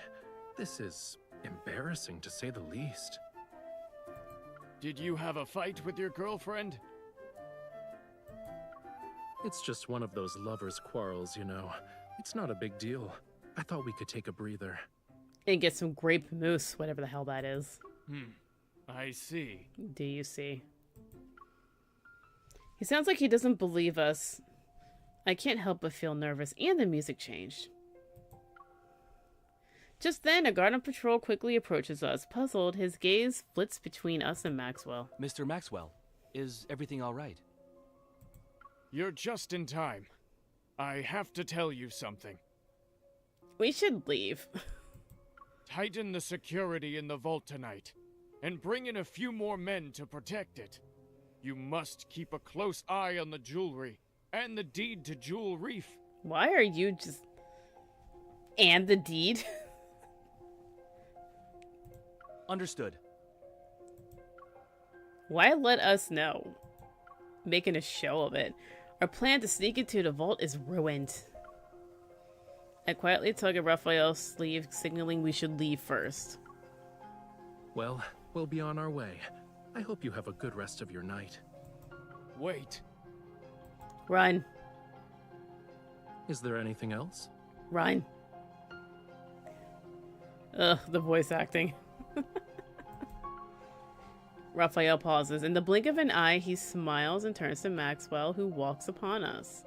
This is embarrassing to say the least. Did you have a fight with your girlfriend? It's just one of those lovers' quarrels, you know. It's not a big deal. I thought we could take a breather. And get some grape mousse, whatever the hell that is. I see. Do you see? He sounds like he doesn't believe us. I can't help but feel nervous, and the music changed. Just then, a guard on patrol quickly approaches us. Puzzled, his gaze flits between us and Maxwell. Mr. Maxwell, is everything all right? You're just in time. I have to tell you something. We should leave. Tighten the security in the vault tonight, and bring in a few more men to protect it. You must keep a close eye on the jewelry, and the deed to Jewel Reef. Why are you just... And the deed? Understood. Why let us know? Making a show of it. Our plan to sneak into the vault is ruined. I quietly tug at Raphael's sleeve, signaling we should leave first. Well, we'll be on our way. I hope you have a good rest of your night. Wait. Run. Is there anything else? Run. Ugh, the voice acting. Raphael pauses. In the blink of an eye, he smiles and turns to Maxwell, who walks upon us.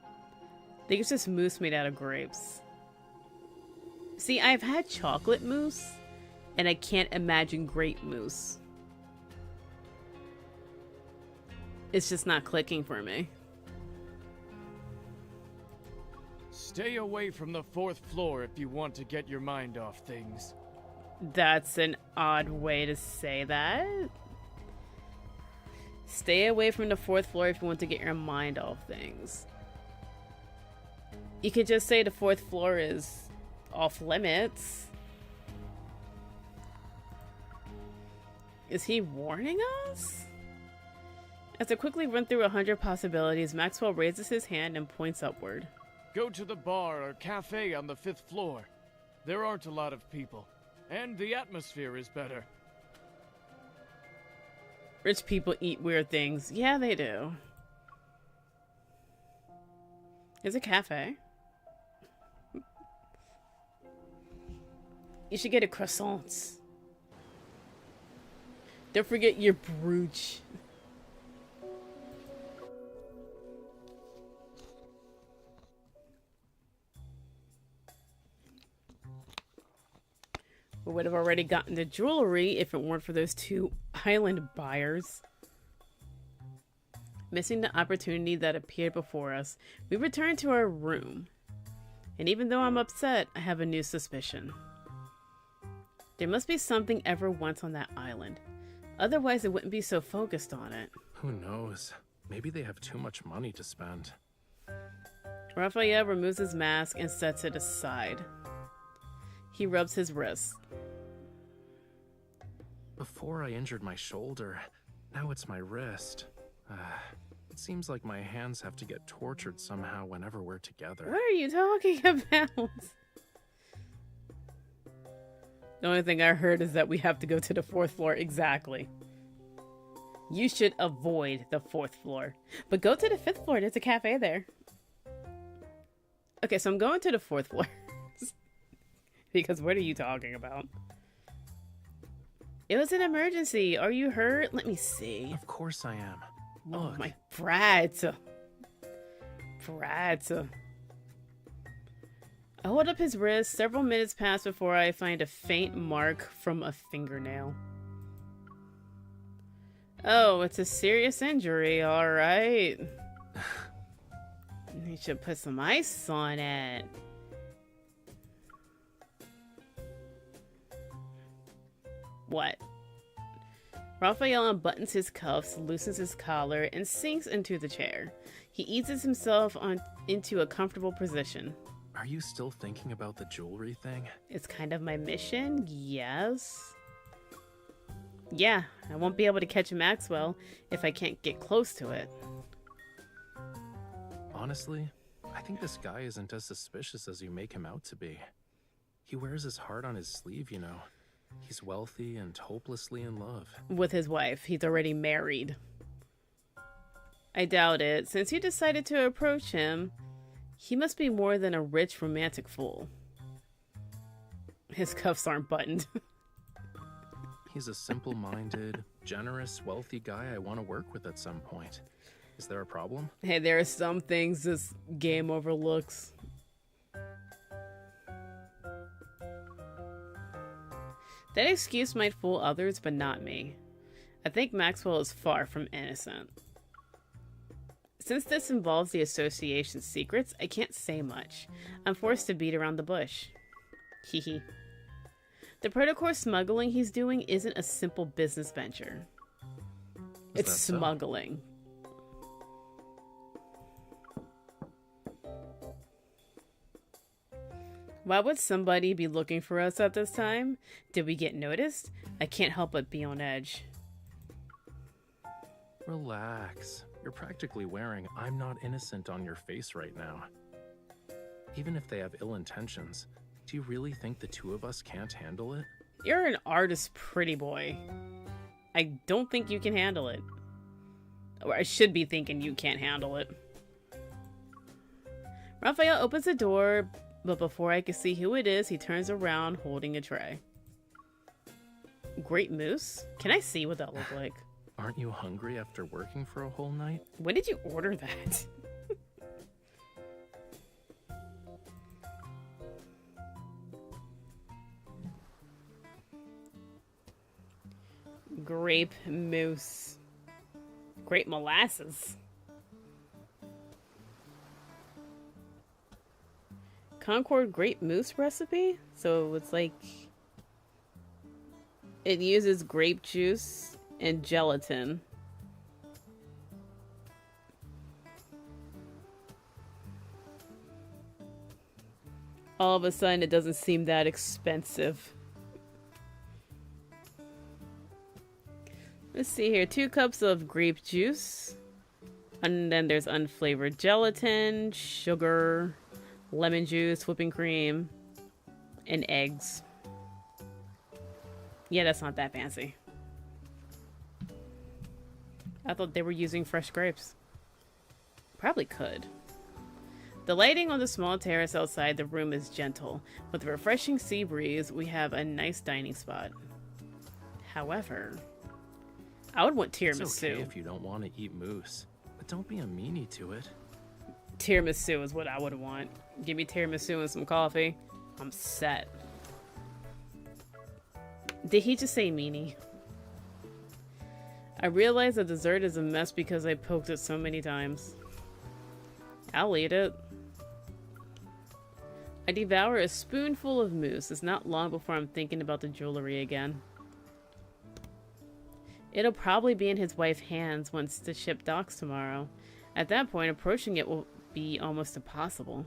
I think it's just mousse made out of grapes. See, I've had chocolate mousse, and I can't imagine grape mousse. It's just not clicking for me. Stay away from the 4th floor if you want to get your mind off things. That's an odd way to say that. Stay away from the 4th floor if you want to get your mind off things. You could just say the 4th floor is off limits. Is he warning us? As I quickly run through 100 possibilities, Maxwell raises his hand and points upward. Go to the bar or cafe on the 5th floor. There aren't a lot of people, and the atmosphere is better. Rich people eat weird things. Yeah, they do. There's a cafe. You should get a croissant. Don't forget your brooch. We would have already gotten the jewelry if it weren't for those 2 island buyers. Missing the opportunity that appeared before us, we return to our room. And even though I'm upset, I have a new suspicion. There must be something ever once on that island. Otherwise, it wouldn't be so focused on it. Who knows? Maybe they have too much money to spend. Raphael removes his mask and sets it aside. He rubs his wrist. Before I injured my shoulder, now it's my wrist. It seems like my hands have to get tortured somehow whenever we're together. What are you talking about? The only thing I heard is that we have to go to the 4th floor. Exactly. You should avoid the 4th floor. But go to the 5th floor. There's a cafe there. Okay, so I'm going to the 4th floor. Because what are you talking about? It was an emergency. Are you hurt? Let me see. Of course I am. Oh, Look. my brat. Brat. I hold up his wrist. Several minutes pass before I find a faint mark from a fingernail. Oh, it's a serious injury, alright. You should put some ice on it. What? Raphael unbuttons his cuffs, loosens his collar, and sinks into the chair. He eases himself into a comfortable position. Are you still thinking about the jewelry thing? It's kind of my mission, yes. Yeah, I won't be able to catch Maxwell if I can't get close to it. Honestly, I think this guy isn't as suspicious as you make him out to be. He wears his heart on his sleeve, you know. He's wealthy and hopelessly in love. With his wife. He's already married. I doubt it. Since you decided to approach him, he must be more than a rich romantic fool. His cuffs aren't buttoned. He's a simple-minded, generous, wealthy guy I want to work with at some point. Is there a problem? Hey, there are some things this game overlooks. That excuse might fool others, but not me. I think Maxwell is far from innocent. Since this involves the association's secrets, I can't say much. I'm forced to beat around the bush. Hehe. The protocool smuggling he's doing isn't a simple business venture. It's smuggling. Why would somebody be looking for us at this time? Did we get noticed? I can't help but be on edge. Relax. You're practically wearing "I'm not innocent" on your face right now. Even if they have ill intentions, do you really think the two of us can't handle it? You're an artist, pretty boy. I don't think you can handle it. Or I should be thinking you can't handle it. Rafayel opens the door, but before I can see who it is, he turns around holding a tray. Great moose? Can I see what that looked like? Aren't you hungry after working for a whole night? When did you order that? Grape mousse. Grape molasses. Concord grape mousse recipe? So it's like... It uses grape juice and gelatin. All of a sudden, it doesn't seem that expensive. Let's see here. 2 cups of grape juice. And then there's unflavored gelatin, sugar, lemon juice, whipping cream, and eggs. Yeah, that's not that fancy. I thought they were using fresh grapes. Probably could. The lighting on the small terrace outside the room is gentle. With a refreshing sea breeze, we have a nice dining spot. However, I would want tiramisu. It's okay if you don't want to eat moose, but don't be a meanie to it. Tiramisu is what I would want. Give me tiramisu and some coffee. I'm set. Did he just say meanie? I realize the dessert is a mess because I poked it so many times. I'll eat it. I devour a spoonful of mousse. It's not long before I'm thinking about the jewelry again. It'll probably be in his wife's hands once the ship docks tomorrow. At that point, approaching it will be almost impossible.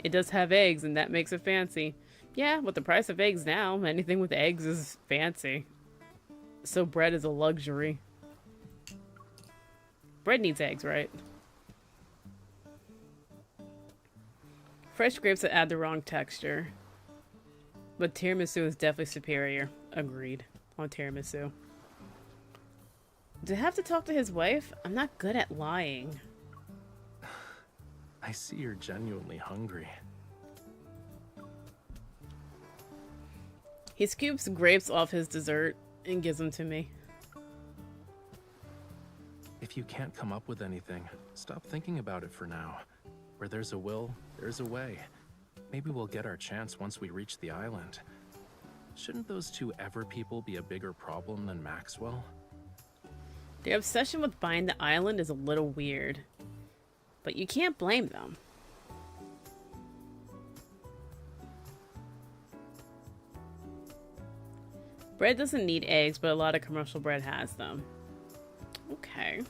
It does have eggs, and that makes it fancy. Yeah, with the price of eggs now, anything with eggs is fancy. So bread is a luxury. Bread needs eggs, right? Fresh grapes that add the wrong texture. But tiramisu is definitely superior. Agreed on tiramisu. Do I have to talk to his wife? I'm not good at lying. I see you're genuinely hungry. He scoops grapes off his dessert and gives them to me. If you can't come up with anything, stop thinking about it for now. Where there's a will, there's a way. Maybe we'll get our chance once we reach the island. Shouldn't those two Ever people be a bigger problem than Maxwell? Their obsession with buying the island is a little weird. But you can't blame them. Bread doesn't need eggs, but a lot of commercial bread has them. Okay.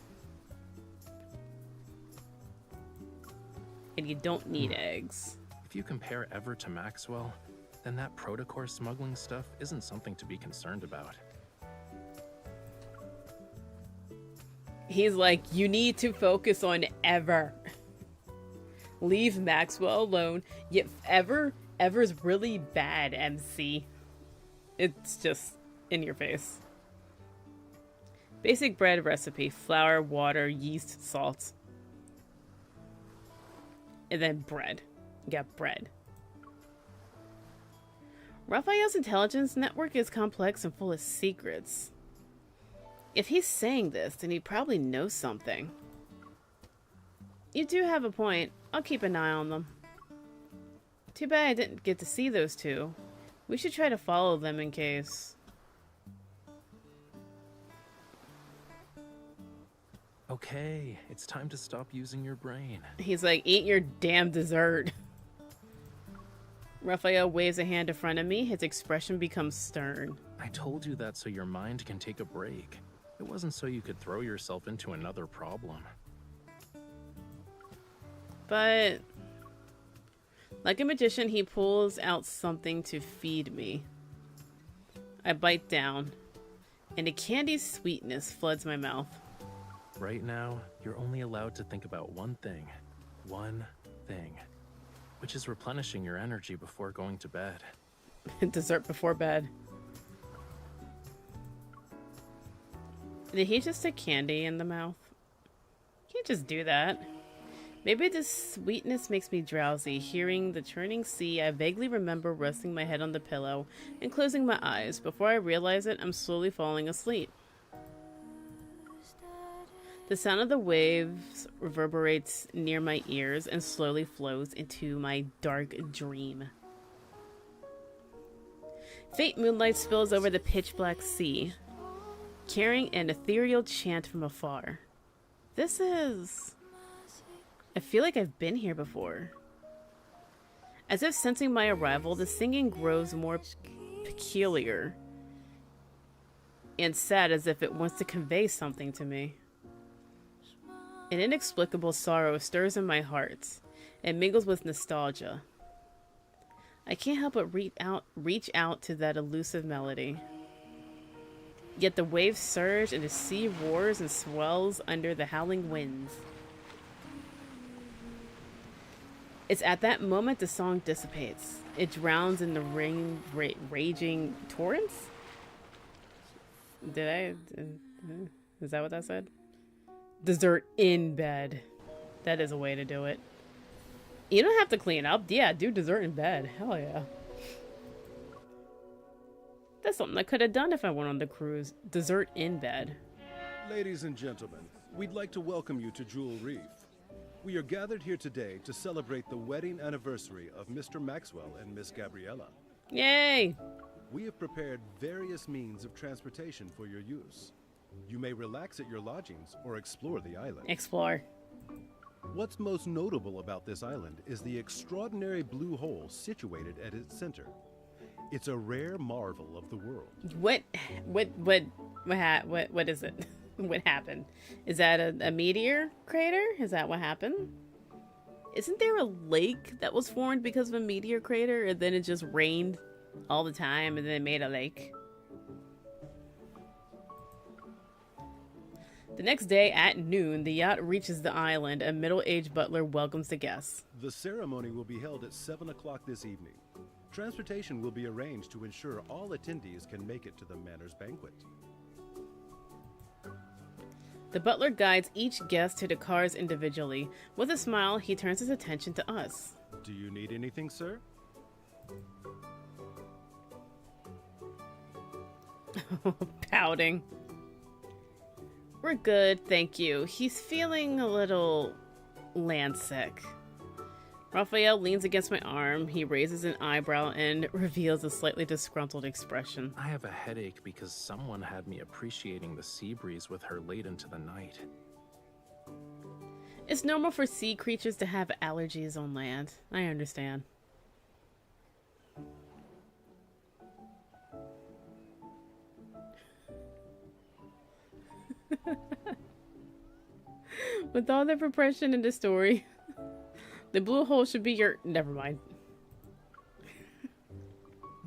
And you don't need eggs. If you compare Ever to Maxwell, then that protocore smuggling stuff isn't something to be concerned about. He's like, you need to focus on Ever. Leave Maxwell alone. Yet Ever's really bad, MC. It's just in your face. Basic bread recipe: flour, water, yeast, salt. And then bread. You got bread. Rafayel's intelligence network is complex and full of secrets. If he's saying this, then he probably knows something. You do have a point. I'll keep an eye on them. Too bad I didn't get to see those two. We should try to follow them in case. Okay, it's time to stop using your brain. He's like, eat your damn dessert. Rafayel waves a hand in front of me. His expression becomes stern. I told you that so your mind can take a break. It wasn't so you could throw yourself into another problem. But Like a magician, he pulls out something to feed me. I bite down, and a candy sweetness floods my mouth. Right now, you're only allowed to think about one thing, which is replenishing your energy before going to bed. Dessert before bed. Did he just stick candy in the mouth? Can't just do that. Maybe this sweetness makes me drowsy. Hearing the churning sea, I vaguely remember resting my head on the pillow and closing my eyes. Before I realize it, I'm slowly falling asleep. The sound of the waves reverberates near my ears and slowly flows into my dark dream. Faint moonlight spills over the pitch-black sea, carrying an ethereal chant from afar. This is... I feel like I've been here before. As if sensing my arrival, the singing grows more peculiar and sad, as if it wants to convey something to me. An inexplicable sorrow stirs in my heart and mingles with nostalgia. I can't help but reach out to that elusive melody. Yet the waves surge and the sea roars and swells under the howling winds. It's at that moment the song dissipates. It drowns in the raging torrents? Is that what that said? Dessert in bed. That is a way to do it. You don't have to clean up. Yeah, do dessert in bed. Hell yeah. That's something I could have done if I went on the cruise. Dessert in bed. Ladies and gentlemen, we'd like to welcome you to Jewel Reef. We are gathered here today to celebrate the wedding anniversary of Mr. Maxwell and Miss Gabriella. Yay! We have prepared various means of transportation for your use. You may relax at your lodgings or explore the island. Explore. What's most notable about this island is the extraordinary blue hole situated at its center. It's a rare marvel of the world. What is it? What happened? Is that a meteor crater? Is that what happened? Isn't there a lake that was formed because of a meteor crater and then it just rained all the time and then it made a lake? The next day at noon, the yacht reaches the island. A middle-aged butler welcomes the guests. The ceremony will be held at 7 o'clock this evening. Transportation will be arranged to ensure all attendees can make it to the manor's banquet. The butler guides each guest to the cars individually. With a smile, he turns his attention to us. Do you need anything, sir? Pouting. We're good, thank you. He's feeling a little landsick. Rafayel leans against my arm. He raises an eyebrow and reveals a slightly disgruntled expression. I have a headache because someone had me appreciating the sea breeze with her late into the night. It's normal for sea creatures to have allergies on land. I understand. With all the repression in the story, the blue hole should be your... Never mind.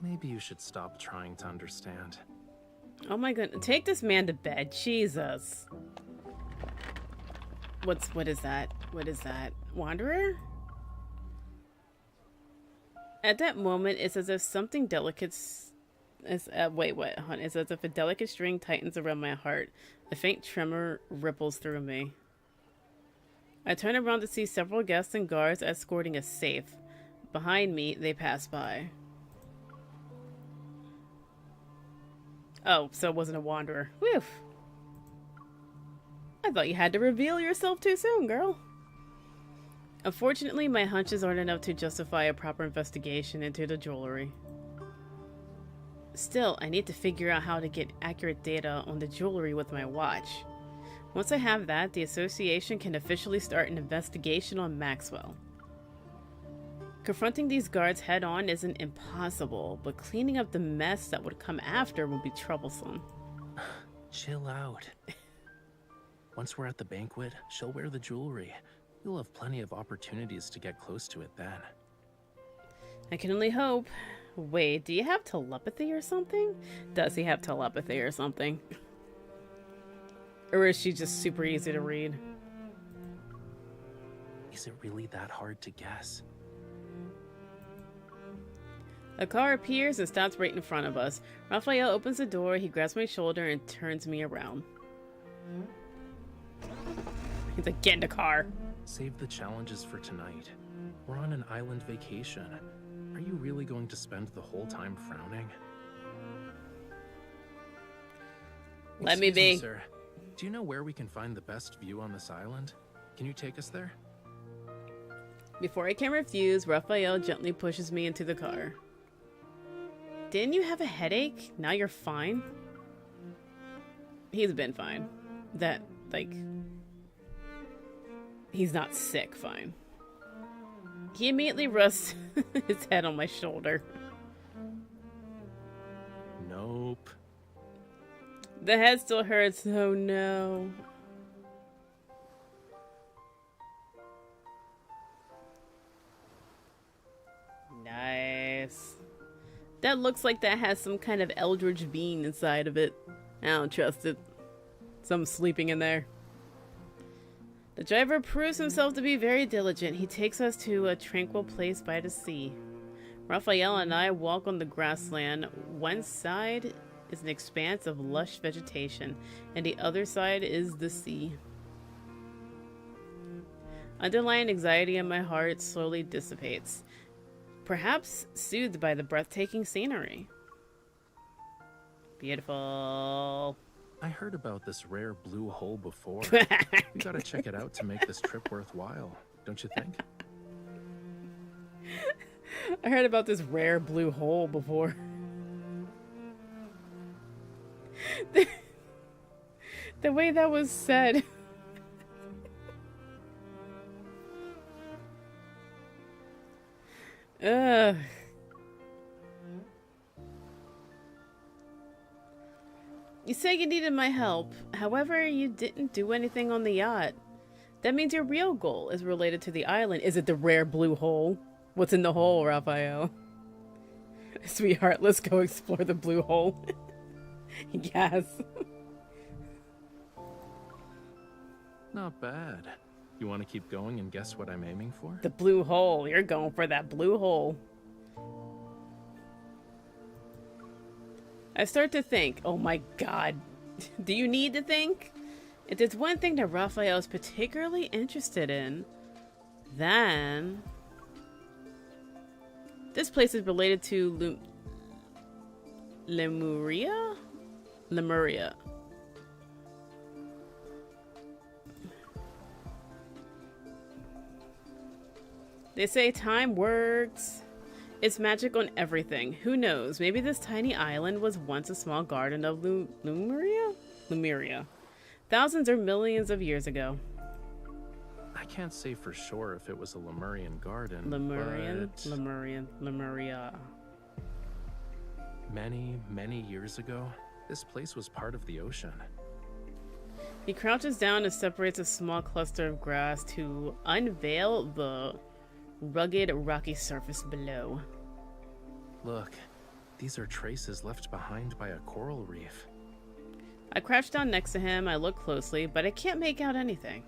Maybe you should stop trying to understand. Oh my goodness. Take this man to bed. Jesus. What is that? What is that? Wanderer? At that moment, it's as if something delicate... wait, what? It's as if a delicate string tightens around my heart. A faint tremor ripples through me. I turn around to see several guests and guards escorting a safe. Behind me, they pass by. Oh, so it wasn't a wanderer. Whew. I thought you had to reveal yourself too soon, girl. Unfortunately, my hunches aren't enough to justify a proper investigation into the jewelry. Still, I need to figure out how to get accurate data on the jewelry with my watch. Once I have that, the association can officially start an investigation on Maxwell. Confronting these guards head-on isn't impossible, but cleaning up the mess that would come after would be troublesome. Chill out. Once we're at the banquet, she'll wear the jewelry. You'll have plenty of opportunities to get close to it then. I can only hope. Wait, do you have telepathy or something? Does he have telepathy or something? Or is she just super easy to read? Is it really that hard to guess? A car appears and stops right in front of us. Rafayel opens the door, he grabs my shoulder and turns me around. He's like, get in the car. Save the challenges for tonight. We're on an island vacation. Are you really going to spend the whole time frowning? Let me be. Sir. Do you know where we can find the best view on this island? Can you take us there? Before I can refuse, Rafayel gently pushes me into the car. Didn't you have a headache? Now you're fine? He's been fine. That, like... He's not sick fine. He immediately rests his head on my shoulder. Nope. The head still hurts. Oh no. Nice. That looks like that has some kind of eldritch being inside of it. I don't trust it. Some sleeping in there. The driver proves himself to be very diligent. He takes us to a tranquil place by the sea. Rafayel and I walk on the grassland. One side is an expanse of lush vegetation, and the other side is the sea. Underlying anxiety in my heart slowly dissipates, perhaps soothed by the breathtaking scenery. Beautiful. I heard about this rare blue hole before. You gotta check it out to make this trip worthwhile, don't you think? I heard about this rare blue hole before. The way that was said. Ugh. You say you needed my help. However, you didn't do anything on the yacht. That means your real goal is related to the island. Is it the rare blue hole? What's in the hole, Rafayel? Sweetheart, let's go explore the blue hole. Yes. Not bad. You want to keep going and guess what I'm aiming for? The blue hole. You're going for that blue hole. I start to think, oh my god, do you need to think? If there's one thing that Rafayel is particularly interested in, then... This place is related to Lemuria? Lemuria. They say time works. It's magic on everything. Who knows? Maybe this tiny island was once a small garden of Lemuria? Lemuria. Thousands or millions of years ago. I can't say for sure if it was a Lemurian garden, Lemurian? but... Lemuria. Many, many years ago, this place was part of the ocean. He crouches down and separates a small cluster of grass to unveil the rugged, rocky surface below. Look, these are traces left behind by a coral reef. I crouch down next to him, I look closely, but I can't make out anything.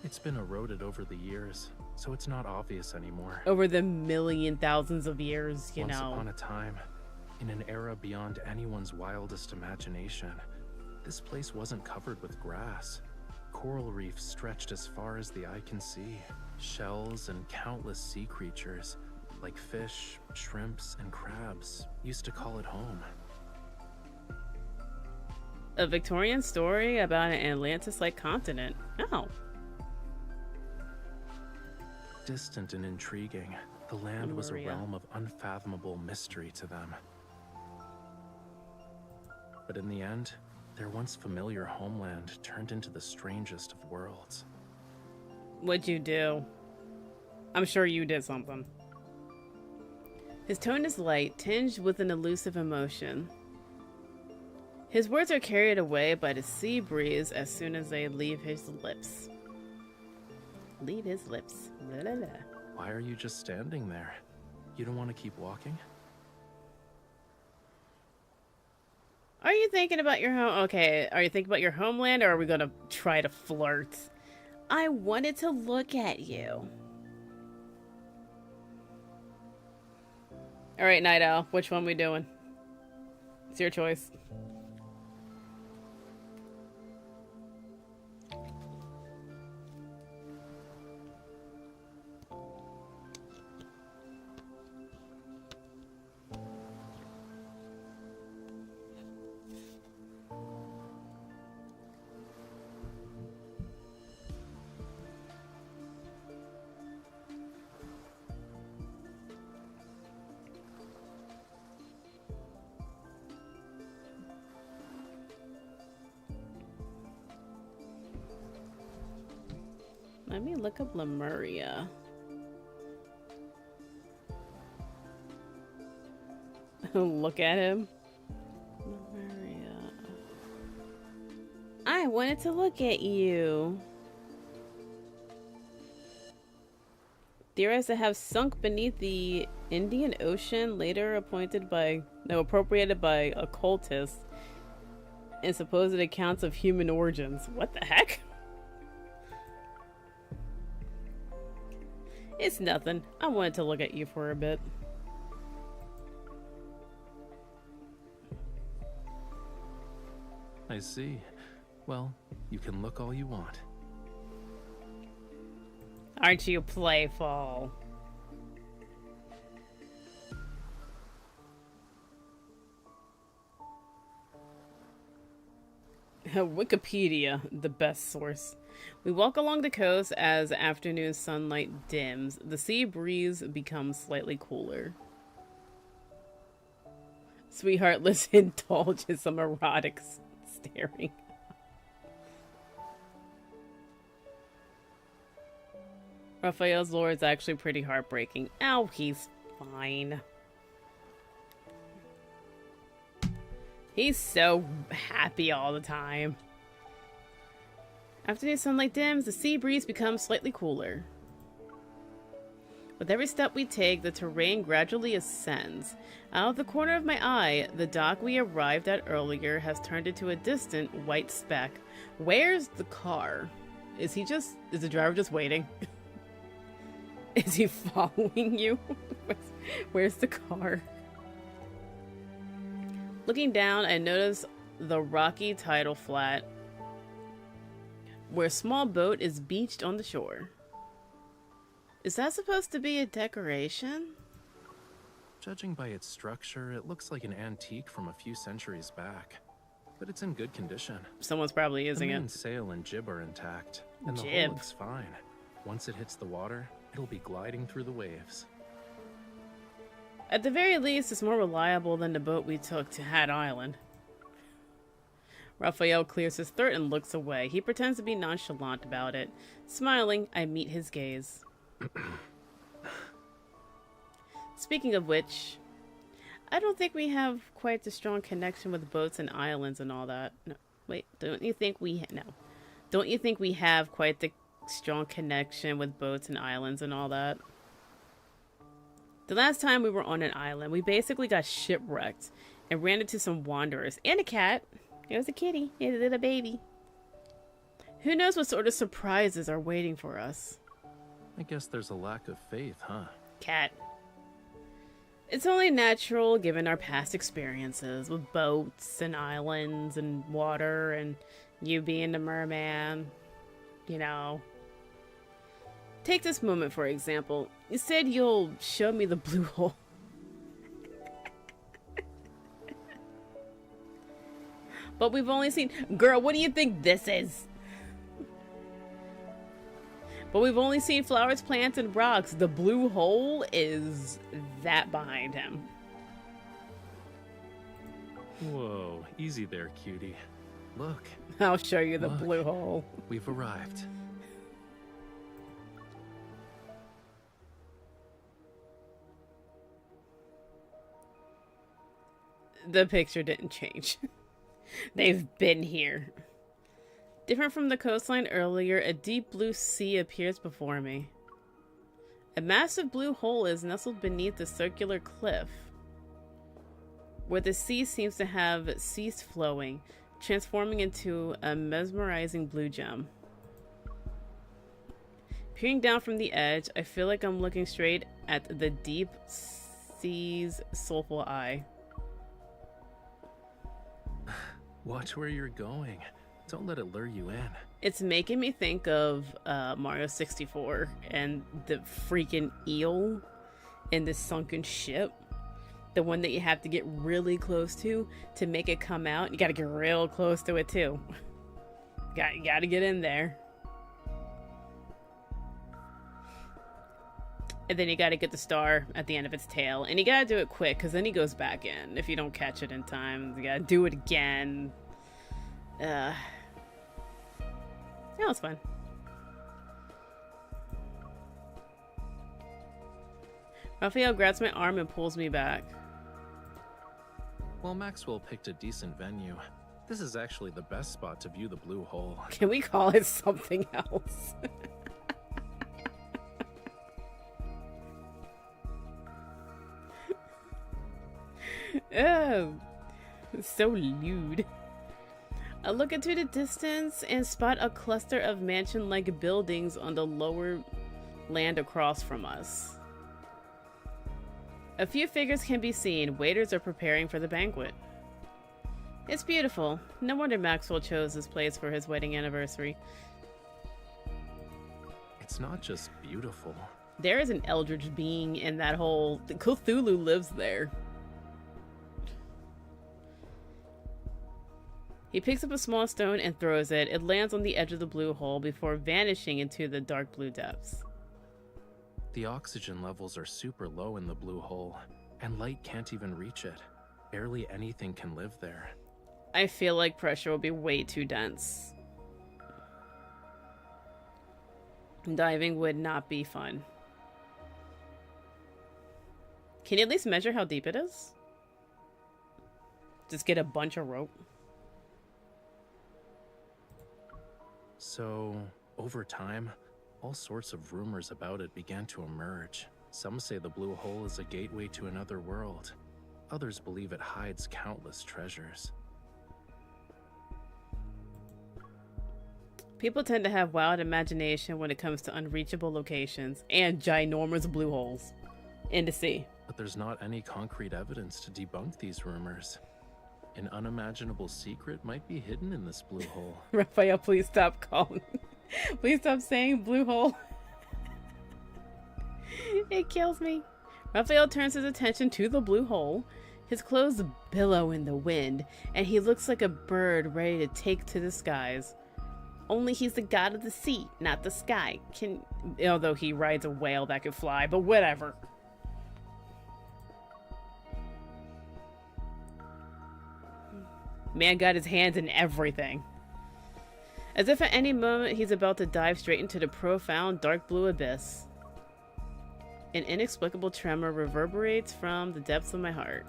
It's been eroded over the years, so it's not obvious anymore. Over the million thousands of years, you know. Once upon a time, in an era beyond anyone's wildest imagination, this place wasn't covered with grass. Coral reefs stretched as far as the eye can see. Shells and countless sea creatures, like fish, shrimps, and crabs, used to call it home. A Victorian story about an Atlantis-like continent. Oh. Distant and intriguing, the land was a realm of unfathomable mystery to them. But in the end, their once familiar homeland turned into the strangest of worlds. What'd you do? I'm sure you did something. His tone is light, tinged with an elusive emotion. His words are carried away by the sea breeze as soon as they leave his lips. Leave his lips. La, la, la. Why are you just standing there? You don't want to keep walking? Are you thinking about your home? Okay, are you thinking about your homeland, or are we gonna try to flirt? I wanted to look at you. All right, Night Owl, which one we doing? It's your choice. Let me look up Lemuria. Look at him. Lemuria. I wanted to look at you. Theorized to have sunk beneath the Indian Ocean, later appointed by, no, appropriated by occultists and supposed accounts of human origins. What the heck? It's nothing. I wanted to look at you for a bit. I see. Well, you can look all you want. Aren't you playful? Wikipedia, the best source. We walk along the coast as afternoon sunlight dims. The sea breeze becomes slightly cooler. Sweetheart, let's indulge in some erotic staring. Raphael's lore is actually pretty heartbreaking. Ow, he's fine. He's so happy all the time. Afternoon sunlight dims, the sea breeze becomes slightly cooler. With every step we take, the terrain gradually ascends. Out of the corner of my eye, the dock we arrived at earlier has turned into a distant white speck. Where's the car? Is the driver just waiting? Is he following you? Where's the car? Looking down, I notice the rocky tidal flat where a small boat is beached on the shore. Is that supposed to be a decoration? Judging by its structure, it looks like an antique from a few centuries back. But it's in good condition. Someone's probably using it. The main sail and jib are intact, and the Jib. hull looks fine. Once it hits the water, it'll be gliding through the waves. At the very least, it's more reliable than the boat we took to Hat Island. Raphael clears his throat and looks away. He pretends to be nonchalant about it. Smiling, I meet his gaze. Speaking of which, I don't think we have quite the strong connection with boats and islands and all that. No, wait, don't you think we have quite the strong connection with boats and islands and all that? The last time we were on an island, we basically got shipwrecked and ran into some wanderers and a cat. It was a kitty, a little baby. Who knows what sort of surprises are waiting for us? I guess there's a lack of faith, huh? Cat. It's only natural given our past experiences with boats and islands and water and you being the merman. You know. Take this moment for example. You said you'll show me the blue hole. But we've only seen... Girl, what do you think this is? But we've only seen flowers, plants, and rocks. The blue hole is that behind him. Whoa, easy there, cutie. Look. I'll show you the blue hole. We've arrived. The picture didn't change. They've been here. Different from the coastline earlier, a deep blue sea appears before me. A massive blue hole is nestled beneath the circular cliff, where the sea seems to have ceased flowing, transforming into a mesmerizing blue gem. Peering down from the edge, I feel like I'm looking straight at the deep sea's soulful eye. Watch where you're going. Don't let it lure you in. It's making me think of Mario 64 and the freaking eel in the sunken ship. The one that you have to get really close to make it come out. You gotta get real close to it too. You gotta get in there. And then you gotta get the star at the end of its tail. And you gotta do it quick, because then he goes back in. If you don't catch it in time, you gotta do it again. Yeah, it was fun. Rafayel grabs my arm and pulls me back. Well, Maxwell picked a decent venue. This is actually the best spot to view the blue hole. Can we call it something else? Oh, so lewd. I look into the distance and spot a cluster of mansion-like buildings on the lower land across from us. A few figures can be seen. Waiters are preparing for the banquet. It's beautiful. No wonder Maxwell chose this place for his wedding anniversary. It's not just beautiful. There is an eldritch being in that hole. Cthulhu lives there. He picks up a small stone and throws it. It lands on the edge of the blue hole before vanishing into the dark blue depths. The oxygen levels are super low in the blue hole, and light can't even reach it. Barely anything can live there. I feel like pressure will be way too dense. Diving would not be fun. Can you at least measure how deep it is? Just get a bunch of rope. So, over time, all sorts of rumors about it began to emerge. Some say the blue hole is a gateway to another world. Others believe it hides countless treasures. People tend to have wild imagination when it comes to unreachable locations and ginormous blue holes in the sea. But there's not any concrete evidence to debunk these rumors. An unimaginable secret might be hidden in this blue hole. Rafayel, please stop calling. Please stop saying blue hole. It kills me. Rafayel turns his attention to the blue hole. His clothes billow in the wind, and he looks like a bird ready to take to the skies. Only he's the god of the sea, not the sky. Although he rides a whale that could fly, but whatever. Man got his hands in everything. As if at any moment he's about to dive straight into the profound dark blue abyss. An inexplicable tremor reverberates from the depths of my heart.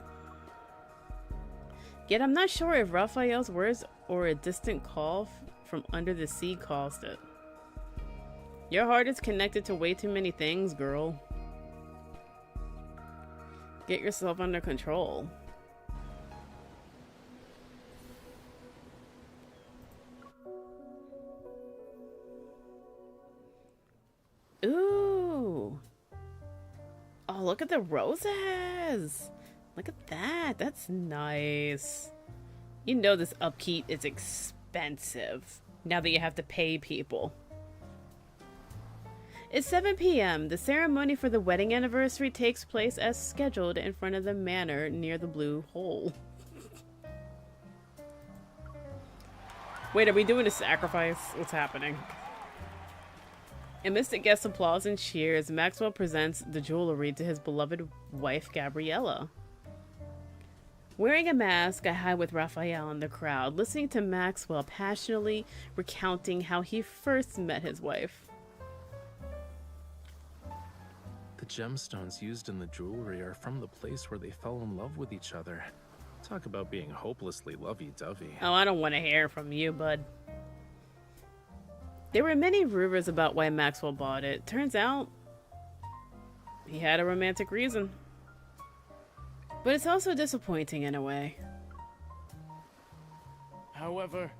Yet I'm not sure if Rafayel's words or a distant call from under the sea caused it. Your heart is connected to way too many things, girl. Get yourself under control. Ooh. Oh, look at the roses. Look at that. That's nice. You know this upkeep is expensive now that you have to pay people. It's 7 p.m. The ceremony for the wedding anniversary takes place as scheduled in front of the manor near the blue hole. Wait, are we doing a sacrifice? What's happening? Amidst the guests' applause and cheers, Maxwell presents the jewelry to his beloved wife, Gabriella. Wearing a mask, I hide with Rafayel in the crowd, listening to Maxwell passionately recounting how he first met his wife. The gemstones used in the jewelry are from the place where they fell in love with each other. Talk about being hopelessly lovey-dovey. Oh, I don't want to hear from you, bud. There were many rumors about why Maxwell bought it. Turns out, He had a romantic reason. But it's also disappointing in a way. However,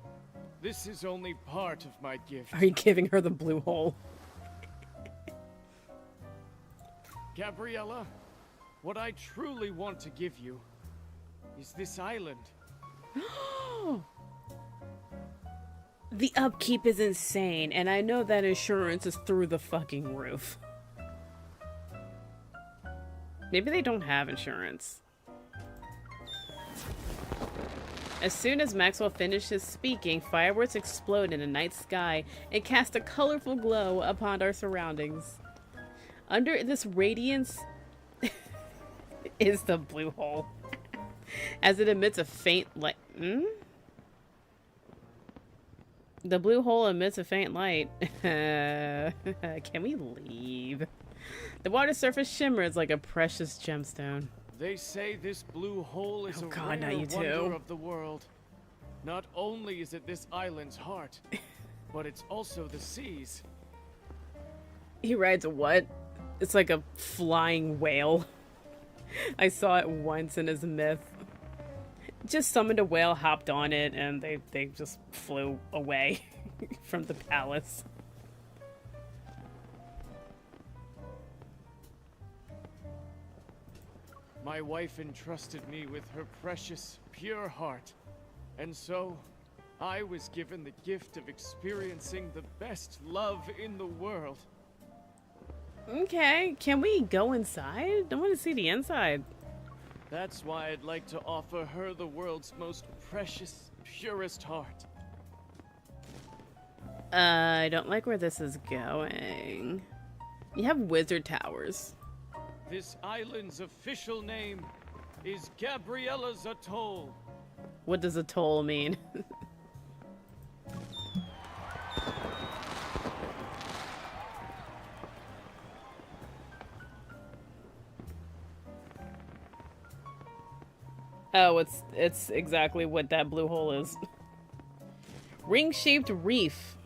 this is only part of my gift. Are you giving her the blue hole? Gabriella, what I truly want to give you is this island. The upkeep is insane, and I know that insurance is through the fucking roof. Maybe they don't have insurance. As soon as Maxwell finishes speaking, fireworks explode in the night sky and cast a colorful glow upon our surroundings. Under this radiance is the blue hole, as it emits a faint light. The blue hole emits a faint light. Can we leave? The water surface shimmers like a precious gemstone. They say this blue hole is a God, rare not you wonder too. of the world. Not only is it this island's heart, but it's also the seas. He rides a what? It's like a flying whale. I saw it once in his myth. Just summoned a whale, hopped on it, and they just flew away from the palace. My wife entrusted me with her precious, pure heart. And so, I was given the gift of experiencing the best love in the world. Okay, can we go inside? I want to see the inside. That's why I'd like to offer her the world's most precious, purest heart. I don't like where this is going. You have wizard towers. This island's official name is Gabriella's Atoll. What does atoll mean? Oh, it's exactly what that blue hole is. Ring-shaped reef.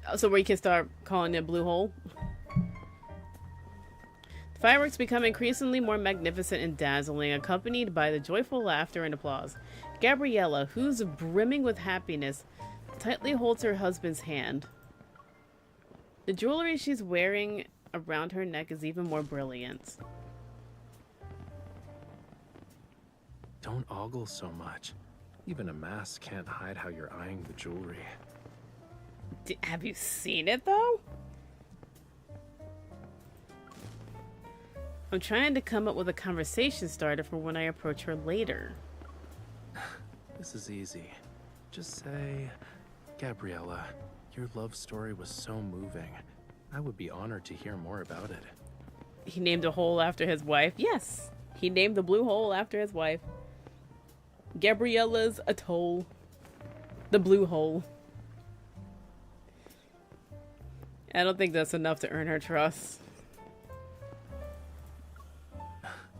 Oh, so we can start calling it blue hole. The fireworks become increasingly more magnificent and dazzling, accompanied by the joyful laughter and applause. Gabriella, who's brimming with happiness, tightly holds her husband's hand. The jewelry she's wearing around her neck is even more brilliant. Don't ogle so much. Even a mask can't hide how you're eyeing the jewelry. Have you seen it, though? I'm trying to come up with a conversation starter for when I approach her later. This is easy. Just say, Gabriella, your love story was so moving. I would be honored to hear more about it. He named a hole after his wife. Yes, he named the blue hole after his wife. Gabriella's Atoll. The blue hole. I don't think that's enough to earn her trust.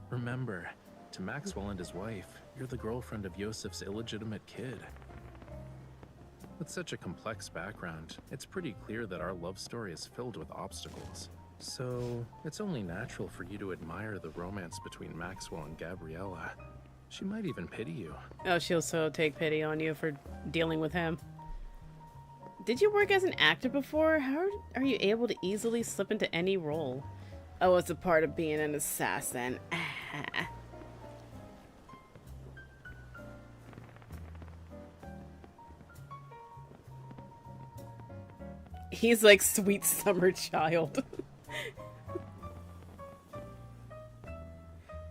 Remember, to Maxwell and his wife, you're the girlfriend of Yosef's illegitimate kid. With such a complex background, it's pretty clear that our love story is filled with obstacles. So, it's only natural for you to admire the romance between Maxwell and Gabriella. She might even pity you. Oh, she'll so take pity on you for dealing with him. Did you work as an actor before? How are you able to easily slip into any role? Oh, it's a part of being an assassin. He's like sweet summer child.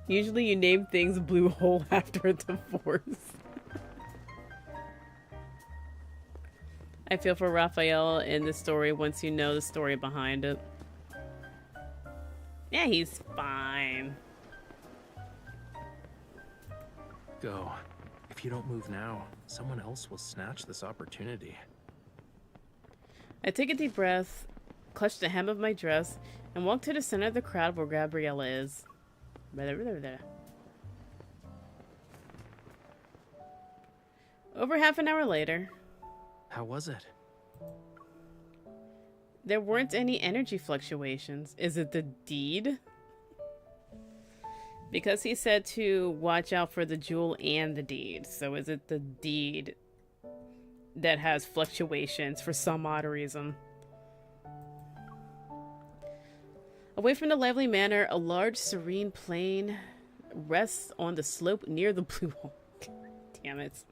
Usually you name things blue hole after a divorce. I feel for Rafayel in the story once you know the story behind it. Yeah, he's fine. Go. If you don't move now, someone else will snatch this opportunity. I take a deep breath, clutch the hem of my dress, and walk to the center of the crowd where Gabriella is. Over half an hour later, How was it? There weren't any energy fluctuations. Is it the deed? Because he said to watch out for the jewel and the deed. So is it the deed that has fluctuations for some odd reason? Away from the lively manor, a large serene plain rests on the slope near the blue hole. Damn it.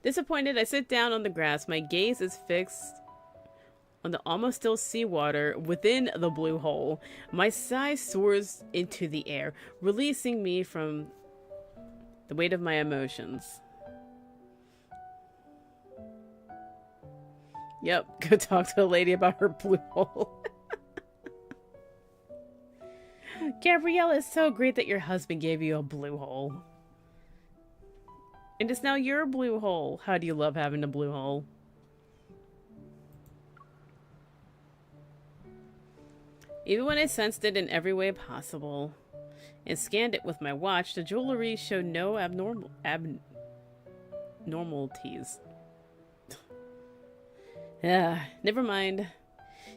Disappointed, I sit down on the grass. My gaze is fixed on the almost still seawater within the blue hole. My sigh soars into the air, releasing me from the weight of my emotions. Yep, go talk to the lady about her blue hole. Gabrielle, it's so great that your husband gave you a blue hole. And it's now your blue hole. How do you love having a blue hole? Even when I sensed it in every way possible and scanned it with my watch, the jewelry showed no abnormalities. Never mind.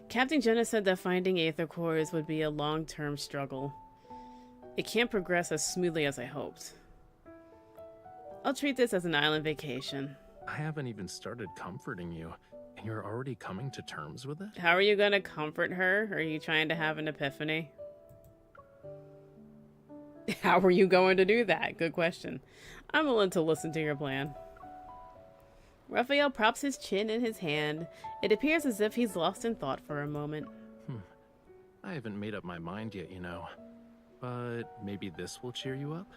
Captain Jenna said that finding Aether cores would be a long-term struggle. It can't progress as smoothly as I hoped. I'll treat this as an island vacation. I haven't even started comforting you, and you're already coming to terms with it? How are you gonna comfort her? Are you trying to have an epiphany? How are you going to do that? Good question. I'm willing to listen to your plan. Raphael props his chin in his hand. It appears as if he's lost in thought for a moment. I haven't made up my mind yet, you know. But maybe this will cheer you up?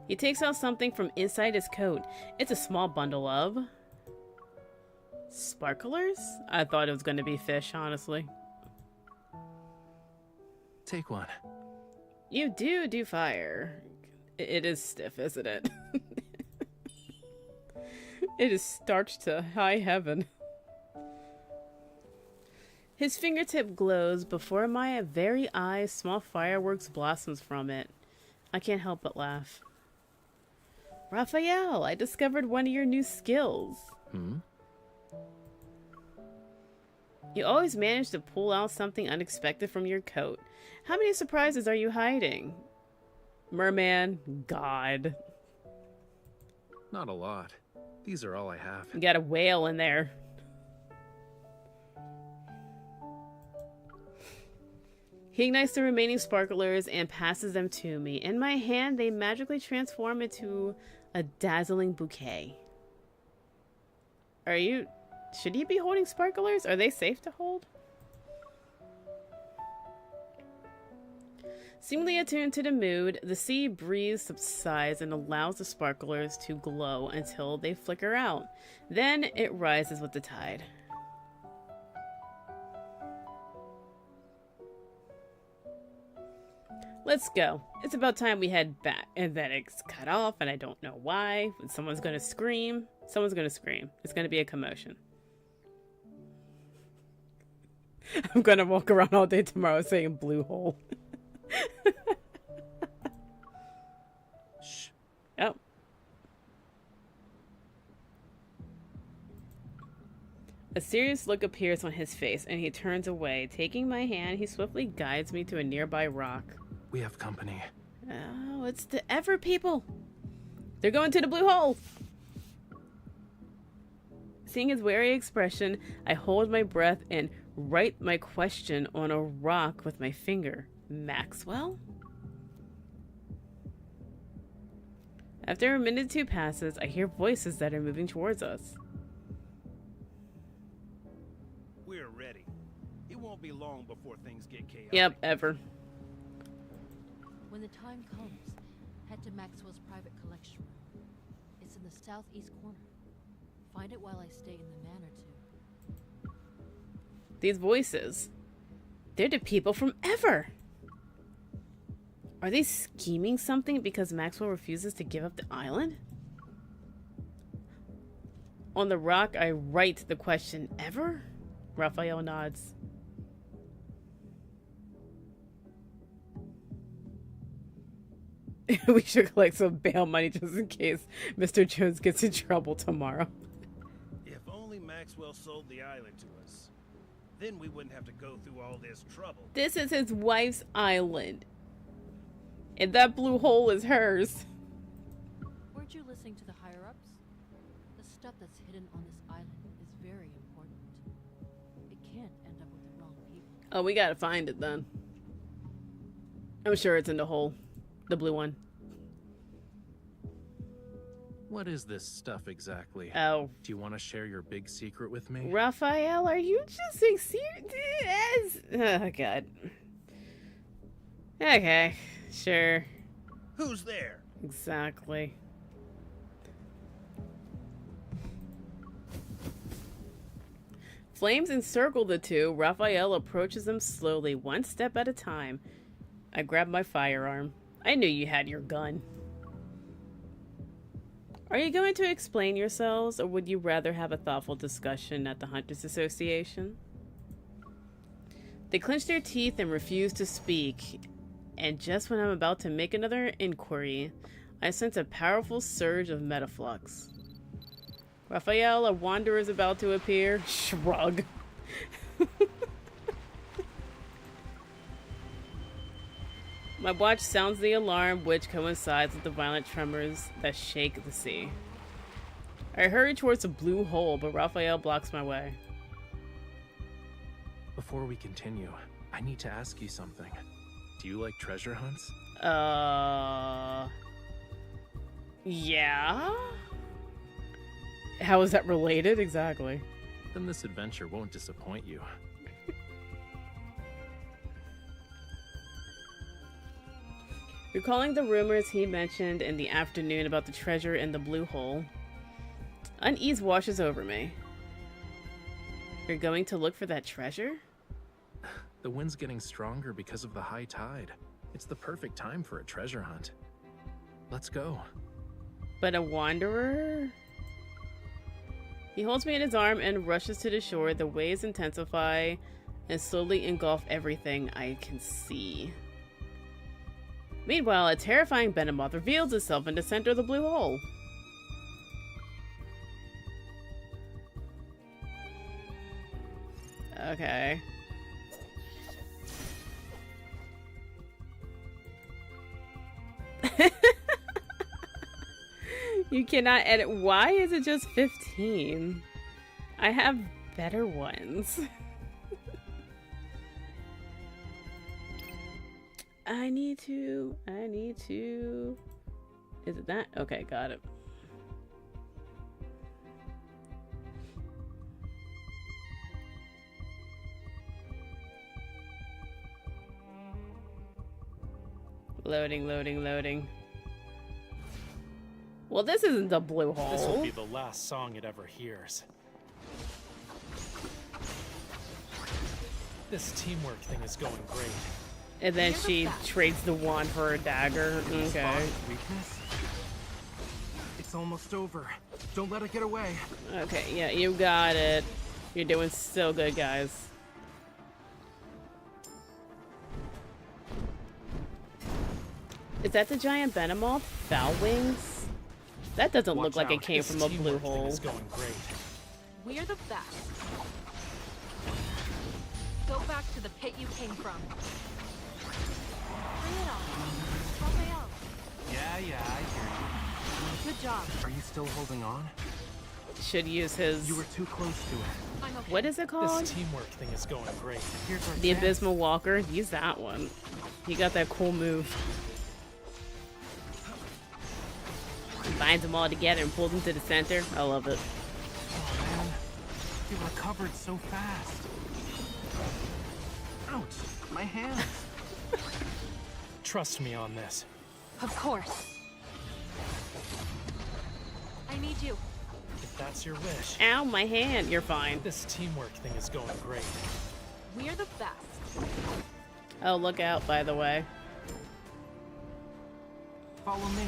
He takes out something from inside his coat. It's a small bundle of sparklers? I thought it was going to be fish, honestly. Take one. You do fire. It is stiff, isn't it? It is starched to high heaven. His fingertip glows before my very eyes. Small fireworks blossoms from it. I can't help but laugh. Raphael, I discovered one of your new skills. You always manage to pull out something unexpected from your coat. How many surprises are you hiding? Merman, God. Not a lot. These are all I have. You got a whale in there. He ignites the remaining sparklers and passes them to me. In my hand, they magically transform into a dazzling bouquet. Should he be holding sparklers? Are they safe to hold? Seemingly attuned to the mood, the sea breeze subsides and allows the sparklers to glow until they flicker out. Then it rises with the tide. Let's go. It's about time we head back. And then it's cut off, and I don't know why. Someone's gonna scream. Someone's gonna scream. It's gonna be a commotion. I'm gonna walk around all day tomorrow saying blue hole. Shh. Oh. A serious look appears on his face, and he turns away. Taking my hand, he swiftly guides me to a nearby rock. We have company. Oh, it's the Ever people. They're going to the blue hole. Seeing his wary expression, I hold my breath and write my question on a rock with my finger. Maxwell? After a minute or two passes, I hear voices that are moving towards us. We're ready. It won't be long before things get chaotic. Yep, Ever. When the time comes, head to Maxwell's private collection room. It's in the southeast corner. Find it while I stay in the manor too. These voices. They're the people from Ever. Are they scheming something because Maxwell refuses to give up the island? On the rock, I write the question, Ever? Raphael nods. We should collect some bail money just in case Mr. Jones gets in trouble tomorrow. If only Maxwell sold the island to us. Then we wouldn't have to go through all this trouble. This is his wife's island. And that blue hole is hers. Weren't you listening to the higher-ups? The stuff that's hidden on this island is very important. It can't end up with the wrong people. Oh, we gotta find it then. I'm sure it's in the hole. The blue one. What is this stuff exactly? Oh. Do you want to share your big secret with me? Raphael, are you just serious? Oh, God. Okay, sure. Who's there? Exactly. Flames encircle the two. Raphael approaches them slowly, one step at a time. I grab my firearm. I knew you had your gun. Are you going to explain yourselves, or would you rather have a thoughtful discussion at the Hunters Association? They clench their teeth and refuse to speak, and just when I'm about to make another inquiry, I sense a powerful surge of metaflux. Raphael, a wanderer is about to appear. Shrug. My watch sounds the alarm, which coincides with the violent tremors that shake the sea. I hurry towards the blue hole, but Raphael blocks my way. Before we continue, I need to ask you something. Do you like treasure hunts? Yeah? How is that related? Exactly. Then this adventure won't disappoint you. Recalling the rumors he mentioned in the afternoon about the treasure in the blue hole, unease washes over me. You're going to look for that treasure? The wind's getting stronger because of the high tide. It's the perfect time for a treasure hunt. Let's go. But a wanderer? He holds me in his arm and rushes to the shore. The waves intensify and slowly engulf everything I can see. Meanwhile, a terrifying behemoth reveals itself in the center of the blue hole. Okay. You cannot edit. Why is it just 15? I have better ones. I need to. Is it that? Okay, got it. Loading. Well, this isn't the blue hole. This will be the last song it ever hears. This teamwork thing is going great. And then she trades the wand for a dagger. Okay. Weakness? It's almost over. Don't let it get away. Okay, yeah, you got it. You're doing so good, guys. Is that the giant behemoth? Foul wings? That doesn't look like it came from a blue hole. Going great. We're the best. Go back to the pit you came from. Bring it on. Rafayel. Yeah, I hear you. Good job. Are you still holding on? Should use his... You were too close to it. I'm okay. What is it called? This teamwork thing is going great. Here's our The chance. Abysmal Walker. Use that one. He got that cool move. He binds them all together and pulls them to the center. I love it. Oh man, you recovered so fast. Ouch, my hands. Trust me on this. Of course. I need you. If that's your wish. Ow, my hand. You're fine. This teamwork thing is going great. We're the best. Oh, look out, by the way. Follow me.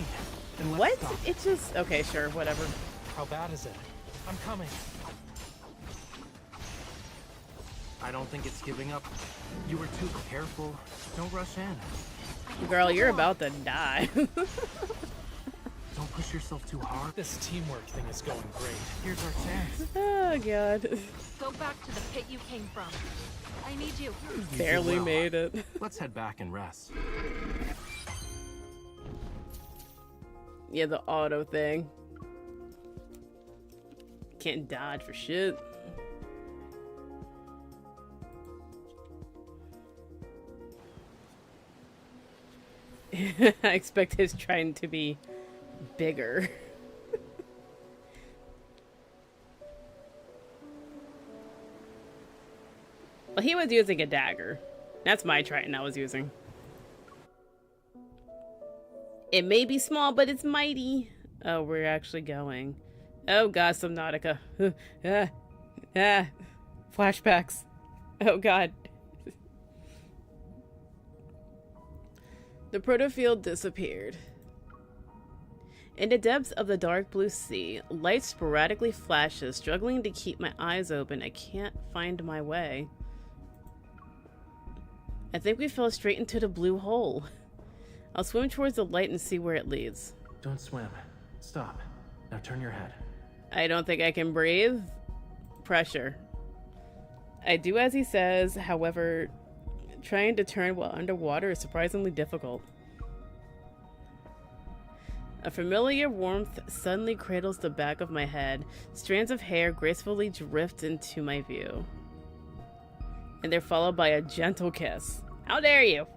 And let's What? stop. It just... Okay, sure, whatever. How bad is it? I'm coming. I don't think it's giving up. You were too careful. Don't rush in. I Girl, you're about to die. Don't push yourself too hard. This teamwork thing is going great. Here's our chance. Oh, God. Go back to the pit you came from. I need you. Barely made it. Let's head back and rest. Yeah, the auto thing. Can't dodge for shit. I expect his trying to be bigger. Well, he was using a dagger. That's my Triton I was using. It may be small, but it's mighty. Oh, we're actually going. Oh god, Subnautica. Flashbacks. Oh god. The protofield disappeared. In the depths of the dark blue sea, light sporadically flashes, struggling to keep my eyes open. I can't find my way. I think we fell straight into the blue hole. I'll swim towards the light and see where it leads. Don't swim. Stop. Now turn your head. I don't think I can breathe. Pressure. I do as he says, however, trying to turn while underwater is surprisingly difficult. A familiar warmth suddenly cradles the back of my head. Strands of hair gracefully drift into my view. And they're followed by a gentle kiss. How dare you?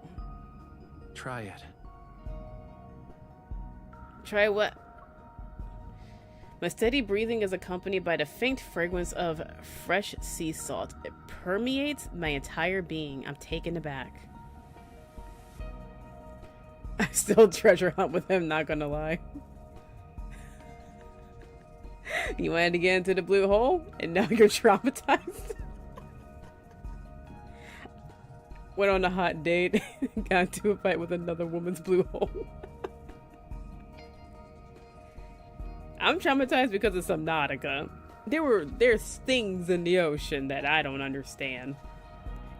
Try it. Try what? My steady breathing is accompanied by the faint fragrance of fresh sea salt. It permeates my entire being. I'm taken aback. I still treasure hunt with him, not gonna lie. You wanted to get into the blue hole, and now you're traumatized? Went on a hot date, got into a fight with another woman's blue hole. I'm traumatized because of Subnautica. There's things in the ocean that I don't understand.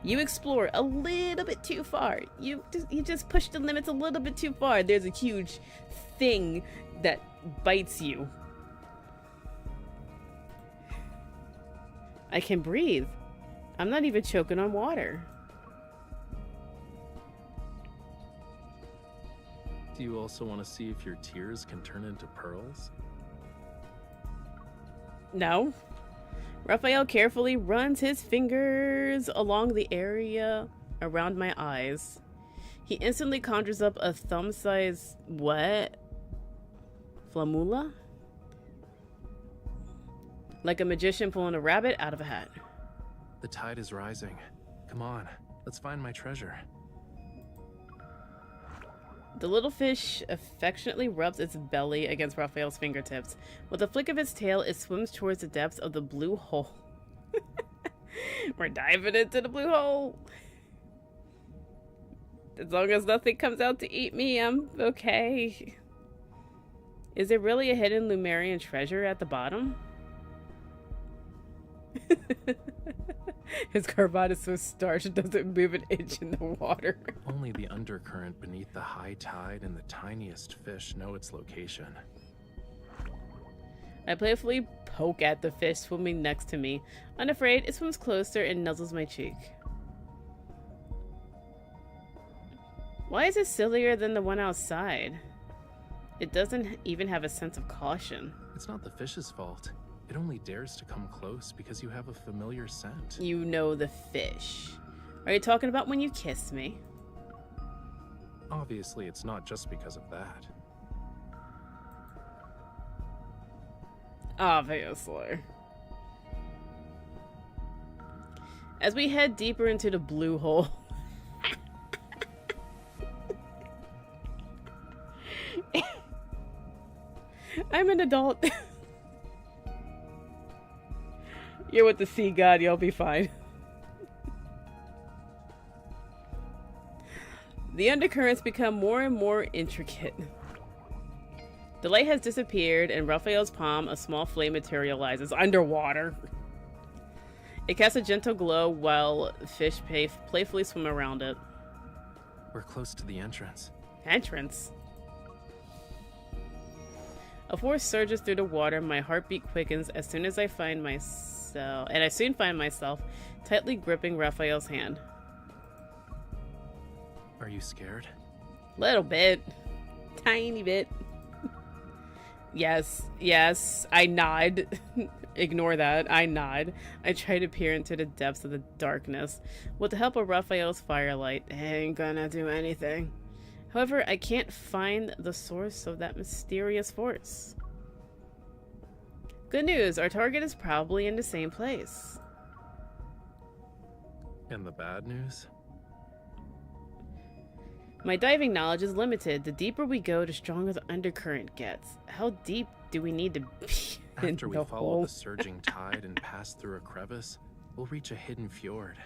You explore a little bit too far. You just push the limits a little bit too far. There's a huge thing that bites you. I can breathe. I'm not even choking on water. Do you also want to see if your tears can turn into pearls? No. Rafayel carefully runs his fingers along the area around my eyes. He instantly conjures up a thumb-sized what? Flamula? Like a magician pulling a rabbit out of a hat. The tide is rising. Come on, let's find my treasure. The little fish affectionately rubs its belly against Raphael's fingertips. With a flick of its tail, it swims towards the depths of the blue hole. We're diving into the blue hole. As long as nothing comes out to eat me, I'm okay. Is there really a hidden Lumerian treasure at the bottom? His carbon is so starched it doesn't move an inch in the water. Only the undercurrent beneath the high tide and the tiniest fish know its location. I playfully poke at the fish swimming next to me. Unafraid, it swims closer and nuzzles my cheek. Why is it sillier than the one outside? It doesn't even have a sense of caution. It's not the fish's fault. It only dares to come close because you have a familiar scent. You know the fish. Are you talking about when you kissed me? Obviously, it's not just because of that. Obviously. As we head deeper into the blue hole. I'm an adult. You're with the sea god, you'll be fine. The undercurrents become more and more intricate. The light has disappeared, and Raphael's palm, a small flame, materializes underwater. It casts a gentle glow while fish playfully swim around it. We're close to the entrance. Entrance? A force surges through the water. My heartbeat quickens as soon as I find myself, and I soon find myself tightly gripping Raphael's hand. Are you scared? Little bit. Tiny bit. Yes, yes, I nod. Ignore that. I nod. I try to peer into the depths of the darkness. With the help of Raphael's firelight, it ain't gonna do anything. However, I can't find the source of that mysterious force. Good news, our target is probably in the same place. And the bad news? My diving knowledge is limited. The deeper we go, the stronger the undercurrent gets. How deep do we need to be in After we the follow hole? the surging tide and pass through a crevice, we'll reach a hidden fjord.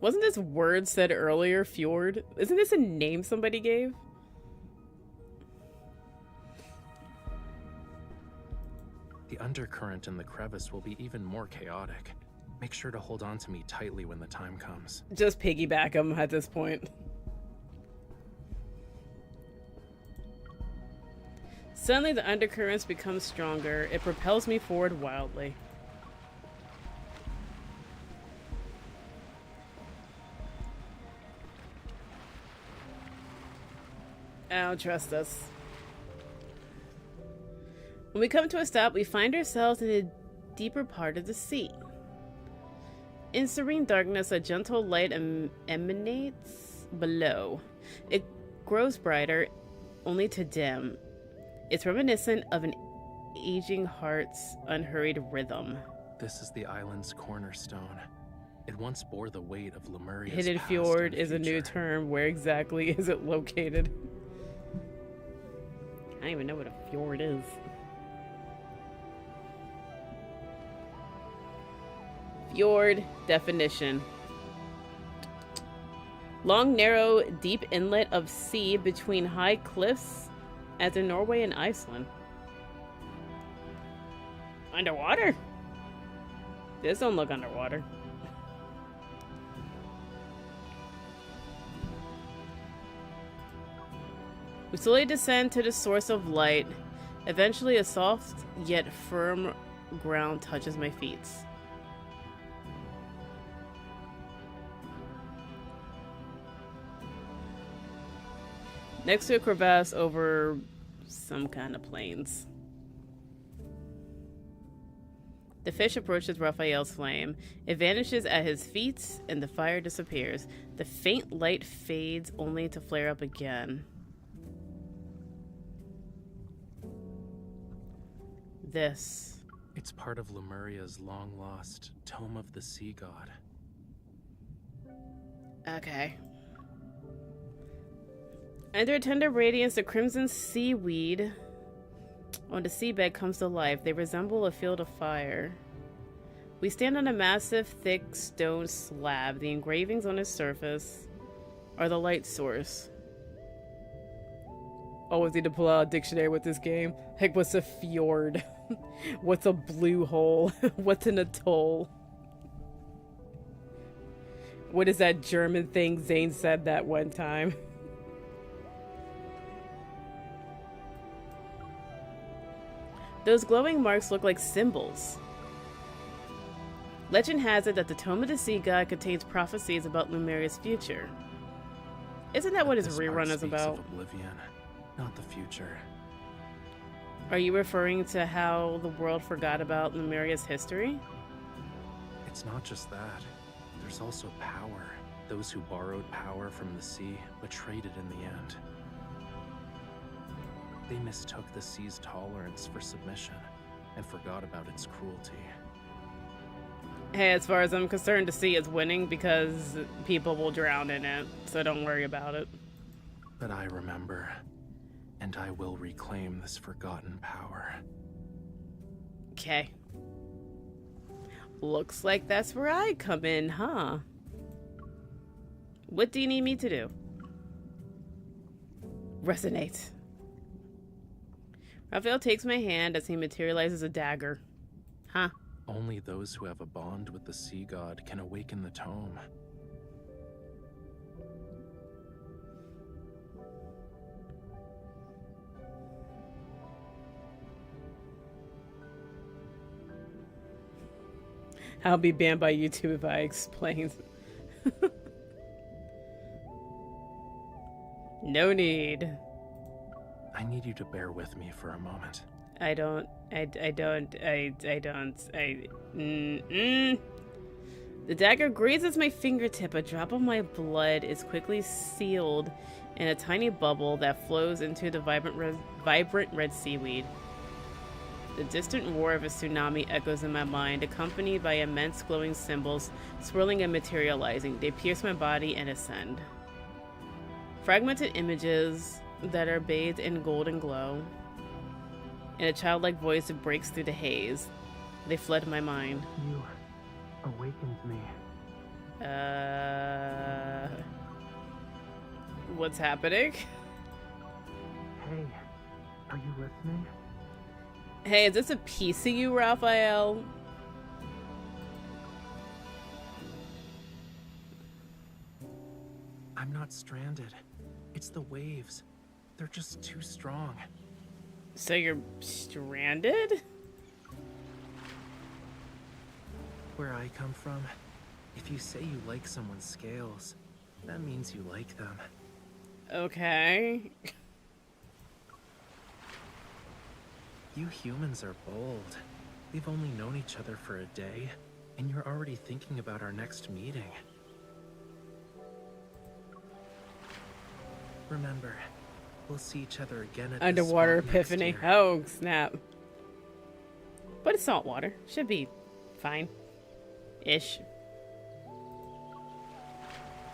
Wasn't this word said earlier, fjord? Isn't this a name somebody gave? The undercurrent in the crevice will be even more chaotic. Make sure to hold on to me tightly when the time comes. Just piggyback him at this point. Suddenly the undercurrents become stronger. It propels me forward wildly. I don't trust us. When we come to a stop, we find ourselves in a deeper part of the sea. In serene darkness, a gentle light emanates below. It grows brighter, only to dim. It's reminiscent of an aging heart's unhurried rhythm. This is the island's cornerstone. It once bore the weight of Lemuria's Hidden past fjord and is a new future. term. Where exactly is it located? I don't even know what a fjord is. Fjord definition. Long, narrow, deep inlet of sea between high cliffs, as in Norway and Iceland. Underwater? This don't look underwater. We slowly descend to the source of light. Eventually, a soft yet firm ground touches my feet. Next to a crevasse over some kind of plains. The fish approaches Raphael's flame. It vanishes at his feet and the fire disappears. The faint light fades only to flare up again. This. It's part of Lemuria's long-lost Tome of the Sea God. Okay. Under a tender radiance, the crimson seaweed on the seabed comes to life. They resemble a field of fire. We stand on a massive, thick stone slab. The engravings on its surface are the light source. Always need to pull out a dictionary with this game. Heck, what's a fjord? What's a blue hole? What's an atoll? What is that German thing Zane said that one time? Those glowing marks look like symbols. Legend has it that the Tome of the Sea God contains prophecies about Lemuria's future. Isn't that what his This rerun art is speaks about? of oblivion, not the future. Are you referring to how the world forgot about Lemuria's history? It's not just that. There's also power. Those who borrowed power from the sea betrayed it in the end. They mistook the sea's tolerance for submission and forgot about its cruelty. Hey, as far as I'm concerned, the sea is winning because people will drown in it, so don't worry about it. But I remember, and I will reclaim this forgotten power. Okay. Looks like that's where I come in, huh? What do you need me to do? Resonate. Raphael takes my hand as he materializes a dagger. Huh? Only those who have a bond with the sea god can awaken the tome. I'll be banned by YouTube if I explain. No need. I need you to bear with me for a moment. The dagger grazes my fingertip. A drop of my blood is quickly sealed in a tiny bubble that flows into the vibrant red seaweed. The distant roar of a tsunami echoes in my mind, accompanied by immense glowing symbols swirling and materializing. They pierce my body and ascend. Fragmented images that are bathed in golden glow. In a childlike voice that breaks through the haze. They flood my mind. You awakened me. What's happening? Hey, are you listening? Hey, is this a piece of you, Raphael? I'm not stranded. It's the waves. They're just too strong. So you're stranded? Where I come from, if you say you like someone's scales, that means you like them. Okay. You humans are bold. We've only known each other for a day, and you're already thinking about our next meeting. Remember, we'll see each other again at Underwater this spot next epiphany. year. Oh, snap. But it's salt water. Should be fine. Ish.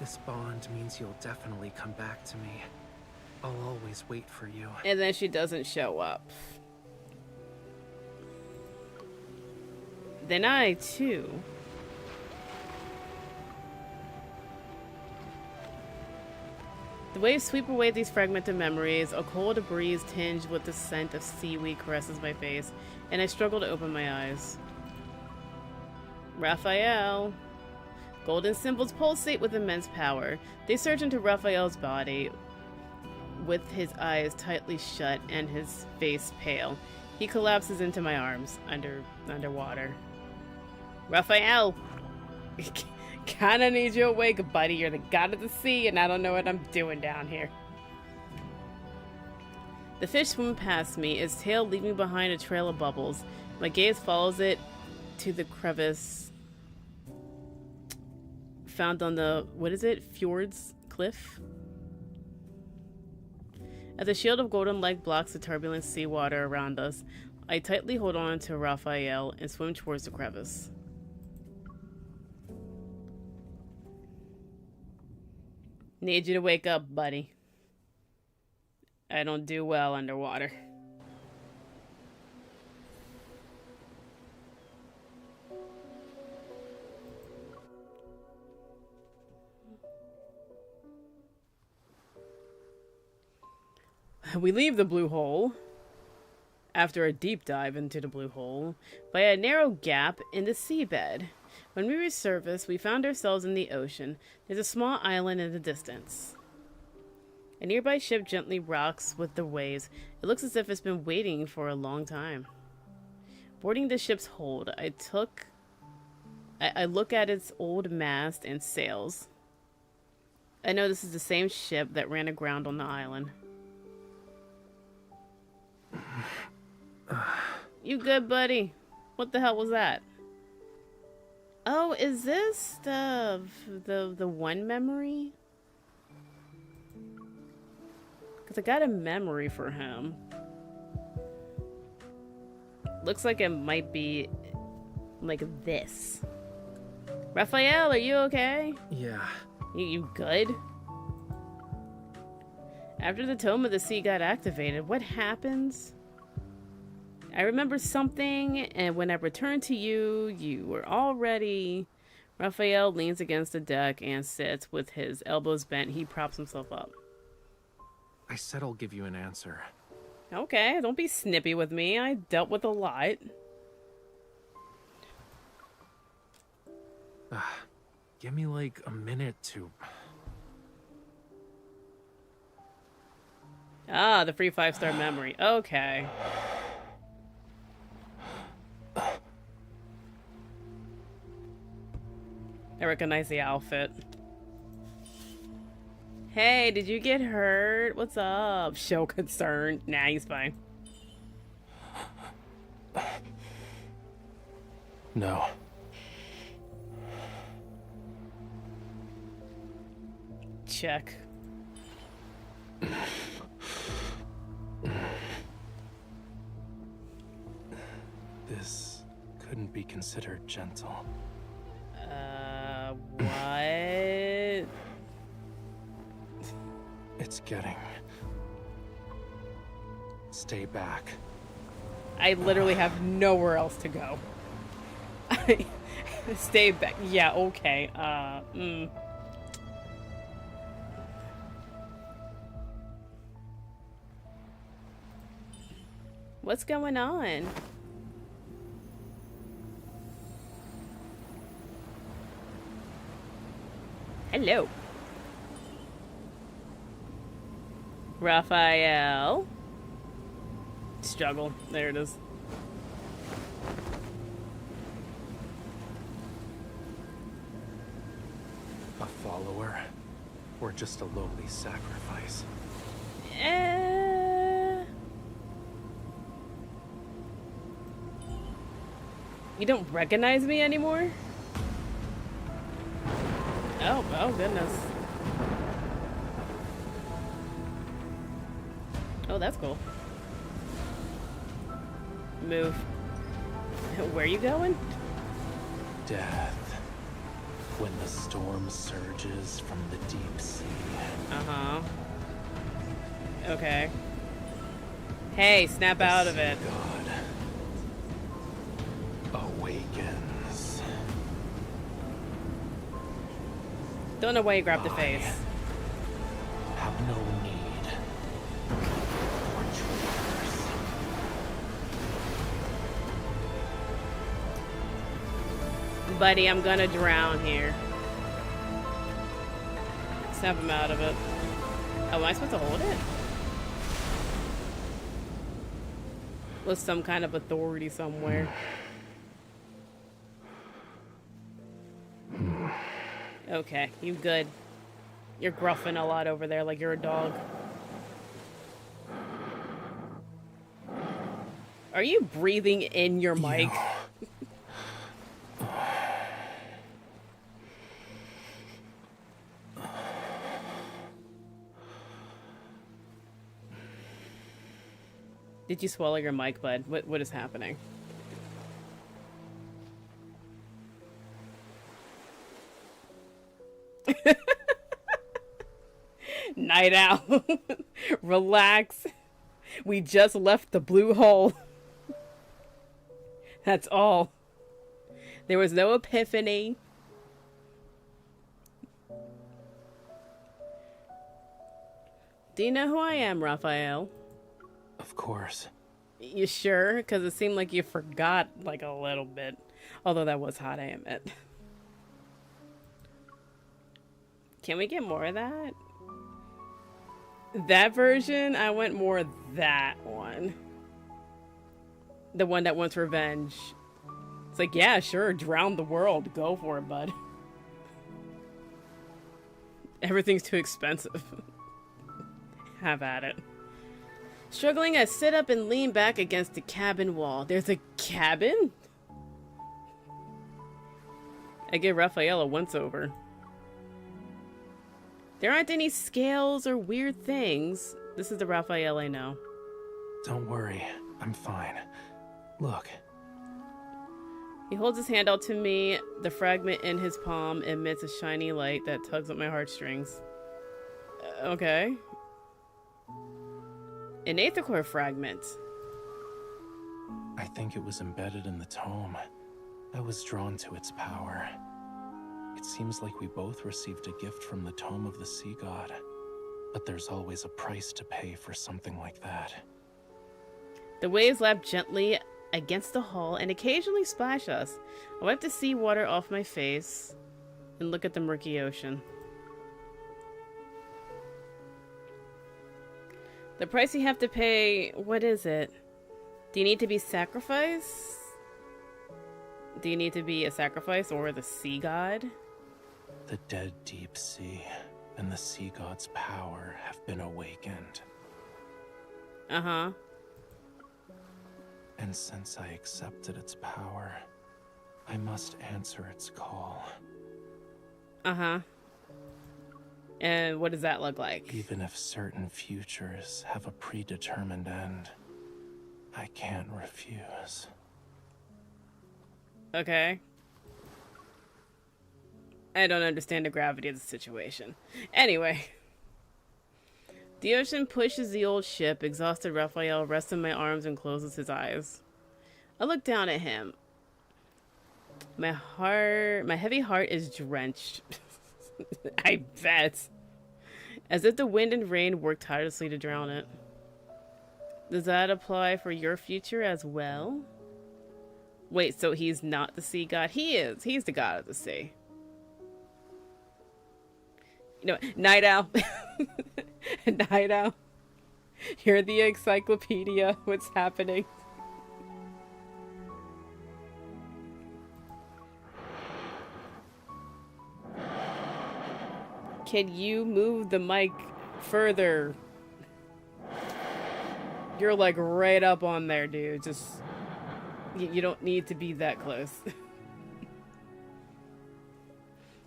This bond means you'll definitely come back to me. I'll always wait for you. And then she doesn't show up. Then I, too... The waves sweep away these fragmented memories. A cold breeze tinged with the scent of seaweed caresses my face, and I struggle to open my eyes. Raphael. Golden symbols pulsate with immense power. They surge into Raphael's body, with his eyes tightly shut and his face pale. He collapses into my arms, underwater. Raphael! Kinda need you awake, buddy. You're the god of the sea, and I don't know what I'm doing down here. The fish swims past me, its tail leaving behind a trail of bubbles. My gaze follows it to the crevice found on the, Fjord's cliff? As a shield of golden light blocks the turbulent seawater around us, I tightly hold on to Raphael and swim towards the crevice. Need you to wake up, buddy. I don't do well underwater. We leave the blue hole after a deep dive into the blue hole by a narrow gap in the seabed. When we resurface, we found ourselves in the ocean. There's a small island in the distance. A nearby ship gently rocks with the waves. It looks as if it's been waiting for a long time. Boarding the ship's hold, I look at its old mast and sails. I know this is the same ship that ran aground on the island. You good, buddy? What the hell was that? Oh, is this the one memory? Because I got a memory for him. Looks like it might be like this. Raphael, are you okay? Yeah. You good? After the Tome of the Sea got activated, what happens? I remember something, and when I returned to you, you were already... Raphael leans against the deck and sits with his elbows bent. He props himself up. I said I'll give you an answer. Okay, don't be snippy with me. I dealt with a lot. Give me like a minute to... Ah, the free 5-star memory. Okay. I recognize the outfit. Hey, did you get hurt? What's up? Show concern. Nah, he's fine. No. Check. This couldn't be considered gentle. What? It's getting... Stay back. I literally have nowhere else to go. Stay back. Yeah, okay. What's going on? Hello. Rafayel. Struggle. There it is. A follower? Or just a lowly sacrifice? You don't recognize me anymore? Oh goodness. Oh, that's cool. Move. Where are you going? Death. When the storm surges from the deep sea. Uh-huh. Okay. Hey, snap out of it. God awakens. Don't know why you grabbed the face. Have no need for traitors. Buddy, I'm gonna drown here. Snap him out of it. Oh, am I supposed to hold it? With some kind of authority somewhere. Okay, you good. You're gruffing a lot over there like you're a dog. Are you breathing in your mic? Did you swallow your mic, bud? What is happening? Night out. Relax. We just left the blue hole. That's all. There was no epiphany. Do you know who I am, Rafayel? Of course. You sure? Because it seemed like you forgot, like, a little bit. Although that was hot, I admit. Can we get more of that? That version, I went more that one. The one that wants revenge. It's like, yeah, sure, drown the world. Go for it, bud. Everything's too expensive. Have at it. Struggling, I sit up and lean back against the cabin wall. There's a cabin? I give Rafayel a once-over. There aren't any scales or weird things. This is the Rafayel I know. Don't worry, I'm fine. Look. He holds his hand out to me. The fragment in his palm emits a shiny light that tugs at my heartstrings. Okay. An Aether Core fragment. I think it was embedded in the tome. I was drawn to its power. It seems like we both received a gift from the tome of the sea god. But there's always a price to pay for something like that. The waves lap gently against the hull and occasionally splash us. I wipe the seawater off my face and look at the murky ocean. The price you have to pay, what is it? Do you need to be sacrificed? Do you need to be a sacrifice or the sea god? The dead deep sea and the sea god's power have been awakened. Uh-huh. And since I accepted its power, I must answer its call. Uh-huh. And what does that look like? Even if certain futures have a predetermined end, I can't refuse. Okay. I don't understand the gravity of the situation. Anyway. The ocean pushes the old ship. Exhausted Rafayel rests in my arms and closes his eyes. I look down at him. My heavy heart is drenched. I bet. As if the wind and rain work tirelessly to drown it. Does that apply for your future as well? Wait, so he's not the sea god? He is. He's the god of the sea. You know, Night Owl. Night Owl. You're the encyclopedia. What's happening? Can you move the mic further? You're like right up on there, dude. Just, you don't need to be that close.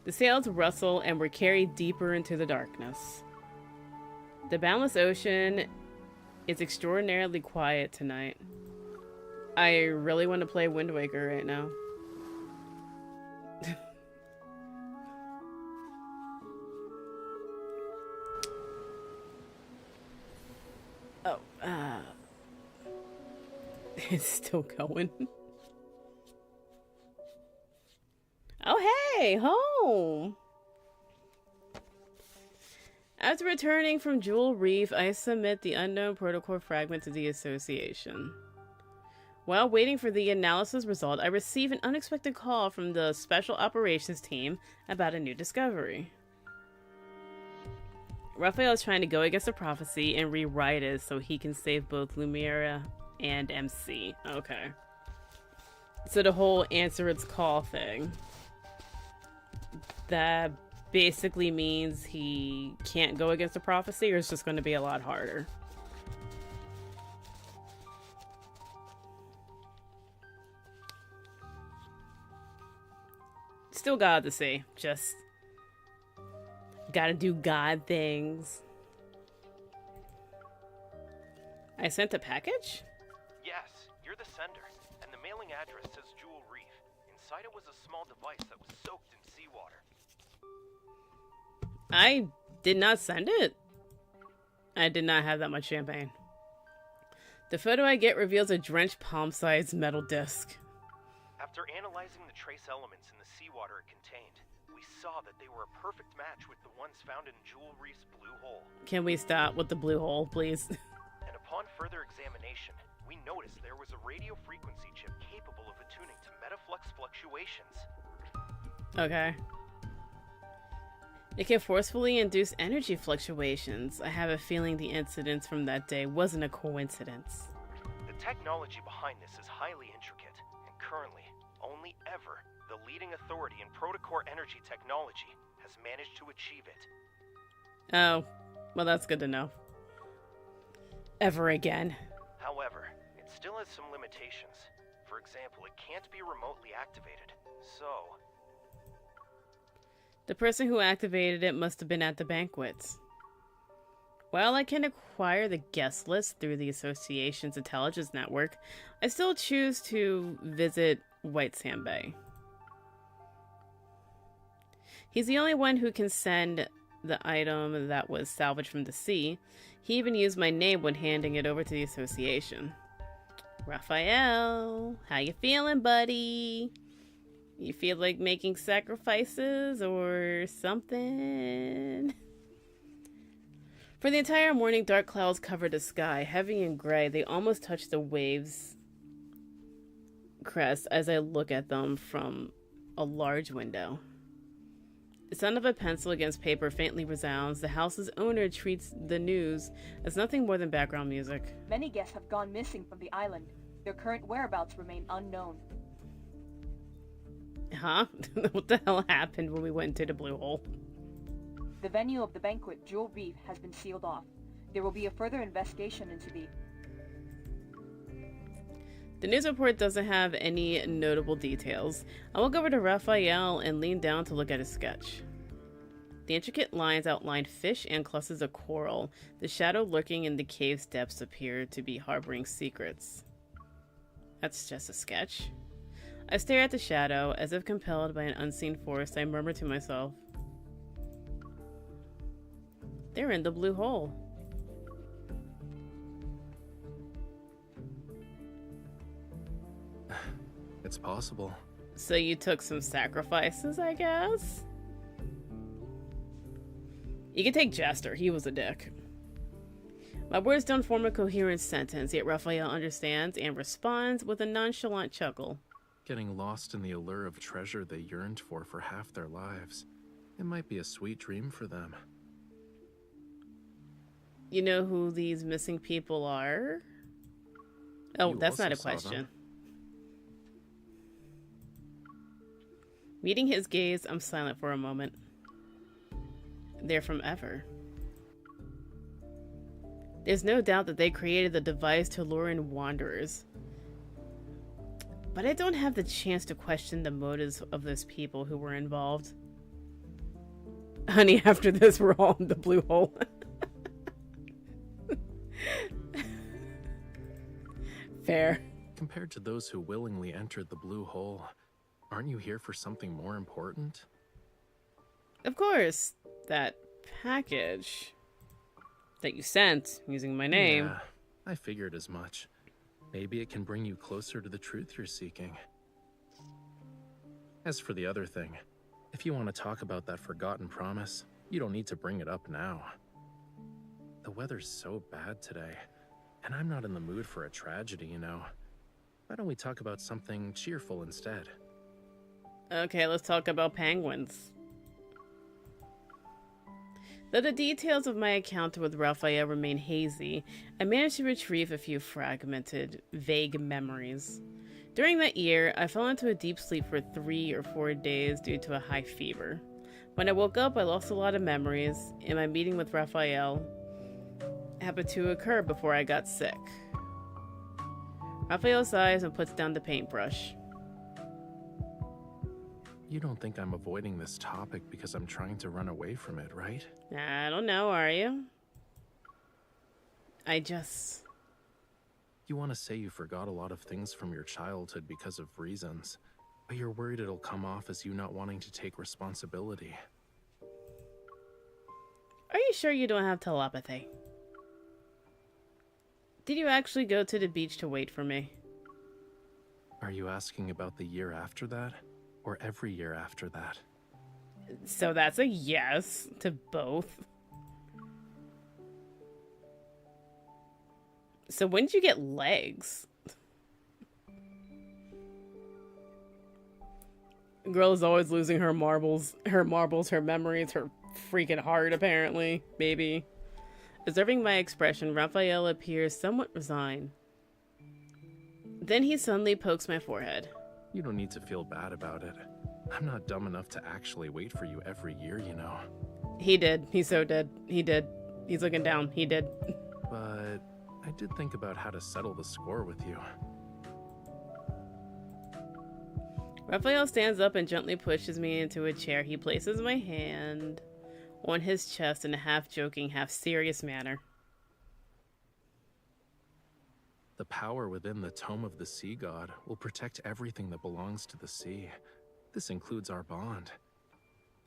The sails rustle and we're carried deeper into the darkness. The boundless ocean is extraordinarily quiet tonight. I really want to play Wind Waker right now. Oh, it's still going. Oh, hey, home. After returning from Jewel Reef, I submit the unknown protocol fragment to the association. While waiting for the analysis result, I receive an unexpected call from the Special Operations team about a new discovery. Rafayel is trying to go against the prophecy and rewrite it so he can save both Lumiere and MC. Okay. So the whole answer its call thing. That basically means he can't go against the prophecy, or it's just going to be a lot harder. Still God to see. Just gotta do God things. I sent a package? Yes, you're the sender, and the mailing address says Jewel Reef. Inside it was a small device that was soaked in seawater. I did not send it. I did not have that much champagne. The photo I get reveals a drenched palm-sized metal disc. After analyzing the trace elements in the seawater it contained, we saw that they were a perfect match with the ones found in Jewel Reef's blue hole. Can we stop with the blue hole, please? And upon further examination, we noticed there was a radio frequency chip capable of attuning to metaflux fluctuations. Okay. It can forcefully induce energy fluctuations. I have a feeling the incidents from that day wasn't a coincidence. The technology behind this is highly intricate, and currently, only ever, the leading authority in protocore energy technology has managed to achieve it. Oh, well, that's good to know. Ever again. However, it still has some limitations. For example, it can't be remotely activated, so... The person who activated it must have been at the banquets. While I can acquire the guest list through the association's intelligence network, I still choose to visit White Sand Bay. He's the only one who can send the item that was salvaged from the sea. He even used my name when handing it over to the association. Rafayel, how you feeling, buddy? You feel like making sacrifices or something? For the entire morning, dark clouds covered the sky, heavy and gray. They almost touch the waves' crest as I look at them from a large window. The sound of a pencil against paper faintly resounds. The house's owner treats the news as nothing more than background music. Many guests have gone missing from the island. Their current whereabouts remain unknown. Huh? What the hell happened when we went into the blue hole? The venue of the banquet, Jewel Reef, has been sealed off. There will be a further investigation into the... The news report doesn't have any notable details. I walk over to Rafayel and lean down to look at his sketch. The intricate lines outline fish and clusters of coral. The shadow lurking in the cave's depths appear to be harboring secrets. That's just a sketch. I stare at the shadow, as if compelled by an unseen force. I murmur to myself. They're in the blue hole. It's possible. So you took some sacrifices, I guess? You can take Jester. He was a dick. My words don't form a coherent sentence, yet Rafayel understands and responds with a nonchalant chuckle. Getting lost in the allure of treasure they yearned for half their lives. It might be a sweet dream for them. You know who these missing people are? Oh, that's not a question. Meeting his gaze, I'm silent for a moment. They're from Ever. There's no doubt that they created the device to lure in wanderers. But I don't have the chance to question the motives of those people who were involved. Honey, after this, we're all in the blue hole. Fair. Compared to those who willingly entered the blue hole, aren't you here for something more important? Of course, that package that you sent using my name. Yeah, I figured as much. Maybe it can bring you closer to the truth you're seeking. As for the other thing, if you want to talk about that forgotten promise, you don't need to bring it up now. The weather's so bad today, and I'm not in the mood for a tragedy, you know. Why don't we talk about something cheerful instead? Okay, let's talk about penguins. Though the details of my encounter with Rafayel remain hazy, I managed to retrieve a few fragmented, vague memories. During that year, I fell into a deep sleep for 3 or 4 days due to a high fever. When I woke up, I lost a lot of memories, and my meeting with Rafayel happened to occur before I got sick. Rafayel sighs and puts down the paintbrush. You don't think I'm avoiding this topic because I'm trying to run away from it, right? I don't know, are you? You want to say you forgot a lot of things from your childhood because of reasons, but you're worried it'll come off as you not wanting to take responsibility. Are you sure you don't have telepathy? Did you actually go to the beach to wait for me? Are you asking about the year after that? Or every year after that? So that's a yes to both. So when did you get legs? Girl is always losing her marbles, her memories, her freaking heart, apparently. Baby. Observing my expression, Rafayel appears somewhat resigned. Then he suddenly pokes my forehead. You don't need to feel bad about it. I'm not dumb enough to actually wait for you every year, you know. He did. He so did. He did. He's looking down. He did. But I did think about how to settle the score with you. Rafayel stands up and gently pushes me into a chair. He places my hand on his chest in a half-joking, half-serious manner. The power within the Tome of the Sea God will protect everything that belongs to the sea. This includes our bond.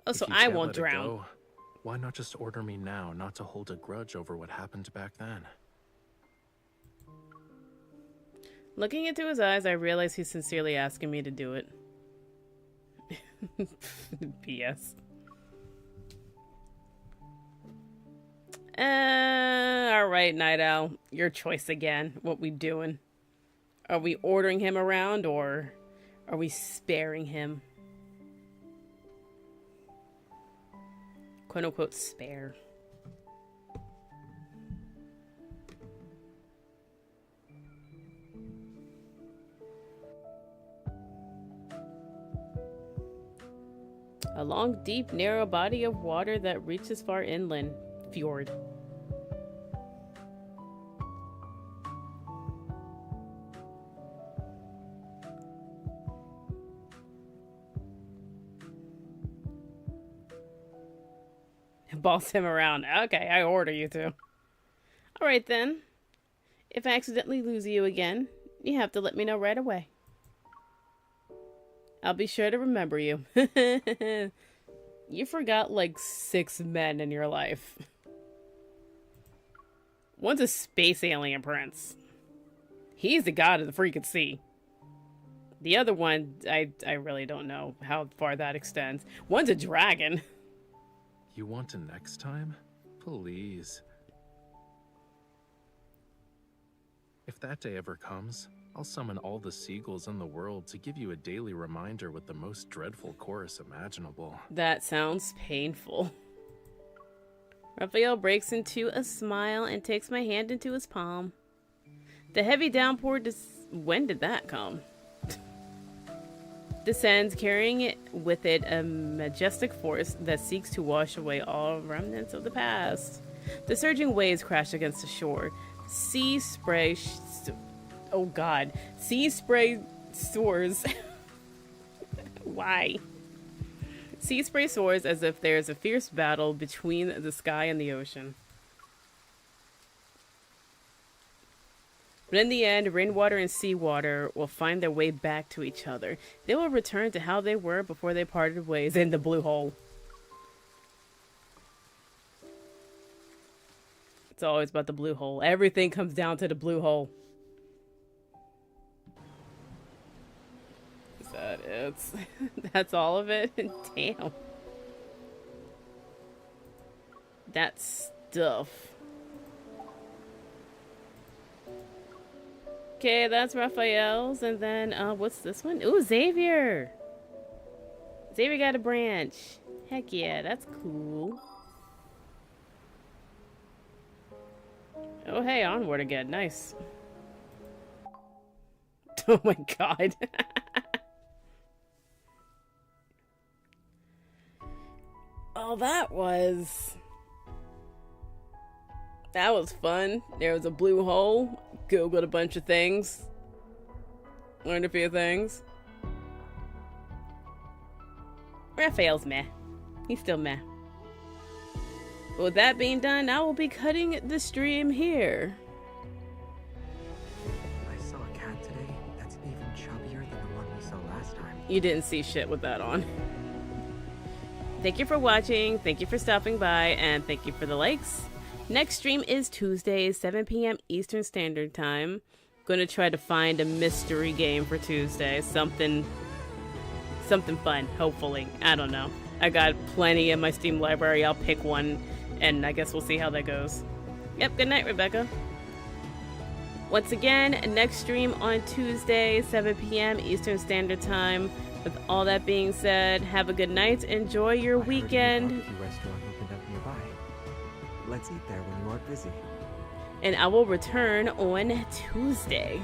Oh, so I won't drown. Why not just order me now not to hold a grudge over what happened back then? Looking into his eyes, I realize he's sincerely asking me to do it. P.S. Alright, Night Owl. Your choice again. What we doing? Are we ordering him around, or are we sparing him? Quote-unquote spare. A long, deep, narrow body of water that reaches far inland. Fjord. Boss him around. Okay, I order you to. Alright then. If I accidentally lose you again, you have to let me know right away. I'll be sure to remember you. You forgot like 6 men in your life. One's a space alien prince. He's the god of the freaking sea. The other one, I really don't know how far that extends. One's a dragon. You want to next time? Please. If that day ever comes, I'll summon all the seagulls in the world to give you a daily reminder with the most dreadful chorus imaginable. That sounds painful. Rafayel breaks into a smile and takes my hand into his palm. The heavy downpour when did that come? Descends, carrying it with it a majestic force that seeks to wash away all remnants of the past. The surging waves crash against the shore. Sea spray oh god. Sea spray soars. Why? Sea spray soars as if there's a fierce battle between the sky and the ocean. But in the end, rainwater and seawater will find their way back to each other. They will return to how they were before they parted ways in the blue hole. It's always about the blue hole. Everything comes down to the blue hole. Is that it? That's all of it? Damn. That stuff. Okay, that's Rafayel's, and then, what's this one? Ooh, Xavier! Xavier got a branch. Heck yeah, that's cool. Oh, hey, onward again. Nice. Oh my god. Oh, that was fun. There was a blue hole. Googled a bunch of things. Learned a few things. Rafayel's meh. He's still meh. But with that being done, I will be cutting the stream here. I saw a cat today that's even chubbier than the one we saw last time. You didn't see shit with that on. Thank you for watching, thank you for stopping by, and thank you for the likes. Next stream is Tuesday, 7 p.m. Eastern Standard Time. Gonna try to find a mystery game for Tuesday. Something fun, hopefully. I don't know. I got plenty in my Steam library. I'll pick one, and I guess we'll see how that goes. Yep, good night, Rebecca. Once again, next stream on Tuesday, 7 p.m. Eastern Standard Time. With all that being said, have a good night. Enjoy your weekend. Restaurant opened up nearby. Let's eat there when you aren't busy. And I will return on Tuesday.